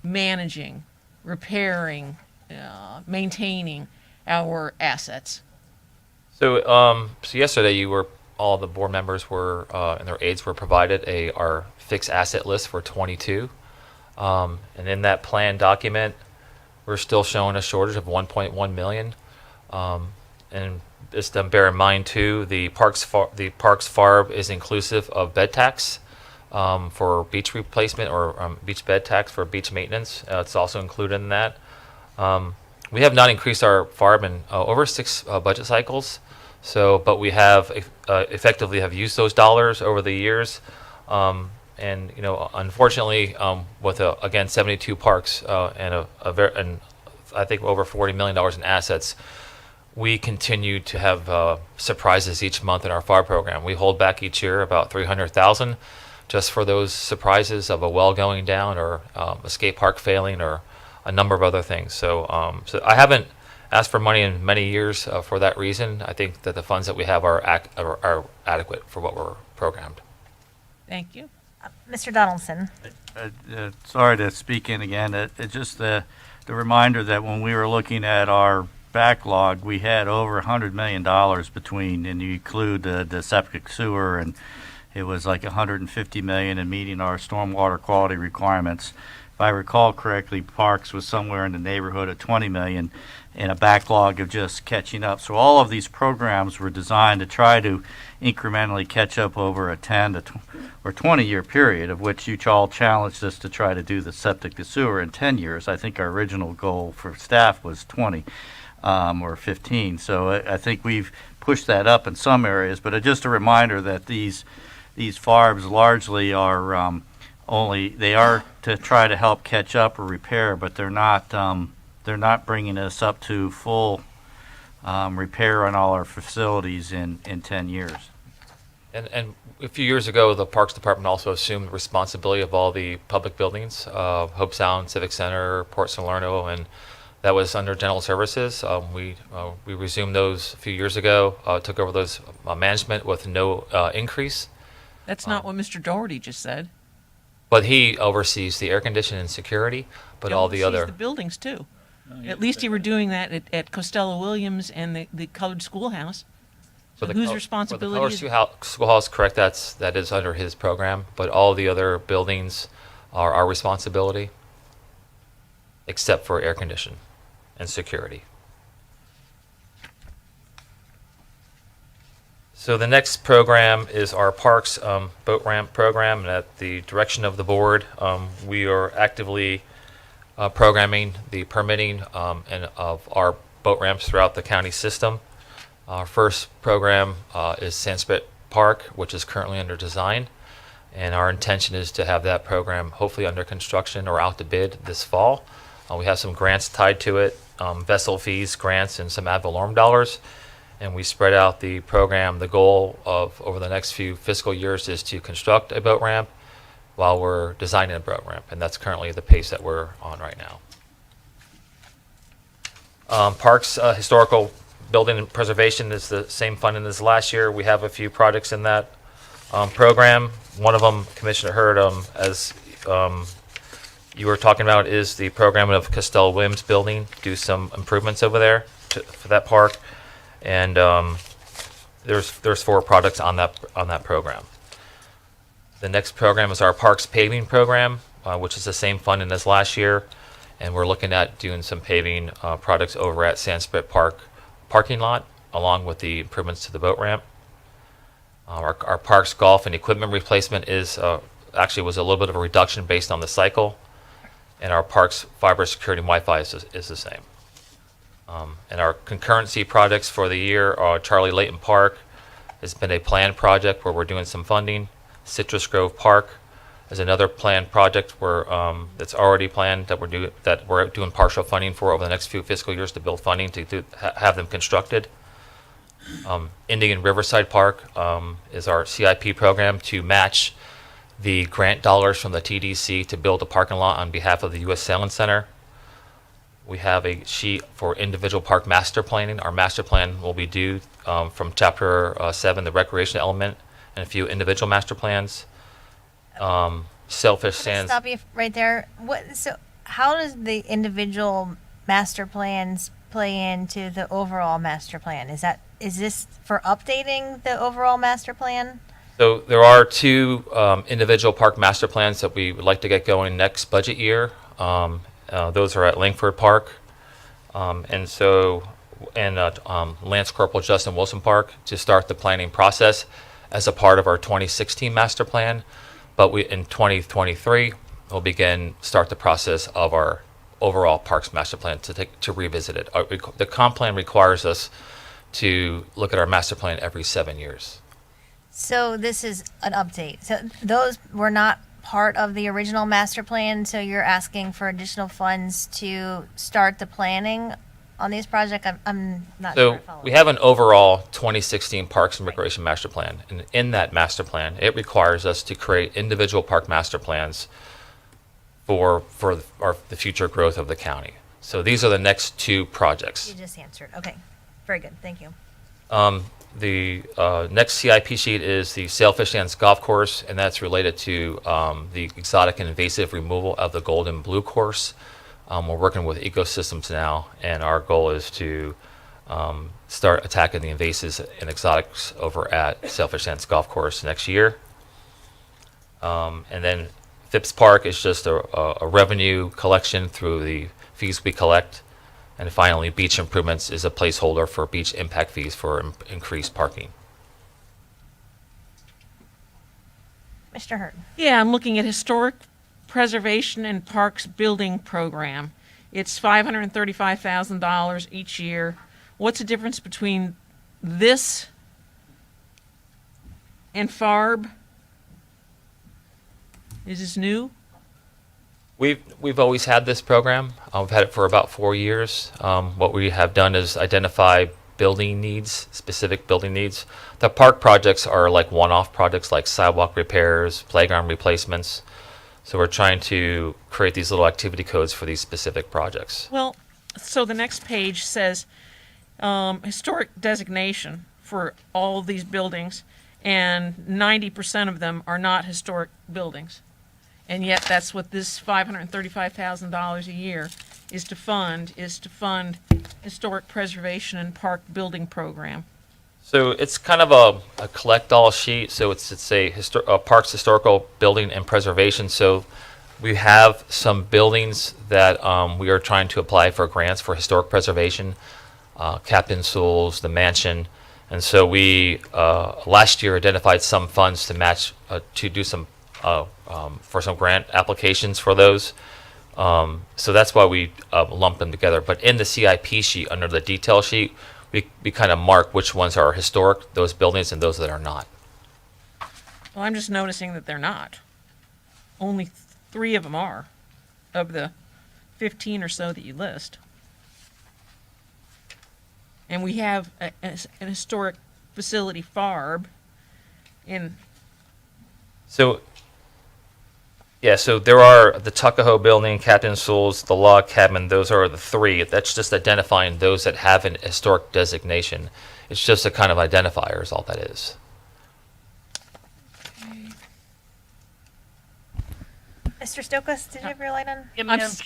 managing, repairing, maintaining our assets. So yesterday all the board members were and their aides were provided our fixed asset list for 22, and in that plan document, we're still showing a shortage of 1.1 million. And just to bear in mind too, the Parks FARB is inclusive of bed tax for beach replacement or beach bed tax for beach maintenance. It's also included in that. We have not increased our FARB in over 6 budget cycles. So, but we have effectively have used those dollars over the years, and unfortunately, with again 72 parks and I think over $40 million in assets, we continue to have surprises each month in our FARB program. We hold back each year about $300,000 just for those surprises of a well going down or a skate park failing or a number of other things. So I haven't asked for money in many years for that reason. I think that the funds that we have are adequate for what we're programmed. Thank you. Mr. Donaldson. Sorry to speak in again. It's just the reminder that when we were looking at our backlog, we had over $100 million between, and you include the septic sewer, and it was like $150 million in meeting our stormwater quality requirements. If I recall correctly, Parks was somewhere in the neighborhood of 20 million in a backlog of just catching up. So all of these programs were designed to try to incrementally catch up over a 10 or 20 year period, of which you all challenged us to try to do the septic to sewer in 10 years. I think our original goal for staff was 20 or 15. So I think we've pushed that up in some areas, but just a reminder that these these FARBs largely are they are to try to help catch up or repair, but they're not bringing us up to full repair on all our facilities in 10 years. And a few years ago, the Parks Department also assumed responsibility of all the public buildings, Hope Sound, Civic Center, Port Salerno, and that was under General Services. We resumed those a few years ago, took over those management with no increase. That's not what Mr. Doherty just said. But he oversees the air conditioning and security, but all the Oversees other. the buildings too. At least you were doing that at Costello Williams and the Colored Schoolhouse. So whose responsibility For the Colored Schoolhouse, correct, that is under his program, but all the other buildings are our responsibility, except for air conditioning and security. So the next program is our Parks Boat Ramp Program, and at the direction of the board, we are actively programming the permitting and of our boat ramps throughout the county system. Our first program is Sandspit Park, which is currently under design, and our intention is to have that program hopefully under construction or out to bid this fall. We have some grants tied to it, vessel fees, grants, and some ad valorem dollars, and we spread out the program. The goal of over the next few fiscal years is to construct a boat ramp while we're designing a boat ramp, and that's currently the pace that we're on right now. Parks Historical Building and Preservation is the same funding as last year. We have a few projects in that program. One of them, Commissioner Hurd, as you were talking about, is the program of Costello Williams Building. Do some improvements over there for that park, and there's 4 projects on that program. The next program is our Parks Paving Program, which is the same funding as last year, and we're looking at doing some paving projects over at Sandspit Park parking lot, along with the improvements to the boat ramp. Our Parks Golf and Equipment Replacement is actually was a little bit of a reduction based on the cycle, and our Parks Fiber Security and Wi-Fi is the same. And our concurrency projects for the year are Charlie Layton Park has been a planned project where we're doing some funding. Citrus Grove Park is another planned project where that's already planned that we're doing partial funding for over the next few fiscal years to build funding to have them constructed. Indian Riverside Park is our CIP program to match the grant dollars from the TDC to build a parking lot on behalf of the U.S. Sailing Center. We have a sheet for individual park master planning. Our master plan will be due from Chapter 7, the recreation element, and a few individual master plans. Sailfish Sands. Stop you right there. So how does the individual master plans play into the overall master plan? Is this for updating the overall master plan? So there are 2 individual park master plans that we would like to get going next budget year. Those are at Langford Park, and Lance Corporal Justin Wilson Park to start the planning process as a part of our 2016 master plan. But in 2023, we'll start the process of our overall parks master plan to revisit it. The comp plan requires us to look at our master plan every 7 years. So this is an update. So those were not part of the original master plan, so you're asking for additional funds to start the planning on these projects? I'm not sure I So follow. we have an overall 2016 Parks and Recreation Master Plan, and in that master plan, it requires us to create individual park master plans for the future growth of the county. So these are the next 2 projects. You just answered. Okay, very good. Thank you. The next CIP sheet is the Sailfish Sands Golf Course, and that's related to the exotic and invasive removal of the golden blue course. We're working with ecosystems now, and our goal is to start attacking the invasives and exotics over at Sailfish Sands Golf Course next year. And then Phipps Park is just a revenue collection through the fees we collect. And finally, beach improvements is a placeholder for beach impact fees for increased parking. Mr. Hurd. Yeah, I'm looking at Historic Preservation and Parks Building Program. It's $535,000 each year. What's the difference between this and FARB? Is this new? We've always had this program. We've had it for about 4 years. What we have done is identify building needs, specific building needs. The park projects are like one-off projects like sidewalk repairs, playground replacements. So we're trying to create these little activity codes for these specific projects. Well, so the next page says historic designation for all of these buildings, and 90% of them are not historic buildings. And yet that's what this $535,000 a year is to fund historic preservation and park building program. So it's kind of a collect-all sheet. So it's a parks historical building and preservation. So we have some buildings that we are trying to apply for grants for historic preservation, Captain Sewell's, the mansion. And so we last year identified some funds to match to do some for some grant applications for those. So that's why we lump them together. But in the CIP sheet, under the detail sheet, we kind of mark which ones are historic, those buildings, and those that are not. Well, I'm just noticing that they're not. Only 3 of them are, of the 15 or so that you list. And we have an historic facility, FARB, in... So, yeah, so there are the Tuckahoe Building, Captain Sewell's, the Log Cabin. Those are the 3. That's just identifying those that have an historic designation. It's just a kind of identifier is all that is. Mr. Stokas, did you have your light on?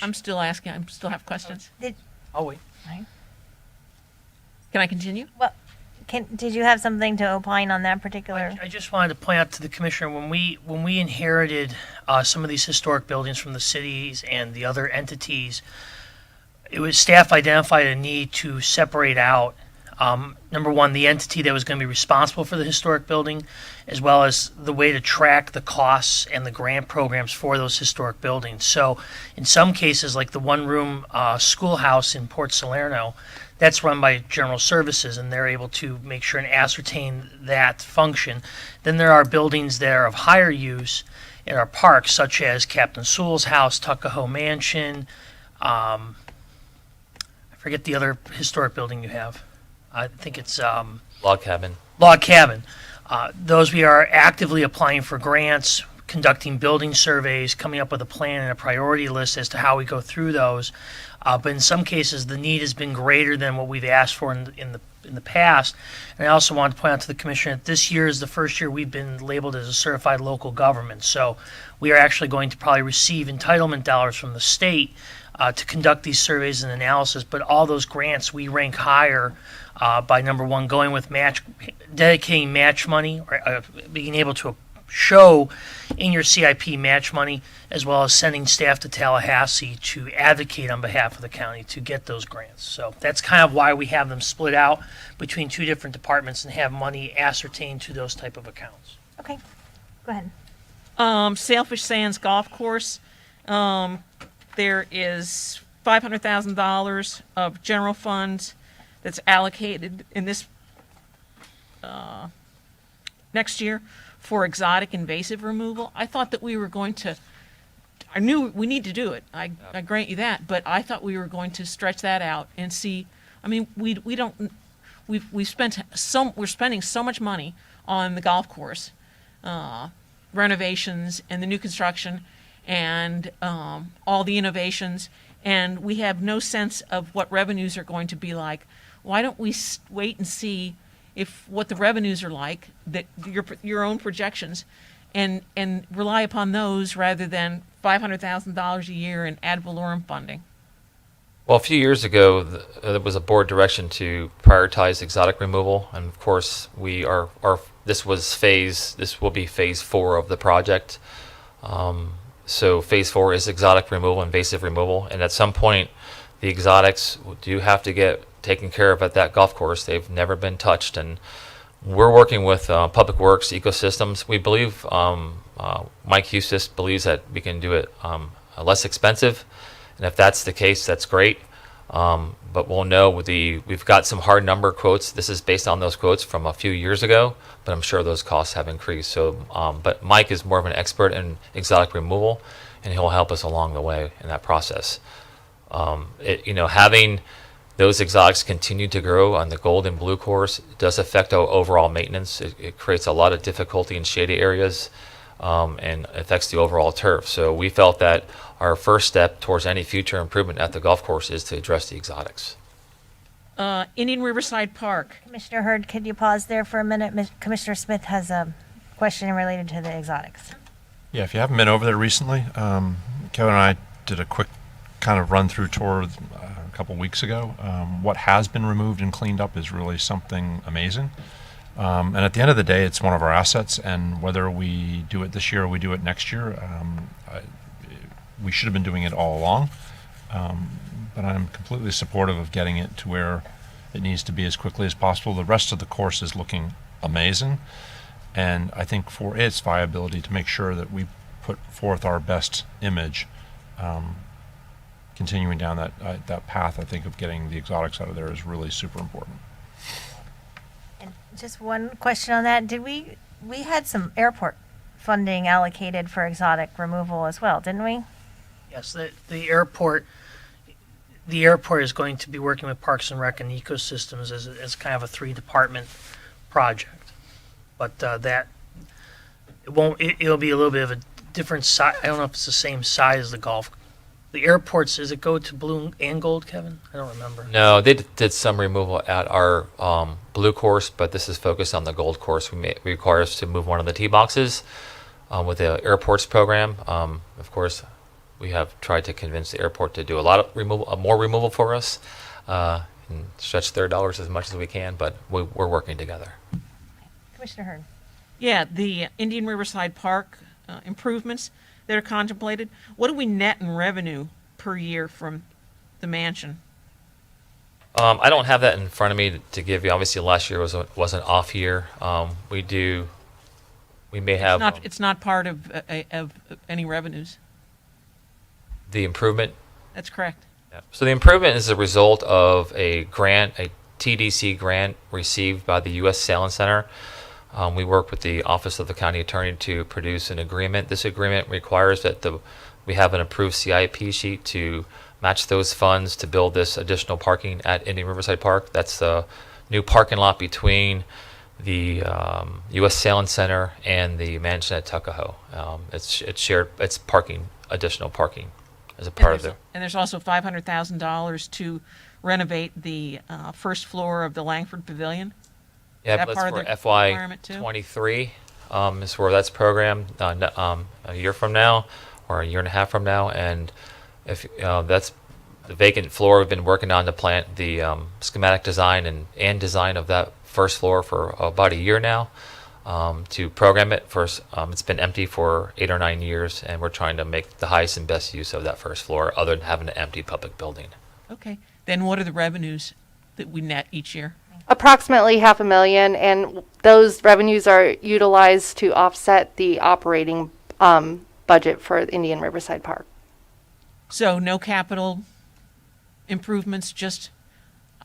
I'm still asking. I still have questions. I'll wait. Can I continue? Well, did you have something to opine on that particular? I just wanted to point out to the commissioner, when we inherited some of these historic buildings from the cities and the other entities, it was staff identified a need to separate out, number one, the entity that was going to be responsible for the historic building, as well as the way to track the costs and the grant programs for those historic buildings. So in some cases, like the one-room schoolhouse in Port Salerno, that's run by General Services, and they're able to make sure and ascertain that function. Then there are buildings that are of higher use in our parks, such as Captain Sewell's house, Tuckahoe Mansion. I forget the other historic building you have. I think it's Log Cabin. Log Cabin. Those we are actively applying for grants, conducting building surveys, coming up with a plan and a priority list as to how we go through those. But in some cases, the need has been greater than what we've asked for in the past. And I also want to point out to the commissioner that this year is the first year we've been labeled as a certified local government. So we are actually going to probably receive entitlement dollars from the state to conduct these surveys and analysis. But all those grants, we rank higher by number one, going with dedicating match money, or being able to show in your CIP match money, as well as sending staff to Tallahassee to advocate on behalf of the county to get those grants. So that's kind of why we have them split out between 2 different departments and have money ascertained to those type of accounts. Okay, go ahead. Sailfish Sands Golf Course. There is $500,000 of general funds that's allocated in this next year for exotic invasive removal. I thought that we were going to, I knew we need to do it. I grant you that, but I thought we were going to stretch that out and see. I mean, we're spending so much money on the golf course, renovations and the new construction and all the innovations, and we have no sense of what revenues are going to be like. Why don't we wait and see what the revenues are like, that your own projections, and rely upon those rather than $500,000 a year in ad valorem funding? Well, a few years ago, there was a board direction to prioritize exotic removal, and of course, this will be phase 4 of the project. So phase 4 is exotic removal, invasive removal, and at some point, the exotics do have to get taken care of at that golf course. They've never been touched, and we're working with Public Works Ecosystems. We believe Mike Hustis believes that we can do it less expensive, and if that's the case, that's great. But we'll know we've got some hard number quotes. This is based on those quotes from a few years ago, but I'm sure those costs have increased. So, but Mike is more of an expert in exotic removal, and he'll help us along the way in that process. Having those exotics continue to grow on the gold and blue course does affect our overall maintenance. It creates a lot of difficulty in shady areas, and affects the overall turf. So we felt that our first step towards any future improvement at the golf course is to address the exotics. Indian Riverside Park. Commissioner Hurd, could you pause there for a minute? Commissioner Smith has a question related to the exotics. Yeah, if you haven't been over there recently, Kevin and I did a quick kind of run-through tour a couple weeks ago. What has been removed and cleaned up is really something amazing. And at the end of the day, it's one of our assets, and whether we do it this year or we do it next year, we should have been doing it all along. But I'm completely supportive of getting it to where it needs to be as quickly as possible. The rest of the course is looking amazing, and I think for its viability, to make sure that we put forth our best image, continuing down that path, I think, of getting the exotics out of there is really super important. And just one question on that. We had some airport funding allocated for exotic removal as well, didn't we? Yes, the airport is going to be working with Parks and Rec and Ecosystems as kind of a 3-department project. But it'll be a little bit of a different size. I don't know if it's the same size as the golf. The airports, does it go to blue and gold, Kevin? I don't remember. No, they did some removal at our blue course, but this is focused on the gold course. We require us to move one of the tee boxes with the airports program. Of course, we have tried to convince the airport to do a lot of more removal for us, and stretch their dollars as much as we can, but we're working together. Commissioner Hurd. Yeah, the Indian Riverside Park improvements that are contemplated. What do we net in revenue per year from the mansion? I don't have that in front of me to give you. Obviously, last year was an off year. We may have It's not part of any revenues. the improvement. That's correct. Yeah. So the improvement is a result of a grant, a TDC grant received by the U.S. Sailing Center. We work with the Office of the County Attorney to produce an agreement. This agreement requires that we have an approved CIP sheet to match those funds to build this additional parking at Indian Riverside Park. That's the new parking lot between the U.S. Sailing Center and the mansion at Tuckahoe. It's shared. It's additional parking as a part of the. And there's also $500,000 to renovate the first floor of the Langford Pavilion. Yeah, That that's part of for the FY requirement too? 23 is where that's programmed a year from now or a year and a half from now. And if that's the vacant floor, we've been working on the schematic design and design of that first floor for about a year now to program it. First, it's been empty for 8 or 9 years, and we're trying to make the highest and best use of that first floor other than having an empty public building. Okay. Then what are the revenues that we net each year? Approximately $500,000, and those revenues are utilized to offset the operating budget for Indian Riverside Park. So no capital improvements, just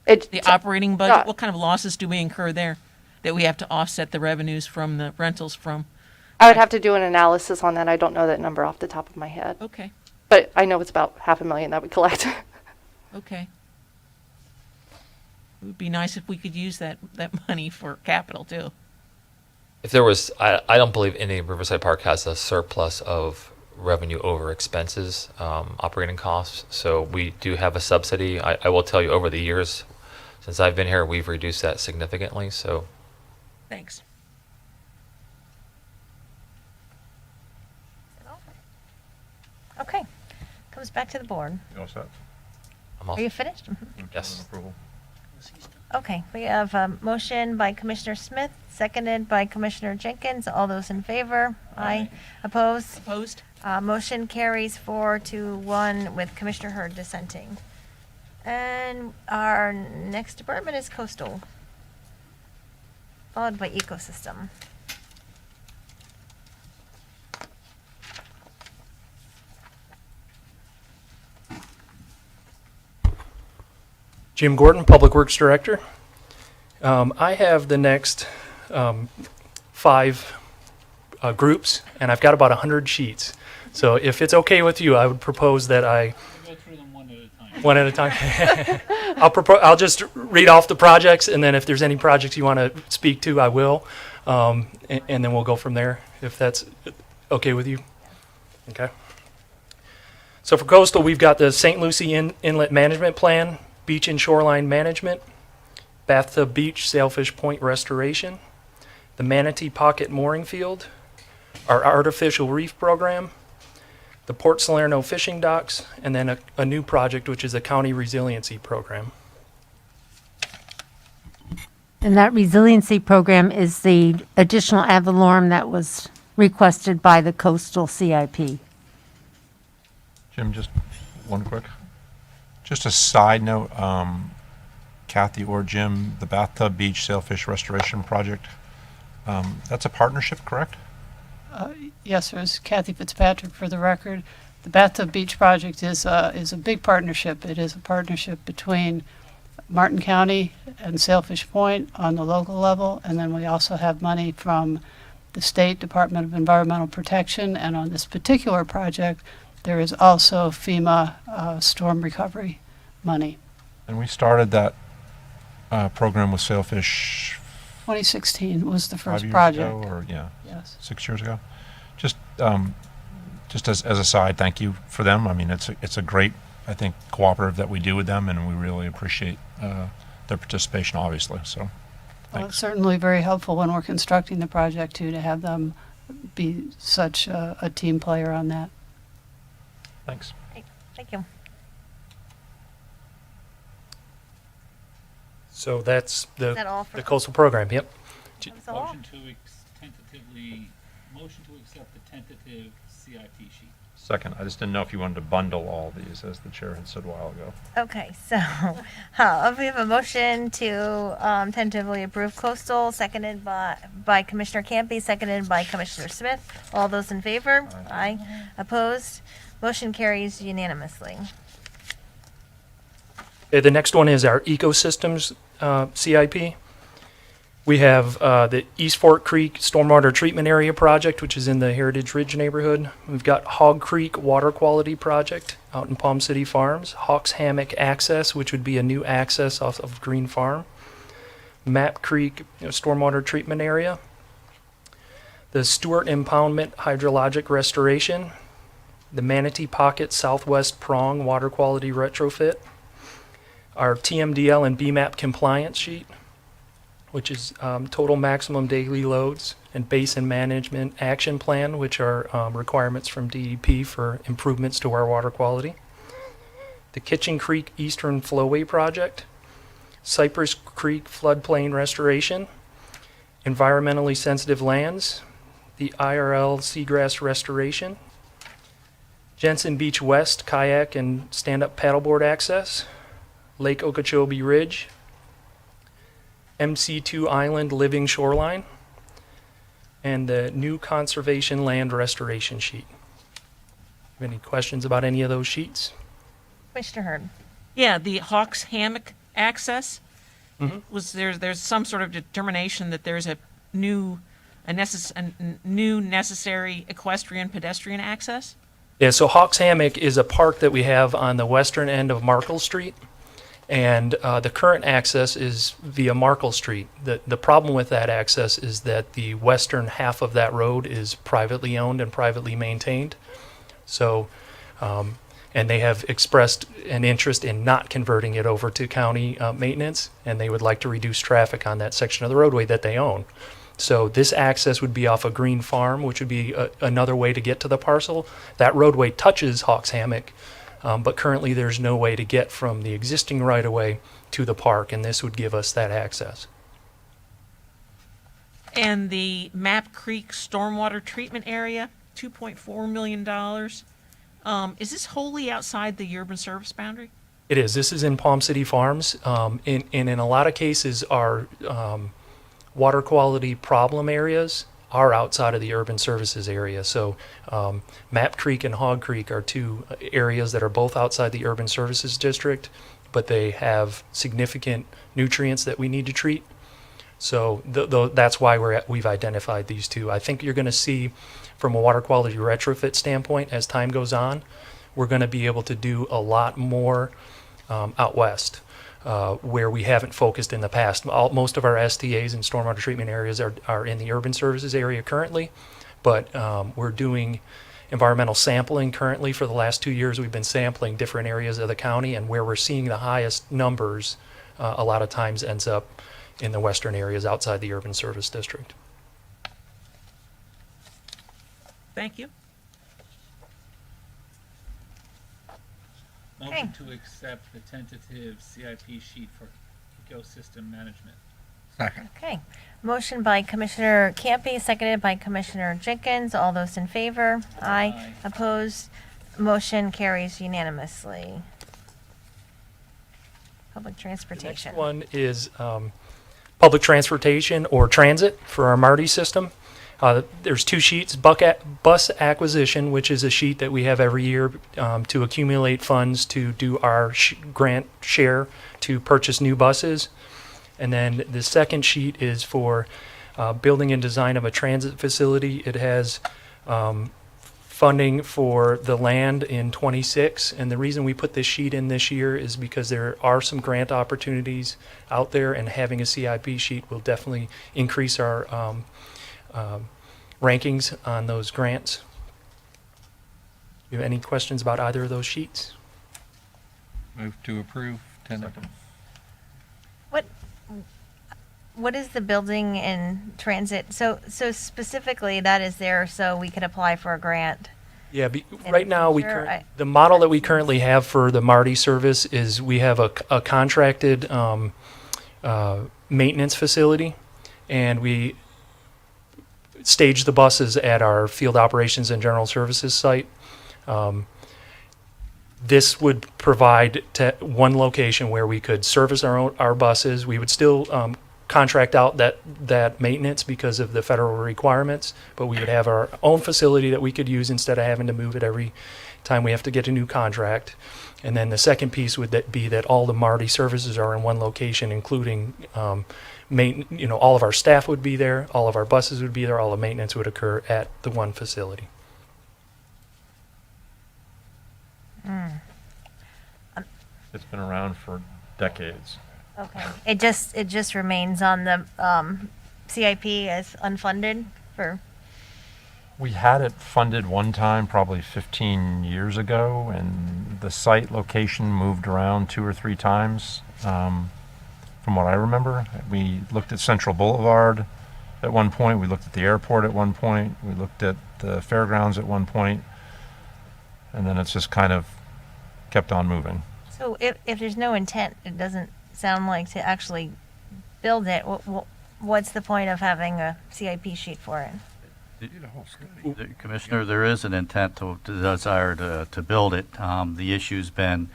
the operating budget? What kind of losses do we incur there that we have to offset the revenues from the rentals from? I would have to do an analysis on that. I don't know that number off the top of my head. Okay. But I know it's about $500,000 that we collect. Okay. It would be nice if we could use that money for capital too. If there was, I don't believe Indian Riverside Park has a surplus of revenue over expenses, operating costs. So we do have a subsidy. I will tell you, over the years since I've been here, we've reduced that significantly. So, thanks. Okay. Comes back to the board. You all set? I'm all Are you finished? Yes. Approval. Okay, we have a motion by Commissioner Smith, seconded by Commissioner Jenkins. All those in favor? Aye. Opposed? Opposed? Motion carries 4-1 with Commissioner Hurd dissenting. And our next department is Coastal, followed by Ecosystem. Jim Gordon, Public Works Director. I have the next 5 groups, and I've got about 100 sheets. So if it's okay with you, I would propose that I Go through them one at a time. one at a time. I'll just read off the projects, and then if there's any projects you want to speak to, I will, and then we'll go from there. If that's okay with you. Okay. So for coastal, we've got the St. Lucie Inlet Management Plan, Beach and Shoreline Management, Bathtub Beach Sailfish Point Restoration, the Manatee Pocket Mooring Field, our Artificial Reef Program, the Port Salerno Fishing Docks, and then a new project, which is a County Resiliency Program. And that resiliency program is the additional ad valorem that was requested by the coastal CIP. Jim, just one quick. Just a side note, Kathy or Jim, the Bathtub Beach Sailfish Restoration Project, that's a partnership, correct? Yes, sir. It's Kathy Fitzpatrick for the record. The Bathtub Beach Project is a big partnership. It is a partnership between Martin County and Sailfish Point on the local level, and then we also have money from the State Department of Environmental Protection, and on this particular project, there is also FEMA storm recovery money. And we started that program with Sailfish 2016 was the 5 first years project. ago, or yeah, Yes. 6 years ago. Just as a side, thank you for them. I mean, it's a great, I think, cooperative that we do with them, and we really appreciate their participation, obviously. So, Well, it's certainly very helpful when we're constructing the project too, to have them be such a team player on that. thanks. Great. Thank you. So that's Is that all for the coastal program. Yep. That's all? Motion to accept the tentative CIP sheet. Second, I just didn't know if you wanted to bundle all these, as the chair had said a while ago. Okay, so we have a motion to tentatively approve coastal, seconded by Commissioner Campy, seconded by Commissioner Smith. All those in favor? Aye. Opposed? Motion carries unanimously. Okay, the next one is our ecosystems CIP. We have the East Fork Creek Stormwater Treatment Area Project, which is in the Heritage Ridge neighborhood. We've got Hog Creek Water Quality Project out in Palm City Farms. Hawks Hammock Access, which would be a new access off of Green Farm. Map Creek Stormwater Treatment Area. The Stewart Impoundment Hydrologic Restoration. The Manatee Pocket Southwest Prong Water Quality Retrofit. Our TMDL and BMAP compliance sheet, which is total maximum daily loads, and basin management action plan, which are requirements from DEP for improvements to our water quality. The Kitchen Creek Eastern Flowway Project, Cypress Creek Floodplain Restoration, Environmentally Sensitive Lands, the IRL Seagrass Restoration, Jensen Beach West Kayak and Stand-Up Paddleboard Access, Lake Okeechobee Ridge, MC2 Island Living Shoreline, and the new Conservation Land Restoration Sheet. Have any questions about any of those sheets? Commissioner Hurd. Yeah, the Hawks Hammock access, was there's some sort of determination that there's a new necessary equestrian pedestrian access? Yeah, so Hawks Hammock is a park that we have on the western end of Markle Street. And the current access is via Markle Street. The problem with that access is that the western half of that road is privately owned and privately maintained. So, and they have expressed an interest in not converting it over to county maintenance, and they would like to reduce traffic on that section of the roadway that they own. So this access would be off a Green Farm, which would be another way to get to the parcel. That roadway touches Hawks Hammock. But currently there's no way to get from the existing right-of-way to the park, and this would give us that access. And the Map Creek Stormwater Treatment Area, $2.4 million. Is this wholly outside the urban service boundary? It is. This is in Palm City Farms. In a lot of cases, our water quality problem areas are outside of the urban services area. So Map Creek and Hog Creek are two areas that are both outside the urban services district, but they have significant nutrients that we need to treat. So that's why we've identified these two. I think you're going to see, from a water quality retrofit standpoint, as time goes on, we're going to be able to do a lot more out west, where we haven't focused in the past. Most of our STAs and stormwater treatment areas are in the urban services area currently, but we're doing environmental sampling currently. For the last 2 years, we've been sampling different areas of the county, and where we're seeing the highest numbers a lot of times ends up in the western areas outside the urban service district. Thank you. Motion to accept the tentative CIP sheet for ecosystem management. Second. Okay. Motion by Commissioner Campy, seconded by Commissioner Jenkins. All those in favor? Aye. Opposed? Motion carries unanimously. Public transportation. Next one is public transportation or transit for our MARTI system. There's two sheets: bus acquisition, which is a sheet that we have every year to accumulate funds to do our grant share to purchase new buses. And then the second sheet is for building and design of a transit facility. It has funding for the land in 26, and the reason we put this sheet in this year is because there are some grant opportunities out there, and having a CIP sheet will definitely increase our rankings on those grants. Do you have any questions about either of those sheets? Move to approve. Tentative. What is the building and transit? So specifically, that is there so we could apply for a grant. Yeah, in right now future. the model that we currently have for the MARTI service is we have a contracted maintenance facility, and we stage the buses at our field operations and general services site. This would provide one location where we could service our buses. We would still contract out that maintenance because of the federal requirements, but we would have our own facility that we could use instead of having to move it every time we have to get a new contract. And then the second piece would be that all the MARTI services are in one location, including all of our staff would be there, all of our buses would be there, all the maintenance would occur at the one facility. It's been around for decades. Okay. It just remains on the CIP as unfunded for. We had it funded one time, probably 15 years ago, and the site location moved around 2 or 3 times. From what I remember, we looked at Central Boulevard at one point. We looked at the airport at one point. We looked at the fairgrounds at one point, and then it's just kind of kept on moving. So if there's no intent, it doesn't sound like to actually build it. What's the point of having a CIP sheet for it? Commissioner, there is an intent to desire to build it. The issue's been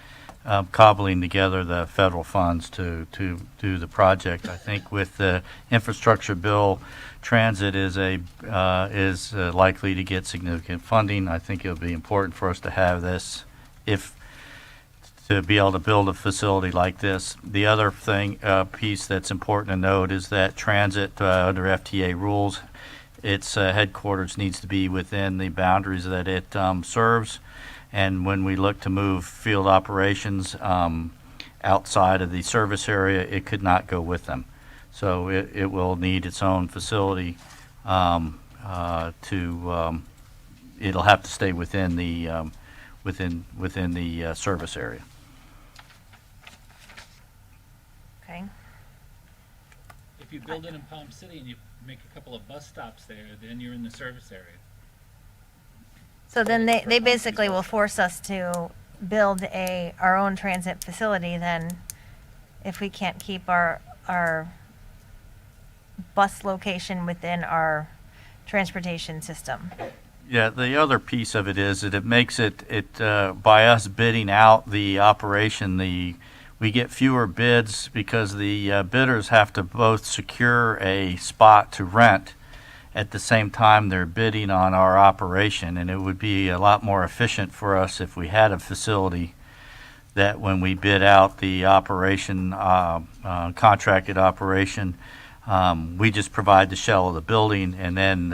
cobbling together the federal funds to do the project. I think with the infrastructure bill, transit is likely to get significant funding. I think it'll be important for us to have this to be able to build a facility like this. The other piece that's important to note is that transit under FTA rules, its headquarters needs to be within the boundaries that it serves. And when we look to move field operations outside of the service area, it could not go with them. So it will need its own facility it'll have to stay within the within the service area. Okay. If you build it in Palm City and you make a couple of bus stops there, then you're in the service area. So then they basically will force us to build our own transit facility then if we can't keep our bus location within our transportation system. Yeah, the other piece of it is that it makes it by us bidding out the operation, we get fewer bids because the bidders have to both secure a spot to rent at the same time they're bidding on our operation, and it would be a lot more efficient for us if we had a facility that when we bid out the operation, contracted operation, we just provide the shell of the building, and then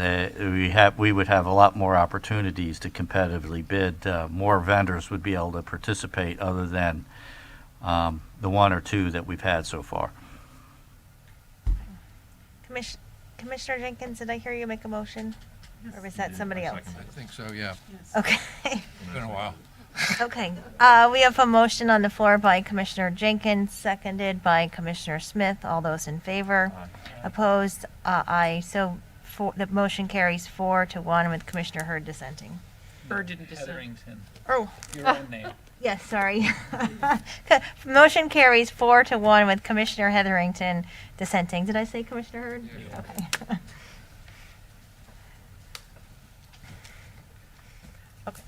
we would have a lot more opportunities to competitively bid. More vendors would be able to participate other than the one or two that we've had so far. Commissioner Jenkins, did I hear you make a motion? Or was that somebody else? I think so, yeah. Okay. It's been a while. Okay. We have a motion on the floor by Commissioner Jenkins, seconded by Commissioner Smith. All those in favor? Opposed? Aye. So the motion carries 4-1 with Commissioner Hurd dissenting. Bird didn't dissent. Heatherington. Oh. Your own name. Yes, sorry. Motion carries 4-1 with Commissioner Hetherington dissenting. Did I say Commissioner Hurd? Okay. Okay.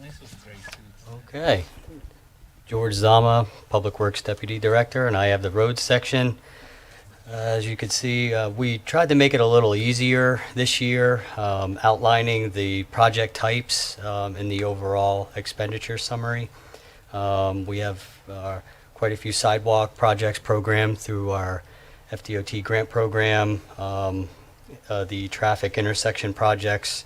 Nice with gray suits. Okay. George Zama, Public Works Deputy Director, and I have the roads section. As you can see, we tried to make it a little easier this year, outlining the project types in the overall expenditure summary. We have quite a few sidewalk projects programmed through our FDOT grant program. The traffic intersection projects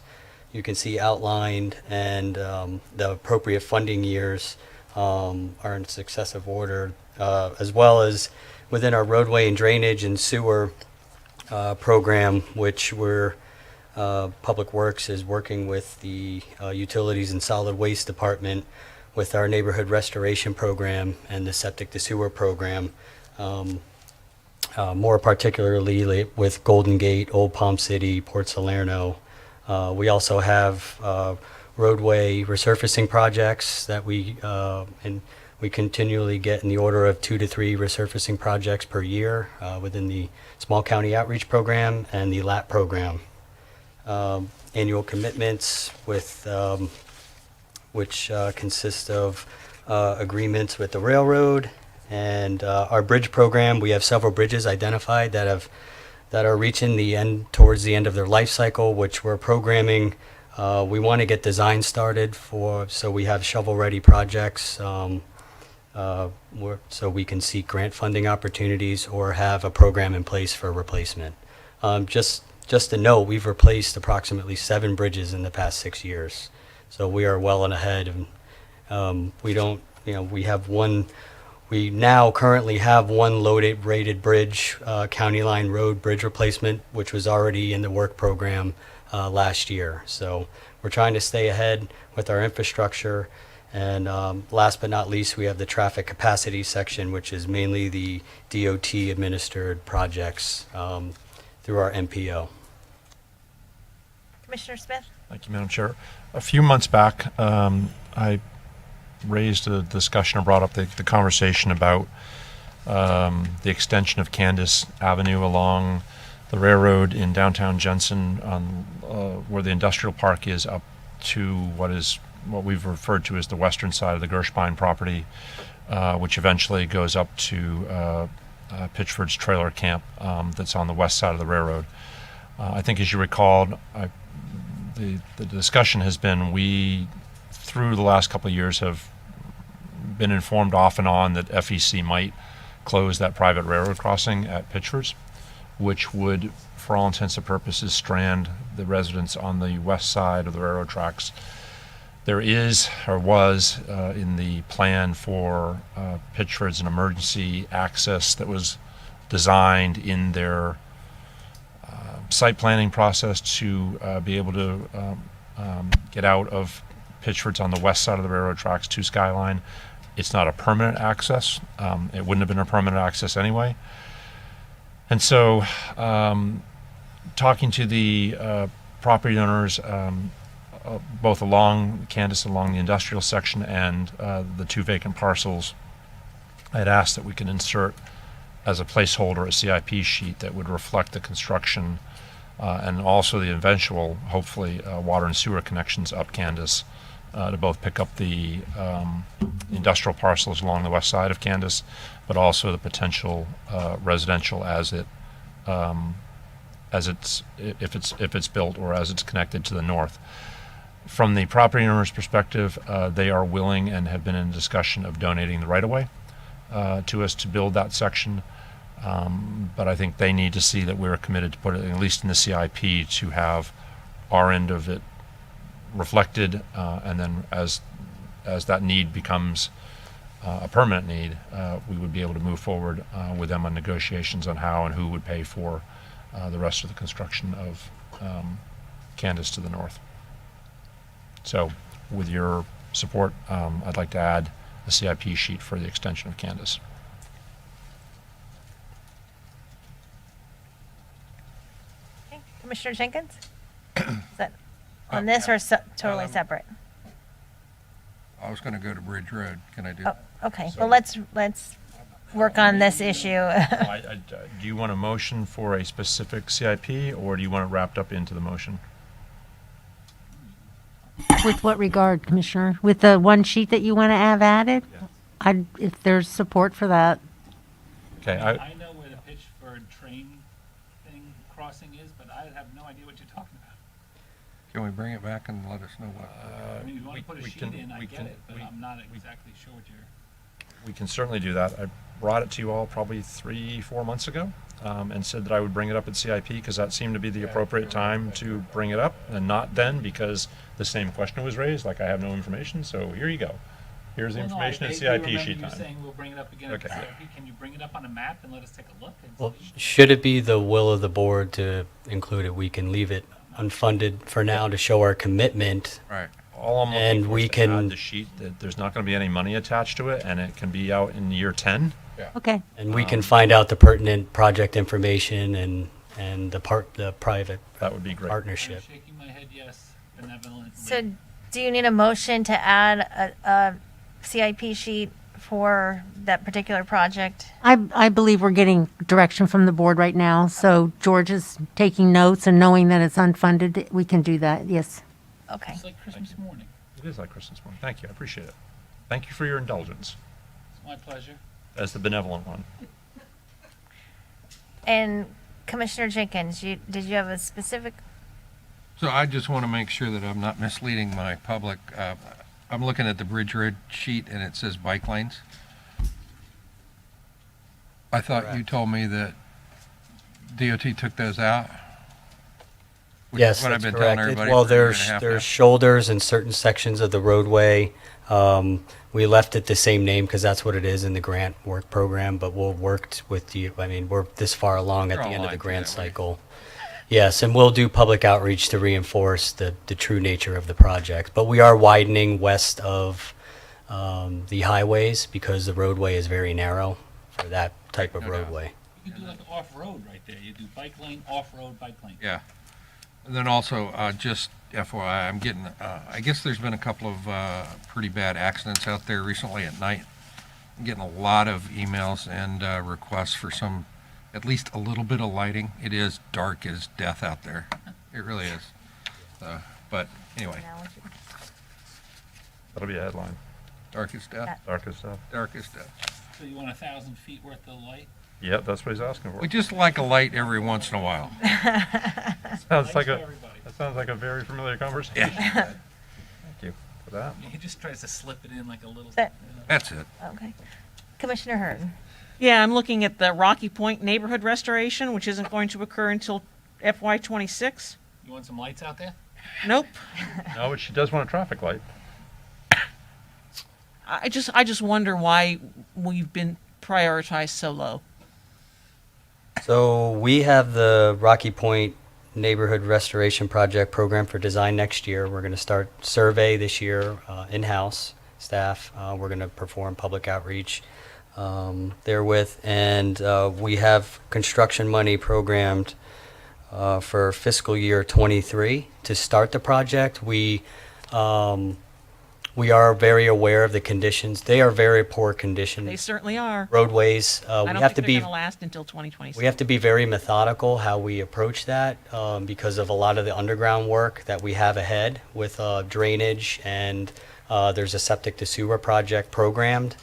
you can see outlined, and the appropriate funding years are in successive order, as well as within our roadway and drainage and sewer program, which Public Works is working with the Utilities and Solid Waste Department with our neighborhood restoration program and the septic to sewer program, more particularly with Golden Gate, Old Palm City, Port Salerno. We also have roadway resurfacing projects that we continually get in the order of 2 to 3 resurfacing projects per year within the Small County Outreach Program and the LAP program. Annual commitments with which consist of agreements with the railroad and our bridge program. We have several bridges identified that are reaching the end, towards the end of their life cycle, which we're programming. We want to get design started so we have shovel-ready projects. So we can seek grant funding opportunities or have a program in place for replacement. Just to note, we've replaced approximately 7 bridges in the past 6 years. So we are well and ahead. And we now currently have one loaded rated bridge, County Line Road bridge replacement, which was already in the work program last year. So we're trying to stay ahead with our infrastructure. And last but not least, we have the traffic capacity section, which is mainly the DOT administered projects through our MPO. Commissioner Smith? Thank you, Madam Chair. A few months back, I raised a discussion and brought up the conversation about the extension of Candace Avenue along the railroad in downtown Jensen, on where the industrial park is, up to what we've referred to as the western side of the Gershbein property, which eventually goes up to Pitchford's trailer camp that's on the west side of the railroad. I think, as you recalled, the discussion has been, we, through the last couple of years, have been informed off and on that FEC might close that private railroad crossing at Pitchford's, which would, for all intents and purposes, strand the residents on the west side of the railroad tracks. There is, or was, in the plan for Pitchford's an emergency access that was designed in their site planning process to be able to get out of Pitchford's on the west side of the railroad tracks to Skyline. It's not a permanent access. It wouldn't have been a permanent access anyway. And so, talking to the property owners, both along Candace, along the industrial section, and the 2 vacant parcels, I had asked that we could insert as a placeholder a CIP sheet that would reflect the construction and also the eventual, hopefully, water and sewer connections up Candace to both pick up the industrial parcels along the west side of Candace, but also the potential residential as it as if it's built or as it's connected to the north. From the property owner's perspective, they are willing and have been in discussion of donating the right-of-way to us to build that section. But I think they need to see that we're committed to put it, at least in the CIP, to have our end of it reflected, and then as that need becomes a permanent need, we would be able to move forward with them on negotiations on how and who would pay for the rest of the construction of Candace to the north. So with your support, I'd like to add a CIP sheet for the extension of Candace. Okay. Commissioner Jenkins? Is that on this or totally separate? I was going to go to Bridge Road. Can I do Oh, okay. Well, let's work on this issue. Do you want a motion for a specific CIP, or do you want it wrapped up into the motion? With what regard, Commissioner? With the one sheet that you want to have added? If there's support for that. Okay. I know where the Pitchford train thing crossing is, but I have no idea what you're talking about. Can we bring it back and let us know what? I mean, if you want to put a sheet in, I get it, but I'm not exactly sure what you're. We can certainly do that. I brought it to you all probably 3-4 months ago, and said that I would bring it up at CIP because that seemed to be the appropriate time to bring it up, and not then because the same question was raised, like I have no information, so here you go. Here's the Well, no, information I at vaguely CIP remember sheet you time. saying we'll bring it up again Okay. at CIP. Can you bring it up on a map and let us take a look? And Well, see? should it be the will of the board to include it, we can leave it unfunded for now to show our commitment. Right. All I'm looking And for we is to can- add the sheet that there's not going to be any money attached to it, and it can be out in year 10. Okay. And we can find out the pertinent project information and the private That would be great. partnership. I'm shaking my head yes, benevolently. So do you need a motion to add a CIP sheet for that particular project? I believe we're getting direction from the board right now, so George is taking notes and knowing that it's unfunded, we can do that, yes. Okay. It's like Christmas morning. It is like Christmas morning. Thank you. I appreciate it. Thank you for your indulgence It's my pleasure. as the benevolent one. And Commissioner Jenkins, did you have a specific? So I just want to make sure that I'm not misleading my public. I'm looking at the Bridge Road sheet and it says bike lanes. I thought you Correct. told me that DOT took those out. Which is Yes, what that's I've been telling correct. everybody Well, for a year and a there's half there's now. shoulders in certain sections of the roadway. We left it the same name because that's what it is in the grant work program, but we'll work with you. I mean, we're this far along at They're the all end of the lined grant that way. cycle. Yes, and we'll do public outreach to reinforce the true nature of the project. But we are widening west of the highways because the roadway is very narrow for that type of No doubt. roadway. You could do like off-road right there. You do bike lane, off-road, bike lane. Yeah. And then also, just FYI, I'm getting, I guess there's been a couple of pretty bad accidents out there recently at night. I'm getting a lot of emails and requests for at least a little bit of lighting. It is dark as death out there. It really is. But anyway, That'll be a headline. dark as death, Dark as stuff. dark as death. So you want 1,000 feet worth of light? Yep, that's what he's asking for. We just like a light every once in a while. Sounds like for a everybody. that sounds like a very familiar conversation. Thank you for that. He just tries to slip it in like a little. That- That's it. Okay. Commissioner Hearn. Yeah, I'm looking at the Rocky Point neighborhood restoration, which isn't going to occur until FY26. You want some lights out there? Nope. No, but she does want a traffic light. I just wonder why we've been prioritized so low. So we have the Rocky Point Neighborhood Restoration Project program for design next year. We're going to start survey this year, in-house staff. We're going to perform public outreach therewith, and we have construction money programmed for fiscal year '23 to start the project. We are very aware of the conditions. They are very poor conditions. They certainly are. Roadways. I We don't have think to they're be going to last until 2026. we have to be very methodical how we approach that because of a lot of the underground work that we have ahead with drainage, and there's a septic to sewer project programmed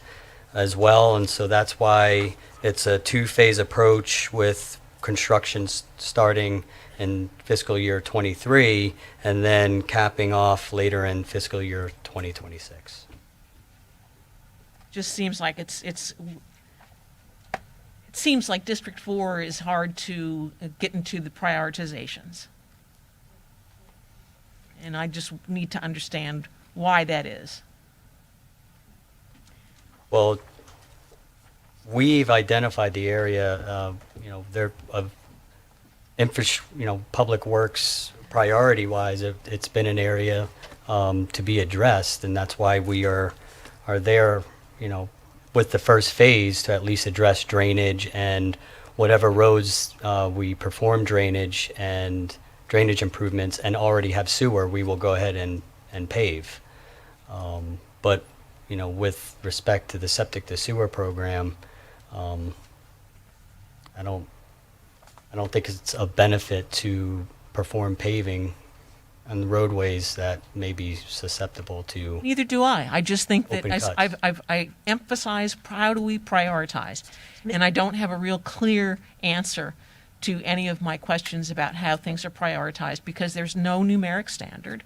as well. And so that's why it's a two-phase approach with construction starting in fiscal year '23 and then capping off later in fiscal year 2026. Just seems like it seems like District 4 is hard to get into the prioritizations. And I just need to understand why that is. Well, we've identified the area, there of public works priority-wise. It's been an area to be addressed, and that's why we are there, with the first phase to at least address drainage and whatever roads we perform drainage improvements and already have sewer, we will go ahead and pave. But with respect to the septic to sewer program, I don't think it's of benefit to perform paving on the roadways that may be susceptible to. Neither do I. I just think that Open cuts. I emphasize how do we prioritize, and I don't have a real clear answer to any of my questions about how things are prioritized because there's no numeric standard.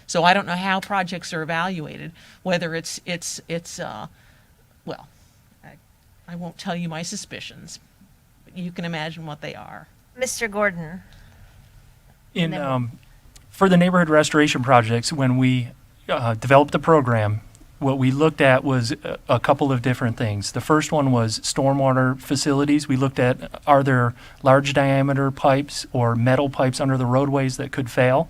So I don't know how projects are evaluated, whether well, I won't tell you my suspicions, but you can imagine what they are. Mr. Gordon. For the neighborhood restoration projects, when we developed the program, what we looked at was a couple of different things. The first one was stormwater facilities. We looked at, are there large diameter pipes or metal pipes under the roadways that could fail?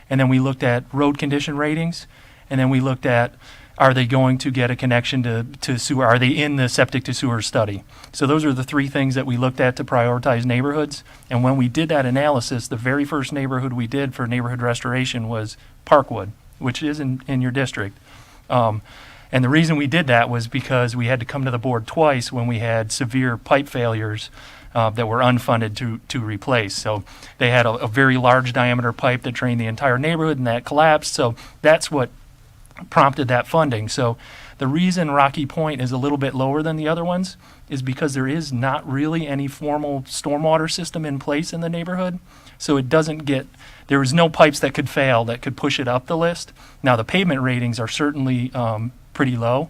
And then we looked at road condition ratings. And then we looked at, are they going to get a connection to sewer? Are they in the septic to sewer study? So those are the three things that we looked at to prioritize neighborhoods. And when we did that analysis, the very first neighborhood we did for neighborhood restoration was Parkwood, which is in your district. And the reason we did that was because we had to come to the board twice when we had severe pipe failures that were unfunded to replace. So they had a very large diameter pipe that drained the entire neighborhood and that collapsed. So that's what prompted that funding. So the reason Rocky Point is a little bit lower than the other ones is because there is not really any formal stormwater system in place in the neighborhood. So it doesn't get, there was no pipes that could fail that could push it up the list. Now the pavement ratings are certainly pretty low,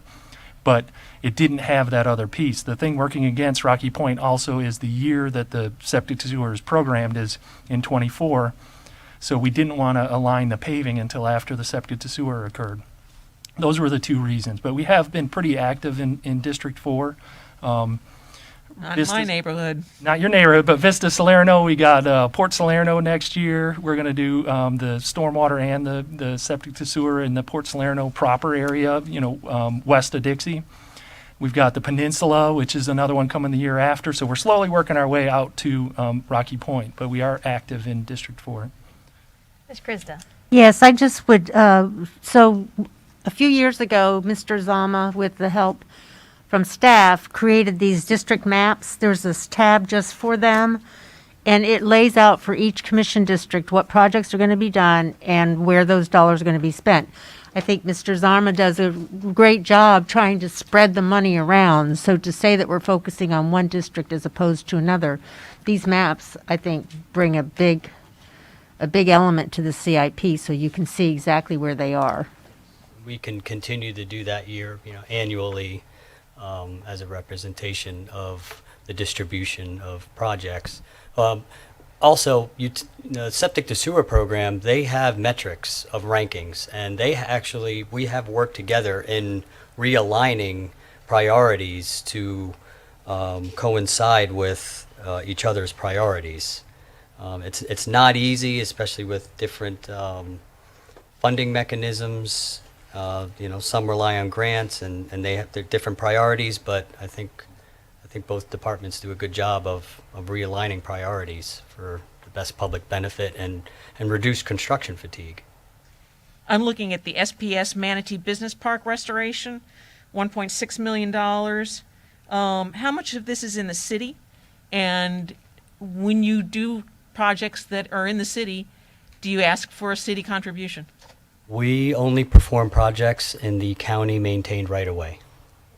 but it didn't have that other piece. The thing working against Rocky Point also is the year that the septic to sewer is programmed is in '24. So we didn't want to align the paving until after the septic to sewer occurred. Those were the two reasons, but we have been pretty active in District 4. Not in my neighborhood. Not your neighborhood, but Vista Salerno. We got Port Salerno next year. We're going to do the stormwater and the septic to sewer in the Port Salerno proper area, west of Dixie. We've got the Peninsula, which is another one coming the year after. So we're slowly working our way out to Rocky Point, but we are active in District 4. Ms. Krista. Yes, I just would, so a few years ago, Mr. Zama, with the help from staff, created these district maps. There's this tab just for them, and it lays out for each commission district what projects are going to be done and where those dollars are going to be spent. I think Mr. Zama does a great job trying to spread the money around. So to say that we're focusing on one district as opposed to another, these maps, I think, bring a big element to the CIP so you can see exactly where they are. We can continue to do that annually as a representation of the distribution of projects. Also, the septic to sewer program, they have metrics of rankings, and we have worked together in realigning priorities to coincide with each other's priorities. It's not easy, especially with different funding mechanisms. Some rely on grants and they have their different priorities, but I think both departments do a good job of realigning priorities for the best public benefit and reduce construction fatigue. I'm looking at the SPS Manatee Business Park restoration, $1.6 million. How much of this is in the city? And when you do projects that are in the city, do you ask for a city contribution? We only perform projects in the county maintained right-of-way.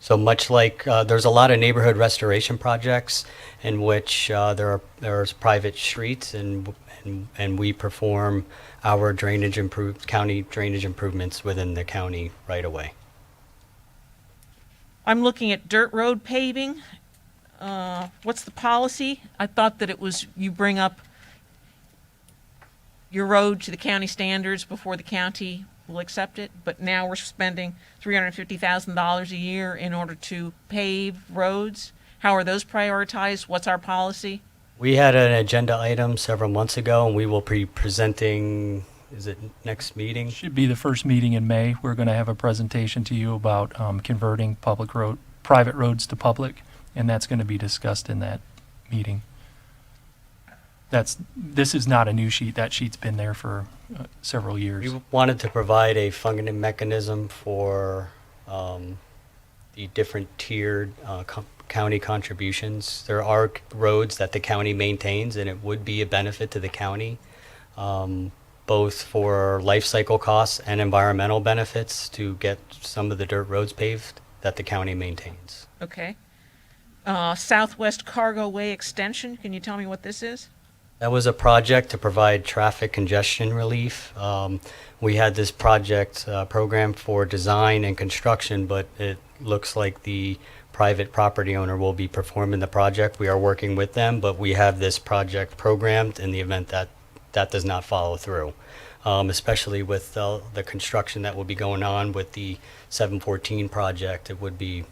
So much like there's a lot of neighborhood restoration projects in which there's private streets and we perform our county drainage improvements within the county right away. I'm looking at dirt road paving. What's the policy? I thought that it was you bring up your road to the county standards before the county will accept it, but now we're spending $350,000 a year in order to pave roads. How are those prioritized? What's our policy? We had an agenda item several months ago, and we will be presenting, is it next meeting? Should be the first meeting in May. We're going to have a presentation to you about converting private roads to public, and that's going to be discussed in that meeting. This is not a new sheet. That sheet's been there for several years. We wanted to provide a funding mechanism for the different tiered county contributions. There are roads that the county maintains, and it would be a benefit to the county, both for life cycle costs and environmental benefits to get some of the dirt roads paved that the county maintains. Okay. Southwest Cargo Way Extension, can you tell me what this is? That was a project to provide traffic congestion relief. We had this project program for design and construction, but it looks like the private property owner will be performing the project. We are working with them, but we have this project programmed in the event that that does not follow through, especially with the construction that will be going on with the 714 project. It would be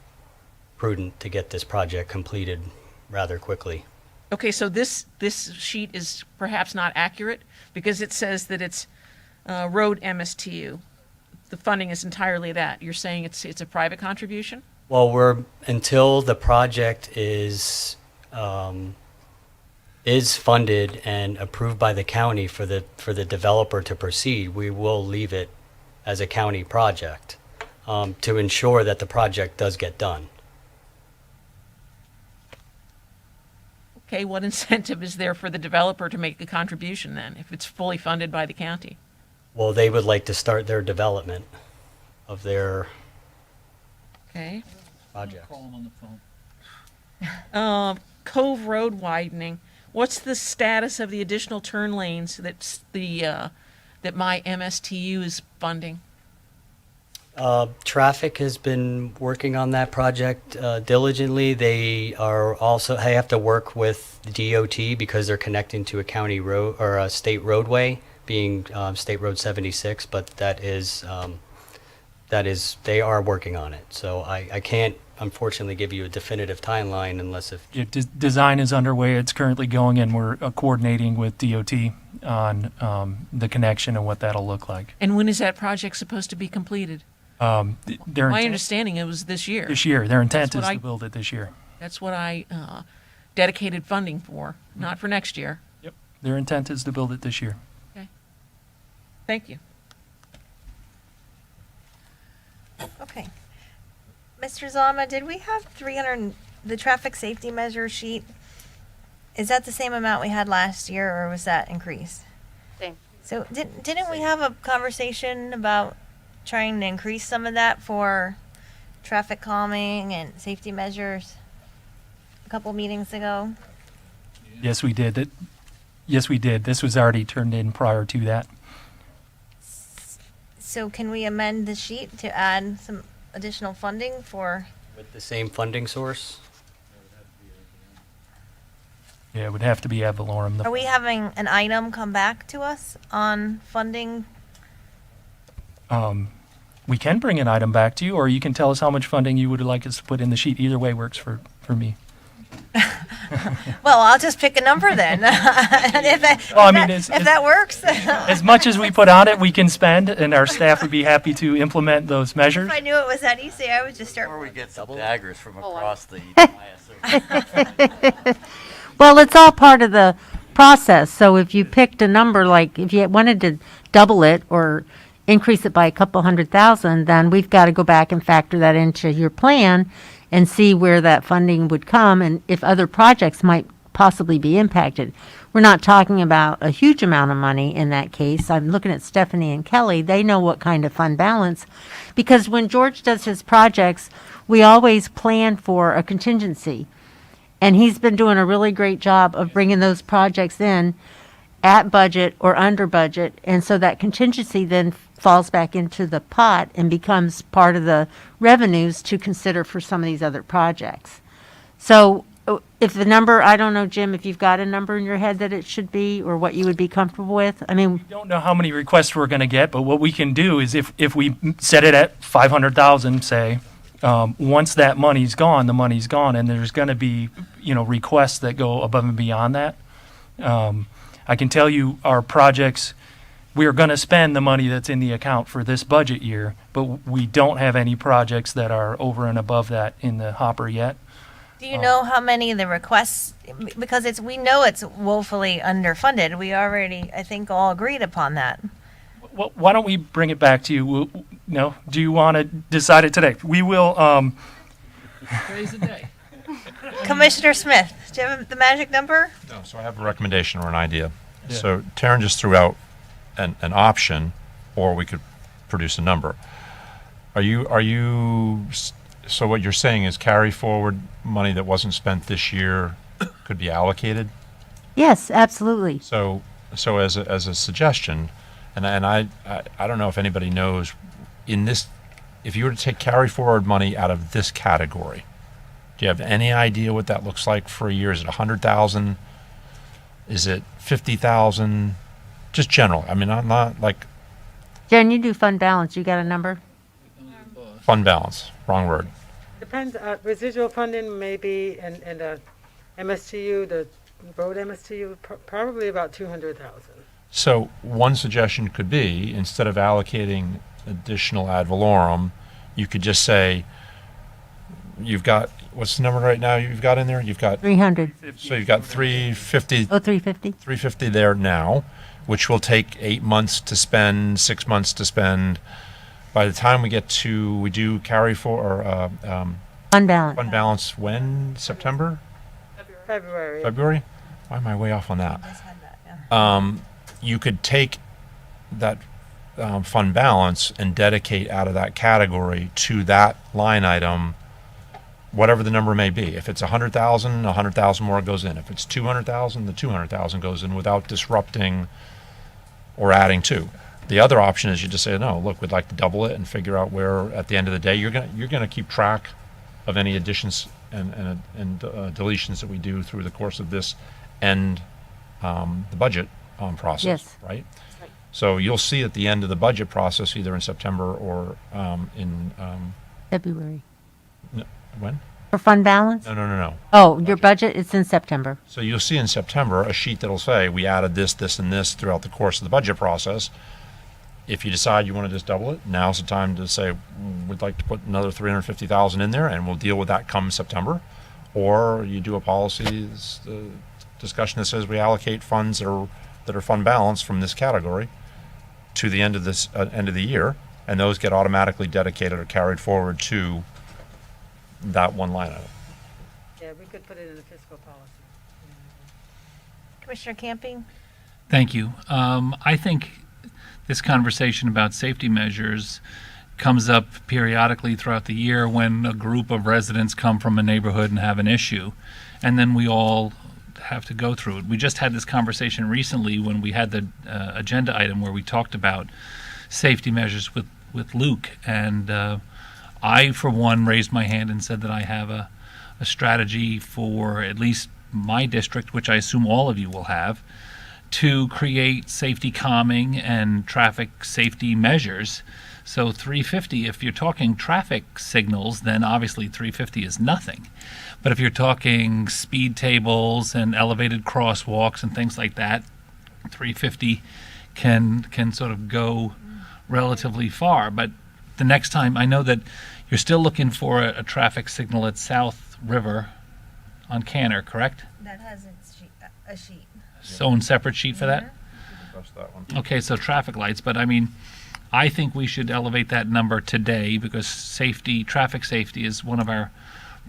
prudent to get this project completed rather quickly. Okay, so this sheet is perhaps not accurate because it says that it's road MSTU. The funding is entirely that. You're saying it's a private contribution? Well, until the project is funded and approved by the county for the developer to proceed, we will leave it as a county project to ensure that the project does get done. Okay, what incentive is there for the developer to make a contribution then, if it's fully funded by the county? Well, they would like to start their development of their Okay. project. Cove Road widening. What's the status of the additional turn lanes that my MSTU is funding? Traffic has been working on that project diligently. They have to work with the DOT because they're connecting to a county road or a state roadway, being State Road 76. But they are working on it. So I can't unfortunately give you a definitive timeline unless if Design is underway. It's currently going, and we're coordinating with DOT on the connection and what that'll look like. And when is that project supposed to be completed? My understanding it was this year. This year. Their intent That's is what to build it this year. That's what I dedicated funding for, not for next year. Yep. Their intent is to build it this year. Okay. Thank you. Okay. Mr. Zama, did we have the traffic safety measure sheet? Is that the same amount we had last year, or was that increased? Same. So didn't we have a conversation about trying to increase some of that for traffic calming and safety measures a couple meetings ago? Yes, we did. Yes, we did. This was already turned in prior to that. So can we amend the sheet to add some additional funding for? with the same funding source. Yeah, it would have to be ad valorem. Are we having an item come back to us on funding? We can bring an item back to you, or you can tell us how much funding you would like us to put in the sheet. Either way works for me. Well, I'll just pick a number then. And if that works. As much as we put on it, we can spend, and our staff would be happy to implement those measures. If I knew it was that easy, I would just start. Or we get some daggers from across the Well, it's all part of the process. So if you picked a number, like if you wanted to double it or increase it by a couple 100,000, then we've got to go back and factor that into your plan and see where that funding would come and if other projects might possibly be impacted. We're not talking about a huge amount of money in that case. I'm looking at Stephanie and Kelly. They know what kind of fund balance, because when George does his projects, we always plan for a contingency. And he's been doing a really great job of bringing those projects in at budget or under budget. And so that contingency then falls back into the pot and becomes part of the revenues to consider for some of these other projects. So if the number, I don't know, Jim, if you've got a number in your head that it should be or what you would be comfortable with. I mean, Don't know how many requests we're going to get, but what we can do is if we set it at 500,000, say, once that money's gone, the money's gone, and there's going to be, requests that go above and beyond that. I can tell you our projects, we are going to spend the money that's in the account for this budget year, but we don't have any projects that are over and above that in the hopper yet. Do you know how many of the requests, because we know it's woefully underfunded. We already, I think, all agreed upon that. Well, why don't we bring it back to you? Do you want to decide it today? We will. Today's the day. Commissioner Smith, do you have the magic number? No, so I have a recommendation or an idea. Yeah. So Taryn just threw out an option, or we could produce a number. So what you're saying is carry forward money that wasn't spent this year could be allocated? yes, absolutely. So as a suggestion, and I don't know if anybody knows, in this, if you were to take carry forward money out of this category, do you have any idea what that looks like for a year? Is it 100,000? Is it 50,000? Just general. I mean, not like Jen, you do fund balance. You got a number? fund balance. Wrong word. Depends, residual funding maybe, and MSTU, the road MSTU, probably about 200,000. So one suggestion could be, instead of allocating additional ad valorem, you could just say, you've got, what's the number right now you've got in there? You've got 300. So you've got 350. Oh, 350. 350 there now, which will take 8 months to spend, 6 months to spend. By the time we do carry for Fund balance. fund balance when? September? February. February? Why am I way off on that? You could take that fund balance and dedicate out of that category to that line item, whatever the number may be. If it's 100,000, 100,000 more goes in. If it's 200,000, the 200,000 goes in without disrupting or adding to. The other option is you just say, no, look, we'd like to double it and figure out where, at the end of the day, you're gonna keep track of any additions and deletions that we do through the course of this and the budget process, Yes. right? So you'll see at the end of the budget process, either in September or in February. when? For fund balance? No. Oh, your budget, it's in September. So you'll see in September a sheet that'll say we added this, this, and this throughout the course of the budget process. If you decide you want to just double it, now's the time to say we'd like to put another 350,000 in there, and we'll deal with that come September. Or you do a policy discussion that says we allocate funds that are fund balance from this category to the end of this end of the year, and those get automatically dedicated or carried forward to that one line item. Yeah, we could put it in the fiscal policy. Commissioner Camping? Thank you. I think this conversation about safety measures comes up periodically throughout the year when a group of residents come from a neighborhood and have an issue, and then we all have to go through it. We just had this conversation recently when we had the agenda item where we talked about safety measures with Luke, and I, for one, raised my hand and said that I have a strategy for at least my district, which I assume all of you will have, to create safety calming and traffic safety measures. So 350, if you're talking traffic signals, then obviously 350 is nothing. But if you're talking speed tables and elevated crosswalks and things like that, 350 can sort of go relatively far. But the next time, I know that you're still looking for a traffic signal at South River on Canner, correct? That has a sheet. Its own separate sheet for that? Okay, so traffic lights, but I mean, I think we should elevate that number today because traffic safety is one of our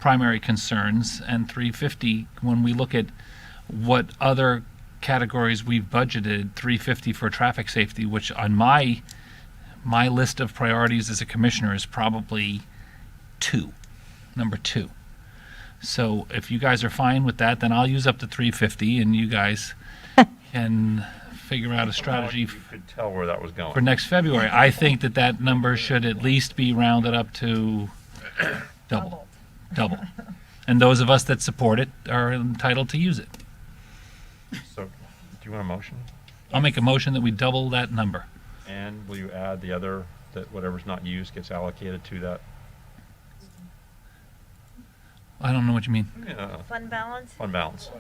primary concerns, and 350, when we look at what other categories we've budgeted 350 for traffic safety, which on my list of priorities as a commissioner is probably number 2. So if you guys are fine with that, then I'll use up to 350 and you guys can figure out a strategy You could tell where that was going. for next February. I think that number should at least be rounded up to double. And those of us that support it are entitled to use it. So, do you want a motion? I'll make a motion that we double that number. And will you add the other, that whatever's not used gets allocated to that? I don't know what you mean. Fund balance? Fund balance.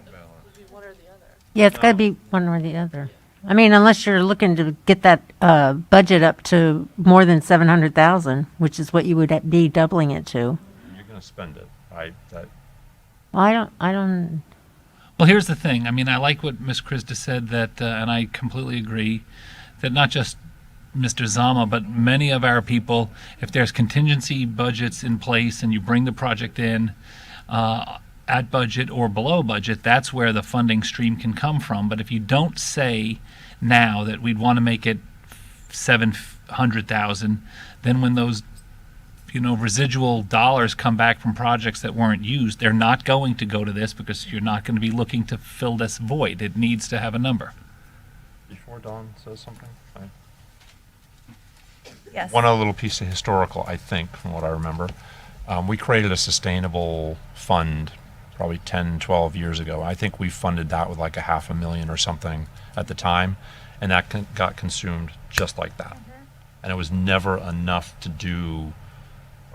Yeah, it's got to be one or the other. I mean, unless you're looking to get that budget up to more than 700,000, which is what you would be doubling it to. You're going to spend it. Well, I don't. Well, here's the thing. I mean, I like what Ms. Krista said that, and I completely agree, that not just Mr. Zama, but many of our people, if there's contingency budgets in place and you bring the project in at budget or below budget, that's where the funding stream can come from. But if you don't say now that we'd want to make it 700,000, then when those residual dollars come back from projects that weren't used, they're not going to go to this because you're not going to be looking to fill this void. It needs to have a number. Before Dawn says something? Yes. One other little piece of historical, I think, from what I remember. We created a sustainable fund probably 10, 12 years ago. I think we funded that with like $500,000 or something at the time, and that got consumed just like that. And it was never enough to do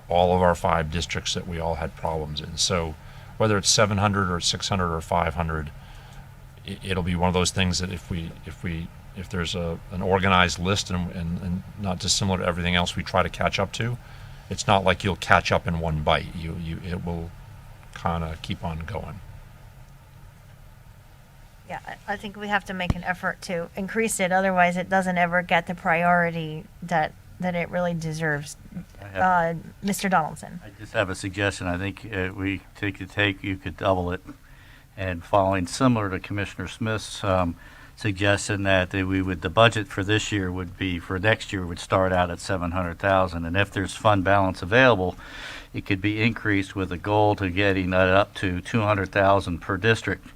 all of our 5 districts that we all had problems in. So whether it's 700 or 600 or 500, it'll be one of those things that if there's an organized list and not dissimilar to everything else we try to catch up to, it's not like you'll catch up in one bite. It will kind of keep on going. Yeah, I think we have to make an effort to increase it. Otherwise, it doesn't ever get the priority that it really deserves. Mr. Donaldson. I just have a suggestion. I think you could double it. And following similar to Commissioner Smith's suggestion that the budget for this year for next year would start out at 700,000. And if there's fund balance available, it could be increased with a goal to getting that up to 200,000 per district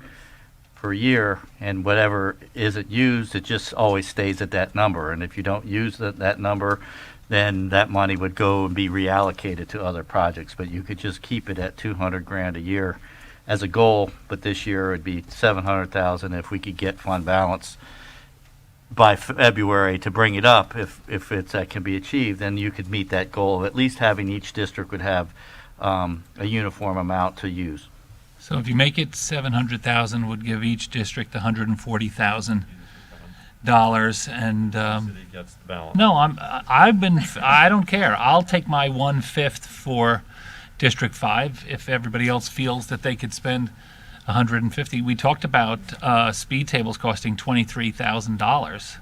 per year. And whatever isn't used, it just always stays at that number. And if you don't use that number, then that money would go and be reallocated to other projects. But you could just keep it at 200 grand a year as a goal, but this year it'd be 700,000 if we could get fund balance by February to bring it up. If that can be achieved, then you could meet that goal of at least having each district would have a uniform amount to use. So if you make it 700,000, would give each district $140,000. And City gets the balance. no, I don't care. I'll take my 1/5 for District 5 if everybody else feels that they could spend 150. We talked about speed tables costing $23,000.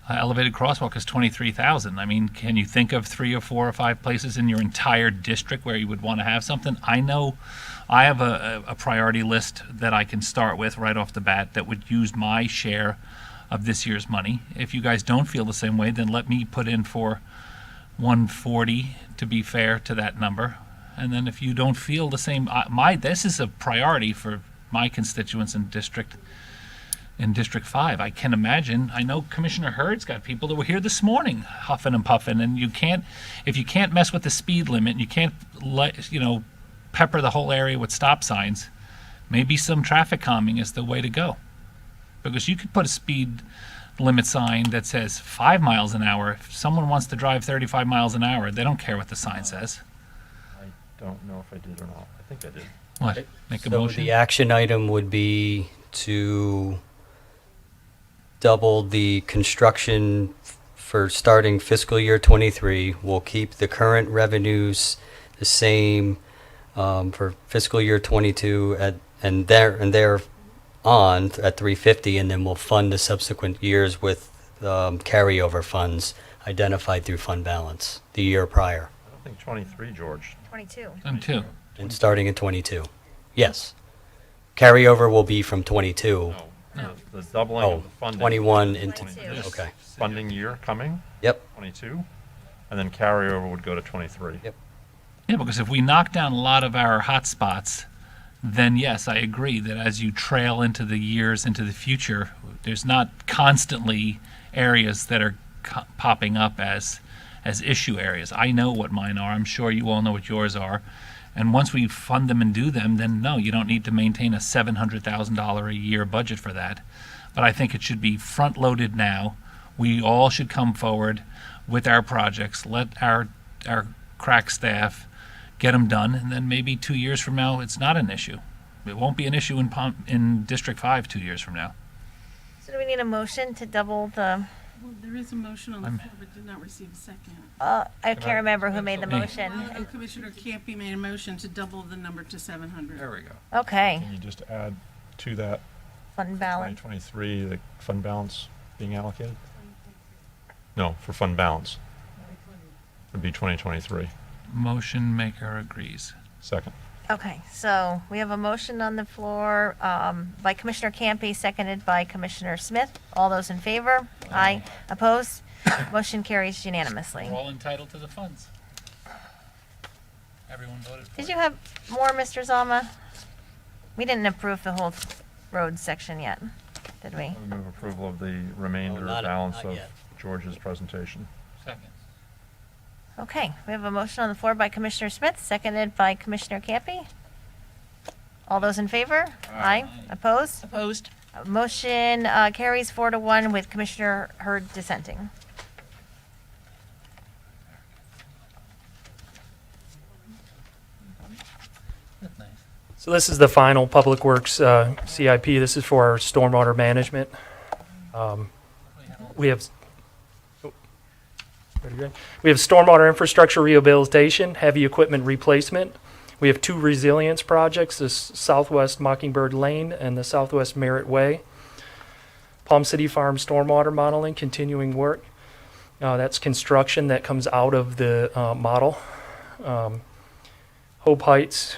Elevated crosswalk is $23,000. I mean, can you think of 3 or 4 or 5 places in your entire district where you would want to have something? I know I have a priority list that I can start with right off the bat that would use my share of this year's money. If you guys don't feel the same way, then let me put in for 140 to be fair to that number. And then if you don't feel the same, this is a priority for my constituents in District 5. I can imagine. I know Commissioner Hurd's got people that were here this morning huffing and puffing, and if you can't mess with the speed limit, and you can't pepper the whole area with stop signs, maybe some traffic calming is the way to go. Because you could put a speed limit sign that says 5 miles an hour. If someone wants to drive 35 miles an hour, they don't care what the sign says. Don't know if I did or not. I think I did. What? Make a So motion? the action item would be to double the construction for starting fiscal year 23. We'll keep the current revenues the same for fiscal year 22 and there on at 350, and then we'll fund the subsequent years with carryover funds identified through fund balance the year prior. I don't think 23, George. 22. And 2. And starting in 22. Yes. Carryover will be from 22. The doubling Oh, of the funding. 21 into, This okay. funding year coming? Yep. 22? And then carryover would go to 23? Yep. Yeah, because if we knock down a lot of our hot spots, then yes, I agree that as you trail into the years into the future, there's not constantly areas that are popping up as issue areas. I know what mine are. I'm sure you all know what yours are. And once we fund them and do them, then no, you don't need to maintain a $700,000 a year budget for that. But I think it should be front-loaded now. We all should come forward with our projects, let our crack staff get them done, and then maybe 2 years from now, it's not an issue. It won't be an issue in District 5 2 years from now. So do we need a motion to double the, Well, there is a motion on the floor, but did not receive a second. I can't remember who made the motion. Commissioner Campy made a motion to double the number to 700. There we go. Okay. Can you just add to that Fund balance. 2023, the fund balance being allocated? No, for fund balance. Would be 2023. Motion maker agrees. Second. Okay, so we have a motion on the floor by Commissioner Campy, seconded by Commissioner Smith. All those in favor? Aye. Opposed? Motion carries unanimously. We're all entitled to the funds. Everyone voted for it. Did you have more, Mr. Zalma? We didn't approve the whole road section yet, did we? I would move approval of the remainder not- balance not of yet. George's presentation. Second. Okay, we have a motion on the floor by Commissioner Smith, seconded by Commissioner Campy. All those in favor? Aye. Opposed? Opposed? Motion carries 4-1 with Commissioner Hurd dissenting. So this is the final Public Works CIP. This is for our stormwater management. We have stormwater infrastructure rehabilitation, heavy equipment replacement. We have 2 resilience projects, the Southwest Mockingbird Lane and the Southwest Merritt Way. Palm City Farm stormwater modeling, continuing work. That's construction that comes out of the model. Hope Heights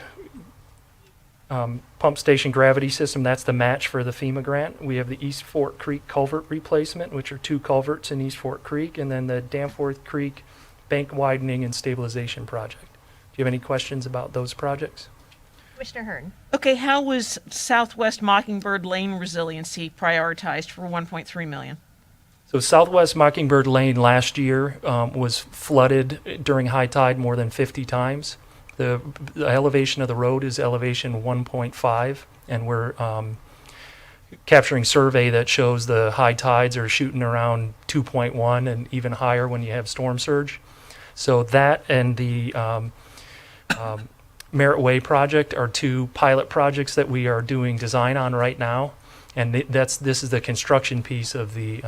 pump station gravity system, that's the match for the FEMA grant. We have the East Fork Creek culvert replacement, which are 2 culverts in East Fork Creek, and then the Danforth Creek bank widening and stabilization project. Do you have any questions about those projects? Commissioner Hurd. Okay, how was Southwest Mockingbird Lane resiliency prioritized for 1.3 million? So Southwest Mockingbird Lane last year was flooded during high tide more than 50 times. The elevation of the road is elevation 1.5, and we're capturing survey that shows the high tides are shooting around 2.1 and even higher when you have storm surge. So that and the Merritt Way project are 2 pilot projects that we are doing design on right now, and this is the construction piece of the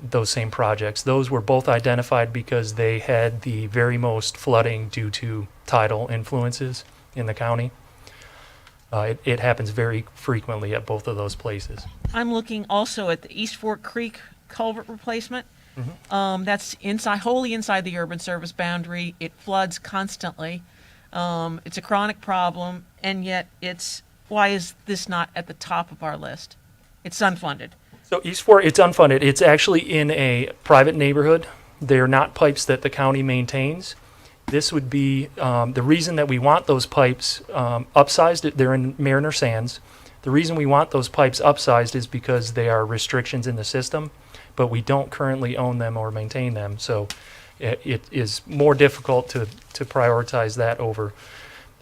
those same projects. Those were both identified because they had the very most flooding due to tidal influences in the county. It happens very frequently at both of those places. I'm looking also at the East Fork Creek culvert replacement. That's wholly inside the urban service boundary. It floods constantly. It's a chronic problem, and yet why is this not at the top of our list? It's unfunded. So East Fork, it's unfunded. It's actually in a private neighborhood. They're not pipes that the county maintains. This would be the reason that we want those pipes upsized. They're in Mariner Sands. The reason we want those pipes upsized is because they are restrictions in the system, but we don't currently own them or maintain them. So it is more difficult to prioritize that over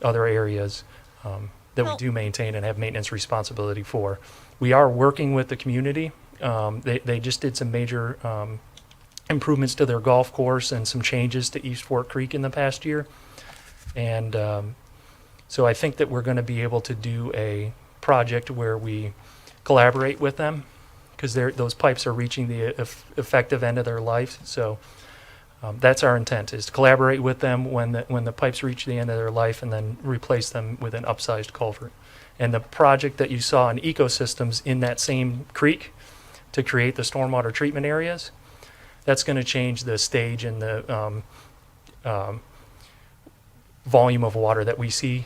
other areas that we do maintain and have maintenance responsibility for. We are working with the community. They just did some major improvements to their golf course and some changes to East Fork Creek in the past year. And so I think that we're going to be able to do a project where we collaborate with them, because those pipes are reaching the effective end of their life. So that's our intent, is to collaborate with them when the pipes reach the end of their life, and then replace them with an upsized culvert. And the project that you saw in ecosystems in that same creek to create the stormwater treatment areas, that's going to change the stage and the volume of water that we see,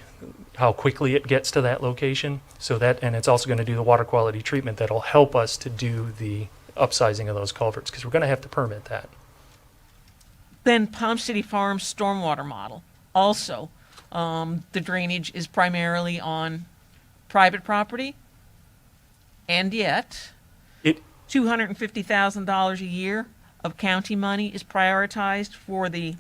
how quickly it gets to that location. So that, and it's also going to do the water quality treatment that'll help us to do the upsizing of those culverts, because we're going to have to permit that. Then Palm City Farms stormwater model. Also, the drainage is primarily on private property, and yet $250,000 a year of county money is prioritized for the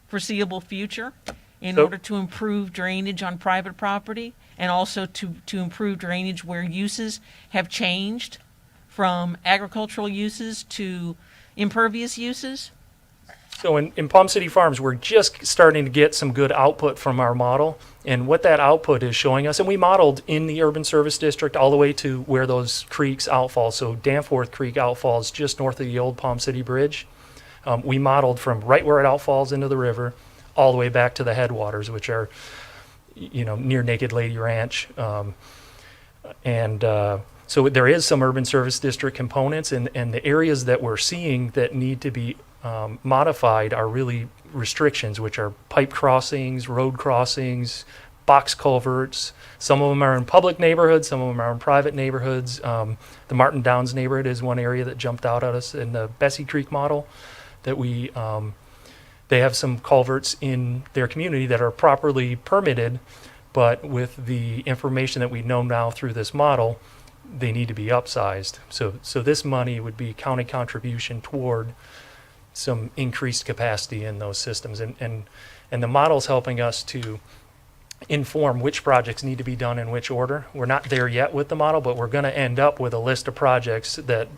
foreseeable future in order to improve drainage on private property, and also to improve drainage where uses have changed from agricultural uses to impervious uses. So in Palm City Farms, we're just starting to get some good output from our model. And what that output is showing us, and we modeled in the urban service district all the way to where those creeks outfall. So Danforth Creek outfalls just north of the old Palm City Bridge. We modeled from right where it outfalls into the river all the way back to the headwaters, which are, near Naked Lady Ranch. So there is some urban service district components, and the areas that we're seeing that need to be modified are really restrictions, which are pipe crossings, road crossings, box culverts. Some of them are in public neighborhoods, some of them are in private neighborhoods. The Martin Downs neighborhood is one area that jumped out at us in the Bessie Creek model, that they have some culverts in their community that are properly permitted, but with the information that we know now through this model, they need to be upsized. So this money would be county contribution toward some increased capacity in those systems. And the model's helping us to inform which projects need to be done in which order. We're not there yet with the model, but we're going to end up with a list of projects that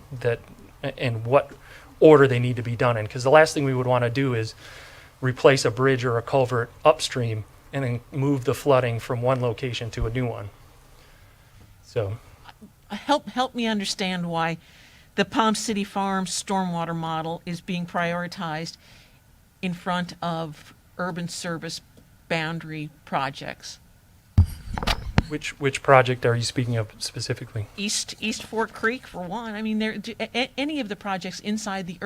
and what order they need to be done in. Because the last thing we would want to do is replace a bridge or a culvert upstream and then move the flooding from one location to a new one. So Help me understand why the Palm City Farms stormwater model is being prioritized in front of urban service boundary projects. Which project are you speaking of specifically? East Fork Creek, for one. I mean, any of the projects inside the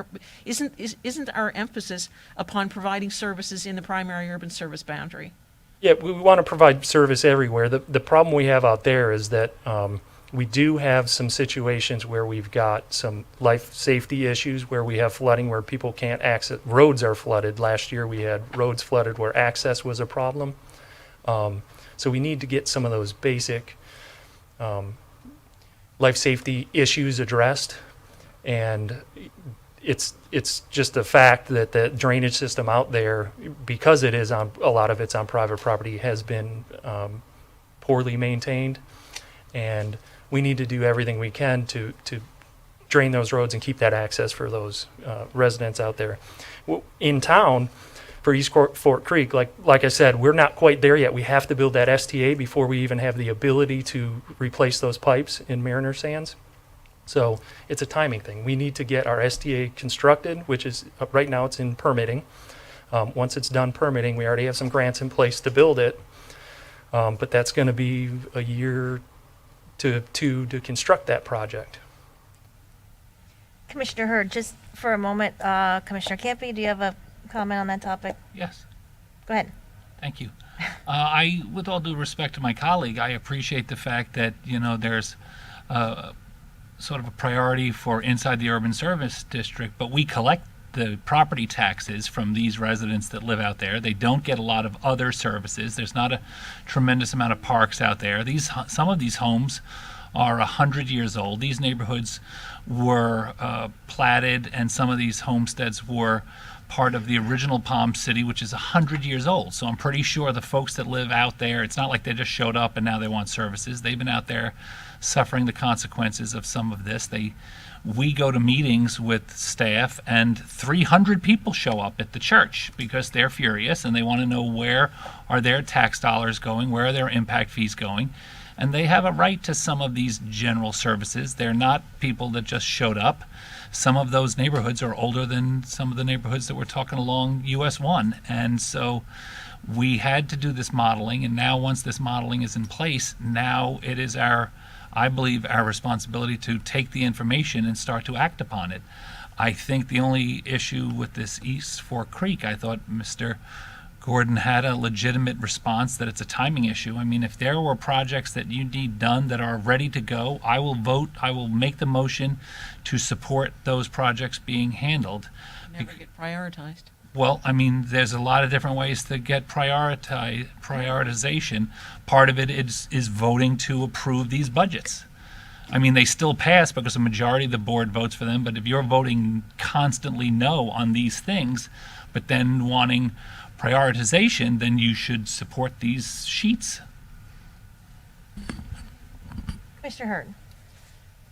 isn't our emphasis upon providing services in the primary urban service boundary? Yeah, we want to provide service everywhere. The problem we have out there is that we do have some situations where we've got some life safety issues, where we have flooding, where people can't access. Roads are flooded. Last year we had roads flooded where access was a problem. So we need to get some of those basic life safety issues addressed. And it's just a fact that the drainage system out there, because it is on, a lot of it's on private property, has been poorly maintained. And we need to do everything we can to drain those roads and keep that access for those residents out there. In town, for East Fork Creek, like I said, we're not quite there yet. We have to build that STA before we even have the ability to replace those pipes in Mariner Sands. So it's a timing thing. We need to get our STA constructed, which is right now it's in permitting. Once it's done permitting, we already have some grants in place to build it, but that's going to be a year to construct that project. Commissioner Hurd, just for a moment, Commissioner Campy, do you have a comment on that topic? Yes. Go ahead. Thank you. I, with all due respect to my colleague, I appreciate the fact that, there's sort of a priority for inside the urban service district, but we collect the property taxes from these residents that live out there. They don't get a lot of other services. There's not a tremendous amount of parks out there. Some of these homes are 100 years old. These neighborhoods were platted, and some of these homesteads were part of the original Palm City, which is 100 years old. So I'm pretty sure the folks that live out there, it's not like they just showed up and now they want services. They've been out there suffering the consequences of some of this. We go to meetings with staff and 300 people show up at the church because they're furious and they want to know where are their tax dollars going, where are their impact fees going. And they have a right to some of these general services. They're not people that just showed up. Some of those neighborhoods are older than some of the neighborhoods that we're talking along US 1. And so we had to do this modeling, and now once this modeling is in place, now it is I believe our responsibility to take the information and start to act upon it. I think the only issue with this East Fork Creek, I thought Mr. Gordon had a legitimate response that it's a timing issue. I mean, if there were projects that you need done that are ready to go, I will make the motion to support those projects being handled. Never get prioritized. Well, I mean, there's a lot of different ways to get prioritization. Part of it is voting to approve these budgets. I mean, they still pass because a majority of the board votes for them, but if you're voting constantly no on these things, but then wanting prioritization, then you should support these sheets. Commissioner Hurd.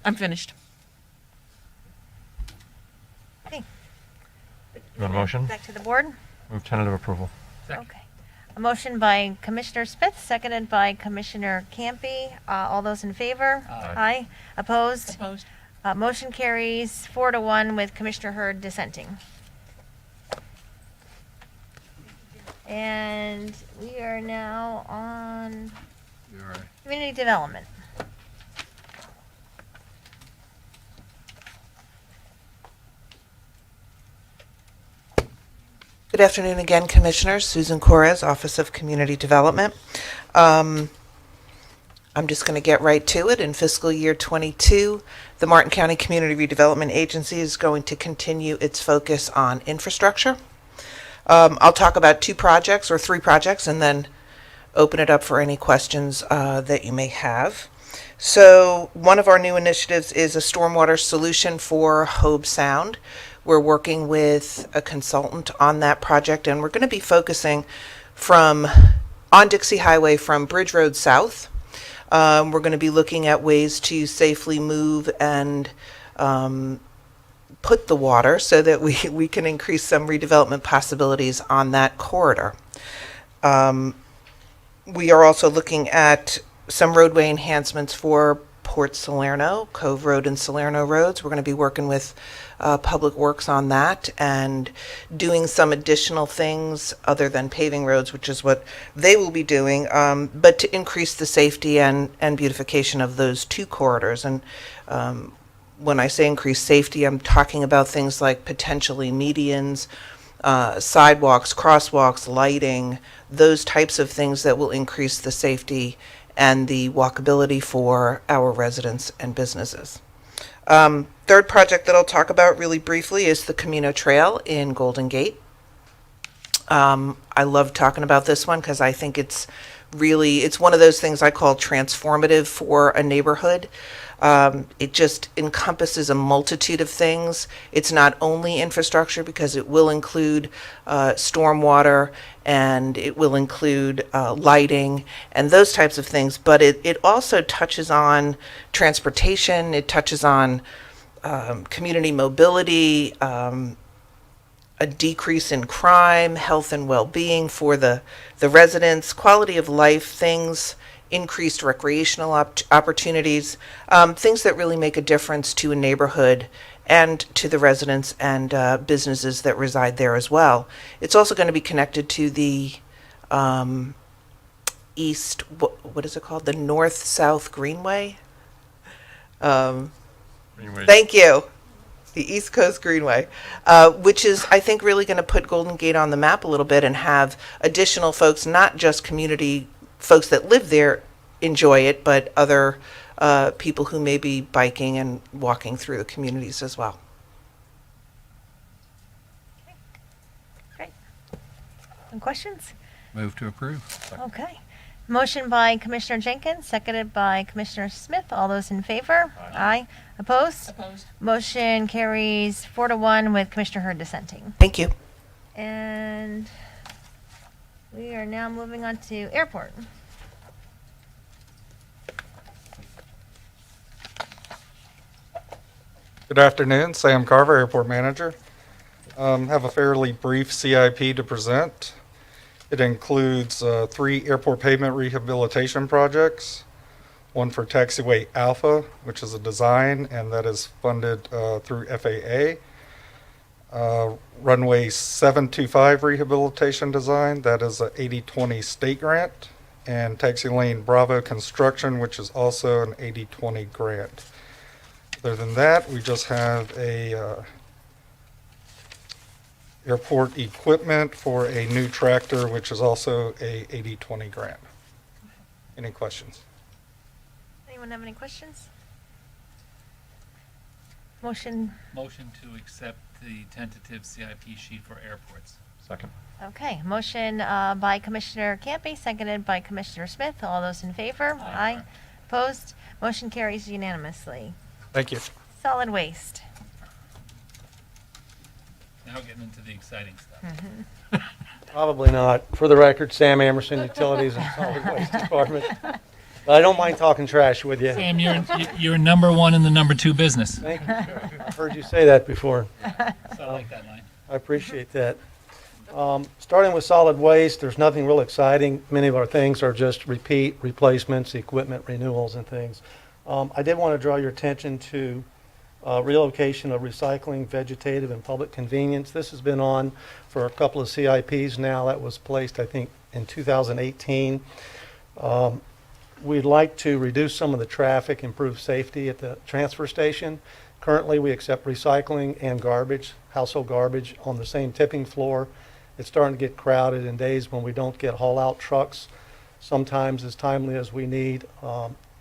I'm finished. Okay. You want a motion? Back to the board. Move tentative approval. Okay. A motion by Commissioner Smith, seconded by Commissioner Campy. All those in favor? Aye. Opposed? Opposed. Motion carries 4-1 with Commissioner Hurd dissenting. And we are now on community development. Good afternoon again, Commissioners. Susan Corres, Office of Community Development. I'm just going to get right to it. In fiscal year 22, the Martin County Community Redevelopment Agency is going to continue its focus on infrastructure. I'll talk about 2 projects or 3 projects and then open it up for any questions that you may have. So one of our new initiatives is a stormwater solution for Hobe Sound. We're working with a consultant on that project, and we're going to be focusing on Dixie Highway from Bridge Road South. We're going to be looking at ways to safely move and put the water so that we can increase some redevelopment possibilities on that corridor. We are also looking at some roadway enhancements for Port Salerno, Cove Road and Salerno roads. We're going to be working with Public Works on that and doing some additional things other than paving roads, which is what they will be doing, but to increase the safety and beautification of those 2 corridors. And when I say increase safety, I'm talking about things like potentially medians, sidewalks, crosswalks, lighting, those types of things that will increase the safety and the walkability for our residents and businesses. Third project that I'll talk about really briefly is the Camino Trail in Golden Gate. I love talking about this one because I think it's one of those things I call transformative for a neighborhood. It just encompasses a multitude of things. It's not only infrastructure because it will include stormwater and it will include lighting and those types of things, but it also touches on transportation, it touches on community mobility, a decrease in crime, health and well-being for the residents, quality of life things, increased recreational opportunities, things that really make a difference to a neighborhood and to the residents and businesses that reside there as well. It's also going to be connected to the east, what is it called? The North-South Greenway? Thank you. The East Coast Greenway, which is, I think, really going to put Golden Gate on the map a little bit and have additional folks, not just community folks that live there enjoy it, but other people who may be biking and walking through the communities as well. Great. Any questions? Move to approve. Okay. Motion by Commissioner Jenkins, seconded by Commissioner Smith. All those in favor? Aye. Opposed? Opposed. Motion carries 4-1 with Commissioner Hurd dissenting. Thank you. And we are now moving on to airport. Good afternoon, Sam Carver, Airport Manager. Have a fairly brief CIP to present. It includes 3 airport pavement rehabilitation projects, one for Taxiway Alpha, which is a design, and that is funded through FAA. Runway 725 rehabilitation design, that is a 80-20 state grant, and Taxi Lane Bravo construction, which is also an 80-20 grant. Other than that, we just have a airport equipment for a new tractor, which is also a 80/20 grant. Any questions? Anyone have any questions? Motion, Motion to accept the tentative CIP sheet for airports. Second. okay, motion by Commissioner Campy, seconded by Commissioner Smith. All those in favor? Aye. Opposed? Motion carries unanimously. Thank you. Solid waste. Now getting into the exciting stuff. Mm-hmm. Probably not. For the record, Sam Emerson, Utilities and Solid Waste Department. But I don't mind talking trash with you. Sam, you're number one in the number two business. Thank you. I've heard you say that before. So I like that line. I appreciate that. Starting with solid waste, there's nothing real exciting. Many of our things are just repeat replacements, equipment renewals and things. I did want to draw your attention to relocation of recycling, vegetative, and public convenience. This has been on for a couple of CIPs now. That was placed, I think, in 2018. We'd like to reduce some of the traffic, improve safety at the transfer station. Currently, we accept recycling and garbage, household garbage, on the same tipping floor. It's starting to get crowded in days when we don't get haul-out trucks sometimes as timely as we need.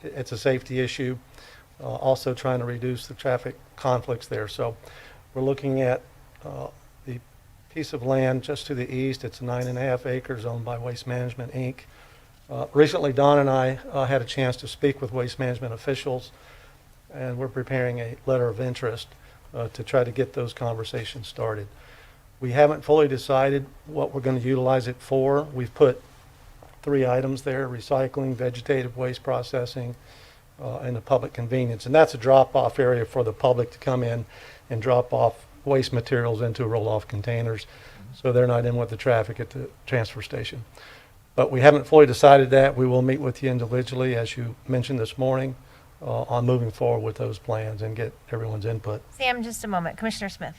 It's a safety issue. Also trying to reduce the traffic conflicts there. So we're looking at the piece of land just to the east. It's 9.5 acres owned by Waste Management, Inc. Recently, Don and I had a chance to speak with Waste Management officials, and we're preparing a letter of interest to try to get those conversations started. We haven't fully decided what we're going to utilize it for. We've put 3 items there: recycling, vegetative waste processing, and the public convenience. And that's a drop-off area for the public to come in and drop off waste materials into roll-off containers, so they're not in with the traffic at the transfer station. But we haven't fully decided that. We will meet with you individually, as you mentioned this morning, on moving forward with those plans and get everyone's input. Sam, just a moment. Commissioner Smith.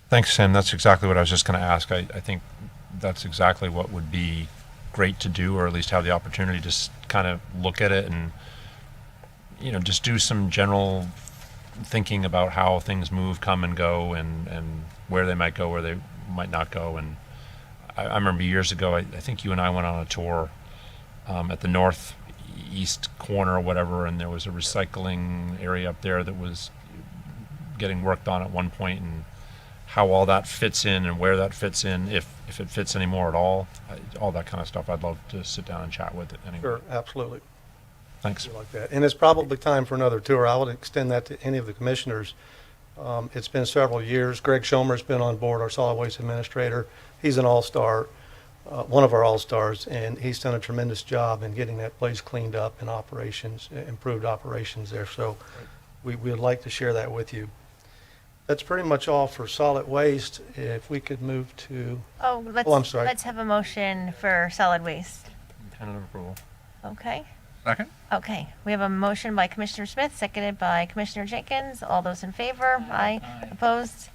Thanks, Sam. That's exactly what I was just going to ask. I think that's exactly what would be great to do, or at least have the opportunity to kind of look at it and, just do some general thinking about how things move, come and go, and where they might go, where they might not go. And I remember years ago, I think you and I went on a tour at the northeast corner or whatever, and there was a recycling area up there that was getting worked on at one point, and how all that fits in and where that fits in, if it fits anymore at all, all that kind of stuff. I'd love to sit down and chat with it anyway. Sure, absolutely. Thanks. Like that. And it's probably time for another tour. I would extend that to any of the commissioners. It's been several years. Greg Schomer's been on board, our solid waste administrator. He's an all-star, one of our all-stars, and he's done a tremendous job in getting that place cleaned up and operations, improved operations there. So we would like to share that with you. That's pretty much all for solid waste. If we could move to... I'm sorry. Let's have a motion for solid waste. Tentative approval. Okay. Second. Okay. We have a motion by Commissioner Smith, seconded by Commissioner Jenkins. All those in favor? Aye. Opposed?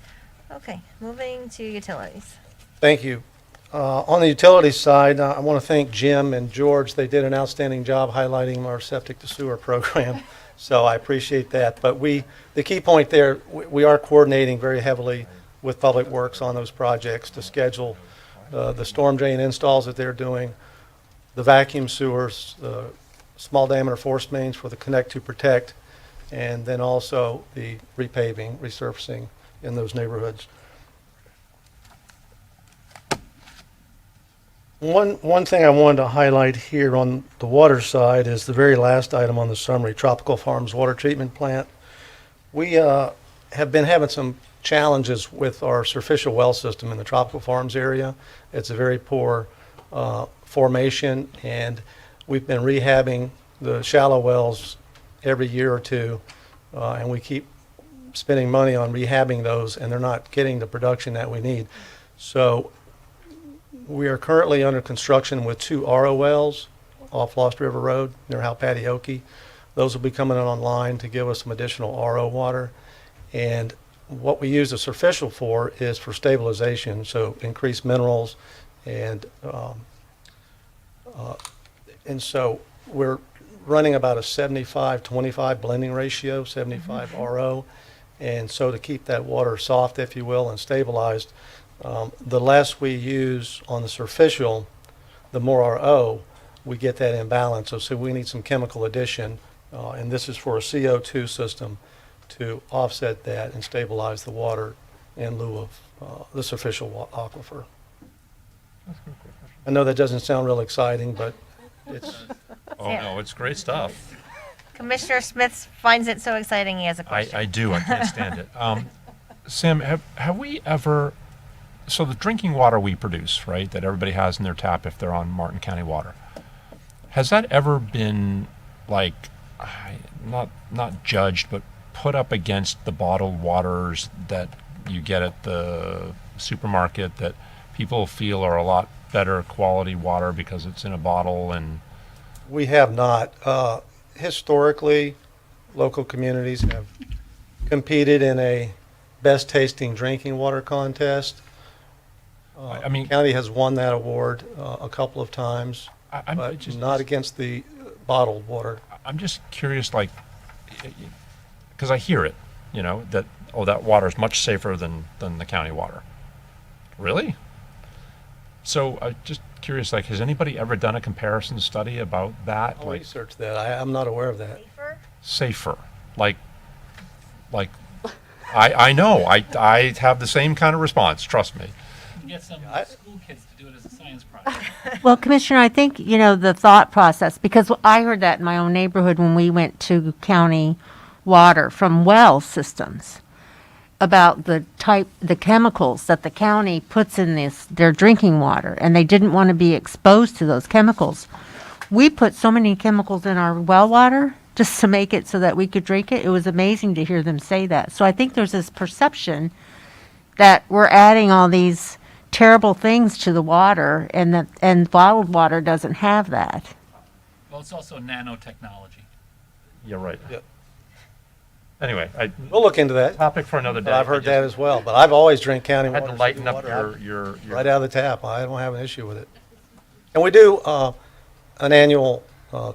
Okay. Moving to utilities. Thank you. On the utilities side, I want to thank Jim and George. They did an outstanding job highlighting our septic to sewer program, so I appreciate that. But the key point there, we are coordinating very heavily with Public Works on those projects to schedule the storm drain installs that they're doing, the vacuum sewers, the small diameter force mains for the Connect to Protect, and then also the repaving, resurfacing in those neighborhoods. One thing I wanted to highlight here on the water side is the very last item on the summary, Tropical Farms Water Treatment Plant. We have been having some challenges with our surficial well system in the Tropical Farms area. It's a very poor formation, and we've been rehabbing the shallow wells every year or two, and we keep spending money on rehabbing those, and they're not getting the production that we need. So we are currently under construction with 2 RO wells off Lost River Road near Halpatioke. Those will be coming online to give us some additional RO water. And what we use the surficial for is for stabilization, so increased minerals, and so we're running about a 75-25 blending ratio, 75 RO. And so to keep that water soft, if you will, and stabilized, The less we use on the superficial, the more RO, we get that imbalance. So we need some chemical addition, and this is for a CO2 system to offset that and stabilize the water in lieu of the superficial aquifer. I know that doesn't sound real exciting, but it's... Oh, no, it's great stuff. Commissioner Smith finds it so exciting he has a question. I do. I can't stand it. Sam, have we ever, so the drinking water we produce, right, that everybody has in their tap if they're on Martin County water, has that ever been like, not judged, but put up against the bottled waters that you get at the supermarket that people feel are a lot better quality water because it's in a bottle? And We have not. Historically, local communities have competed in a best tasting drinking water contest. I mean, county has won that award a couple of times, but not against the bottled water. I'm just curious, like, because I hear it, you know, that, oh, that water is much safer than the county water. Really? So I'm just curious, like, has anybody ever done a comparison study about that? I'll Like, research that. I'm not aware of that. safer? Like, I know, I have the same kind of response, trust me. Get some school kids to do it as a science project. Well, Commissioner, I think, the thought process, because I heard that in my own neighborhood when we went to county water from well systems about the chemicals that the county puts in their drinking water, and they didn't want to be exposed to those chemicals. We put so many chemicals in our well water just to make it so that we could drink it. It was amazing to hear them say that. So I think there's this perception that we're adding all these terrible things to the water, and bottled water doesn't have that. Well, it's also nanotechnology. You're right. Yep. Anyway, We'll look into that. Topic for another day. But I've heard that as well. But I've always drank county Had water. to lighten city up water. your Right out of the tap. I don't have an issue with it. And we do an annual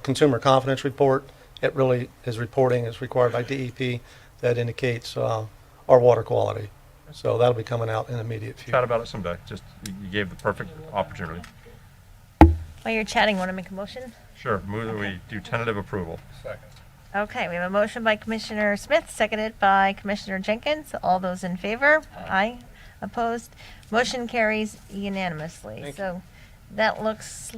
consumer confidence report. It really is reporting as required by DEP that indicates our water quality. So that'll be coming out in the immediate future. Chat about it someday. Just, you gave the perfect opportunity. While you're chatting, want to make a motion? Sure, move that we do tentative approval. Second. Okay, we have a motion by Commissioner Smith, seconded by Commissioner Jenkins. All those in favor? Aye. Opposed? Motion carries unanimously. So that looks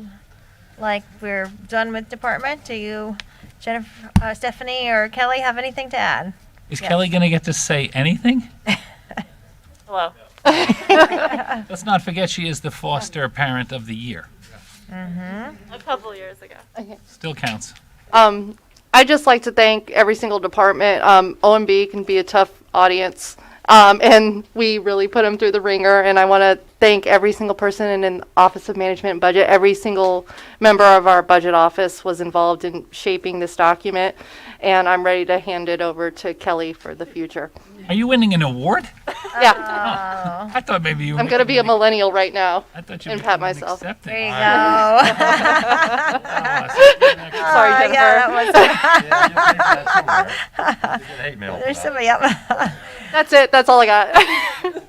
like we're done with department. Do you, Jennifer, Stephanie, or Kelly have anything to add? Is Yes. Kelly going to get to say anything? Hello. Let's not forget she is the foster parent of the year. Mm-hmm. A couple years ago. Still counts. I'd just like to thank every single department. OMB can be a tough audience, and we really put them through the ringer. And I want to thank every single person in the Office of Management and Budget. Every single member of our budget office was involved in shaping this document, and I'm ready to hand it over to Kelly for the future. Are you winning an award? Yeah. I thought maybe you were. I'm going to be a millennial right now I thought you and were pat becoming myself. accepting. There you go. Sorry, Oh, Jennifer. yeah, that was. Hate mail. There's somebody up. That's it. That's all I got.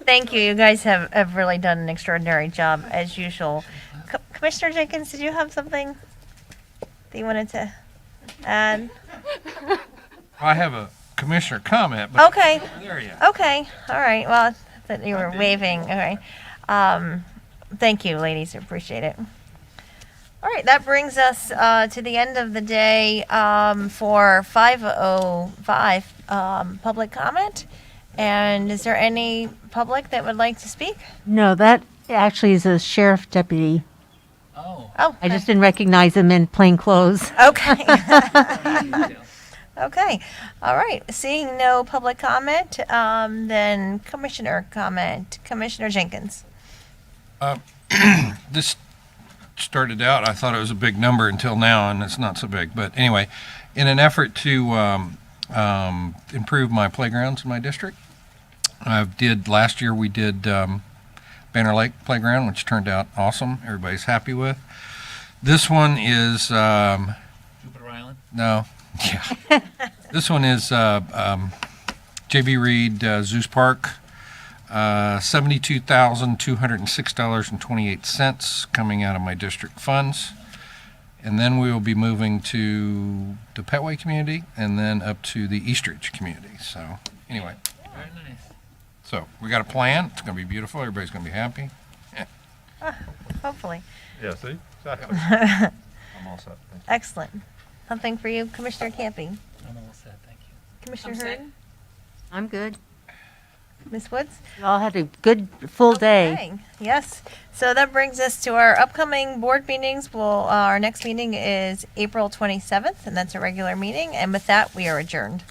Thank you. You guys have really done an extraordinary job as usual. Commissioner Jenkins, did you have something that you wanted to add? I have a commissioner comment, but Okay. there you Okay. All right. Well, I thought you were waving. Okay. Thank you, ladies. I appreciate it. All right. That brings us to the end of the day for 5:05 public comment. And is there any public that would like to speak? No, that actually is a sheriff deputy. Oh. I just didn't recognize him in plain clothes. Okay. Okay. All right. Seeing no public comment, then commissioner comment. Commissioner Jenkins. This started out, I thought it was a big number until now, and it's not so big. But anyway, in an effort to improve my playgrounds in my district, last year we did Banner Lake Playground, which turned out awesome. Everybody's happy with. This one is, Jupiter Island? no, yeah. This one is J.B. Reed Zeus Park. $72,206.28 coming out of my district funds. And then we will be moving to the Petway community and then up to the Eastridge community. So anyway, Very nice. so we got a plan. It's going to be beautiful. Everybody's going to be happy. Hopefully. Yeah, see? Exactly. I'm all set. Thank you. Excellent. Something for you, Commissioner Camping. I'm all set, thank you. Commissioner I'm set. Hearn? I'm good. Ms. Woods? Y'all had a good full day. Okay, yes. So that brings us to our upcoming board meetings. Our next meeting is April 27th, and that's a regular meeting. And with that, we are adjourned.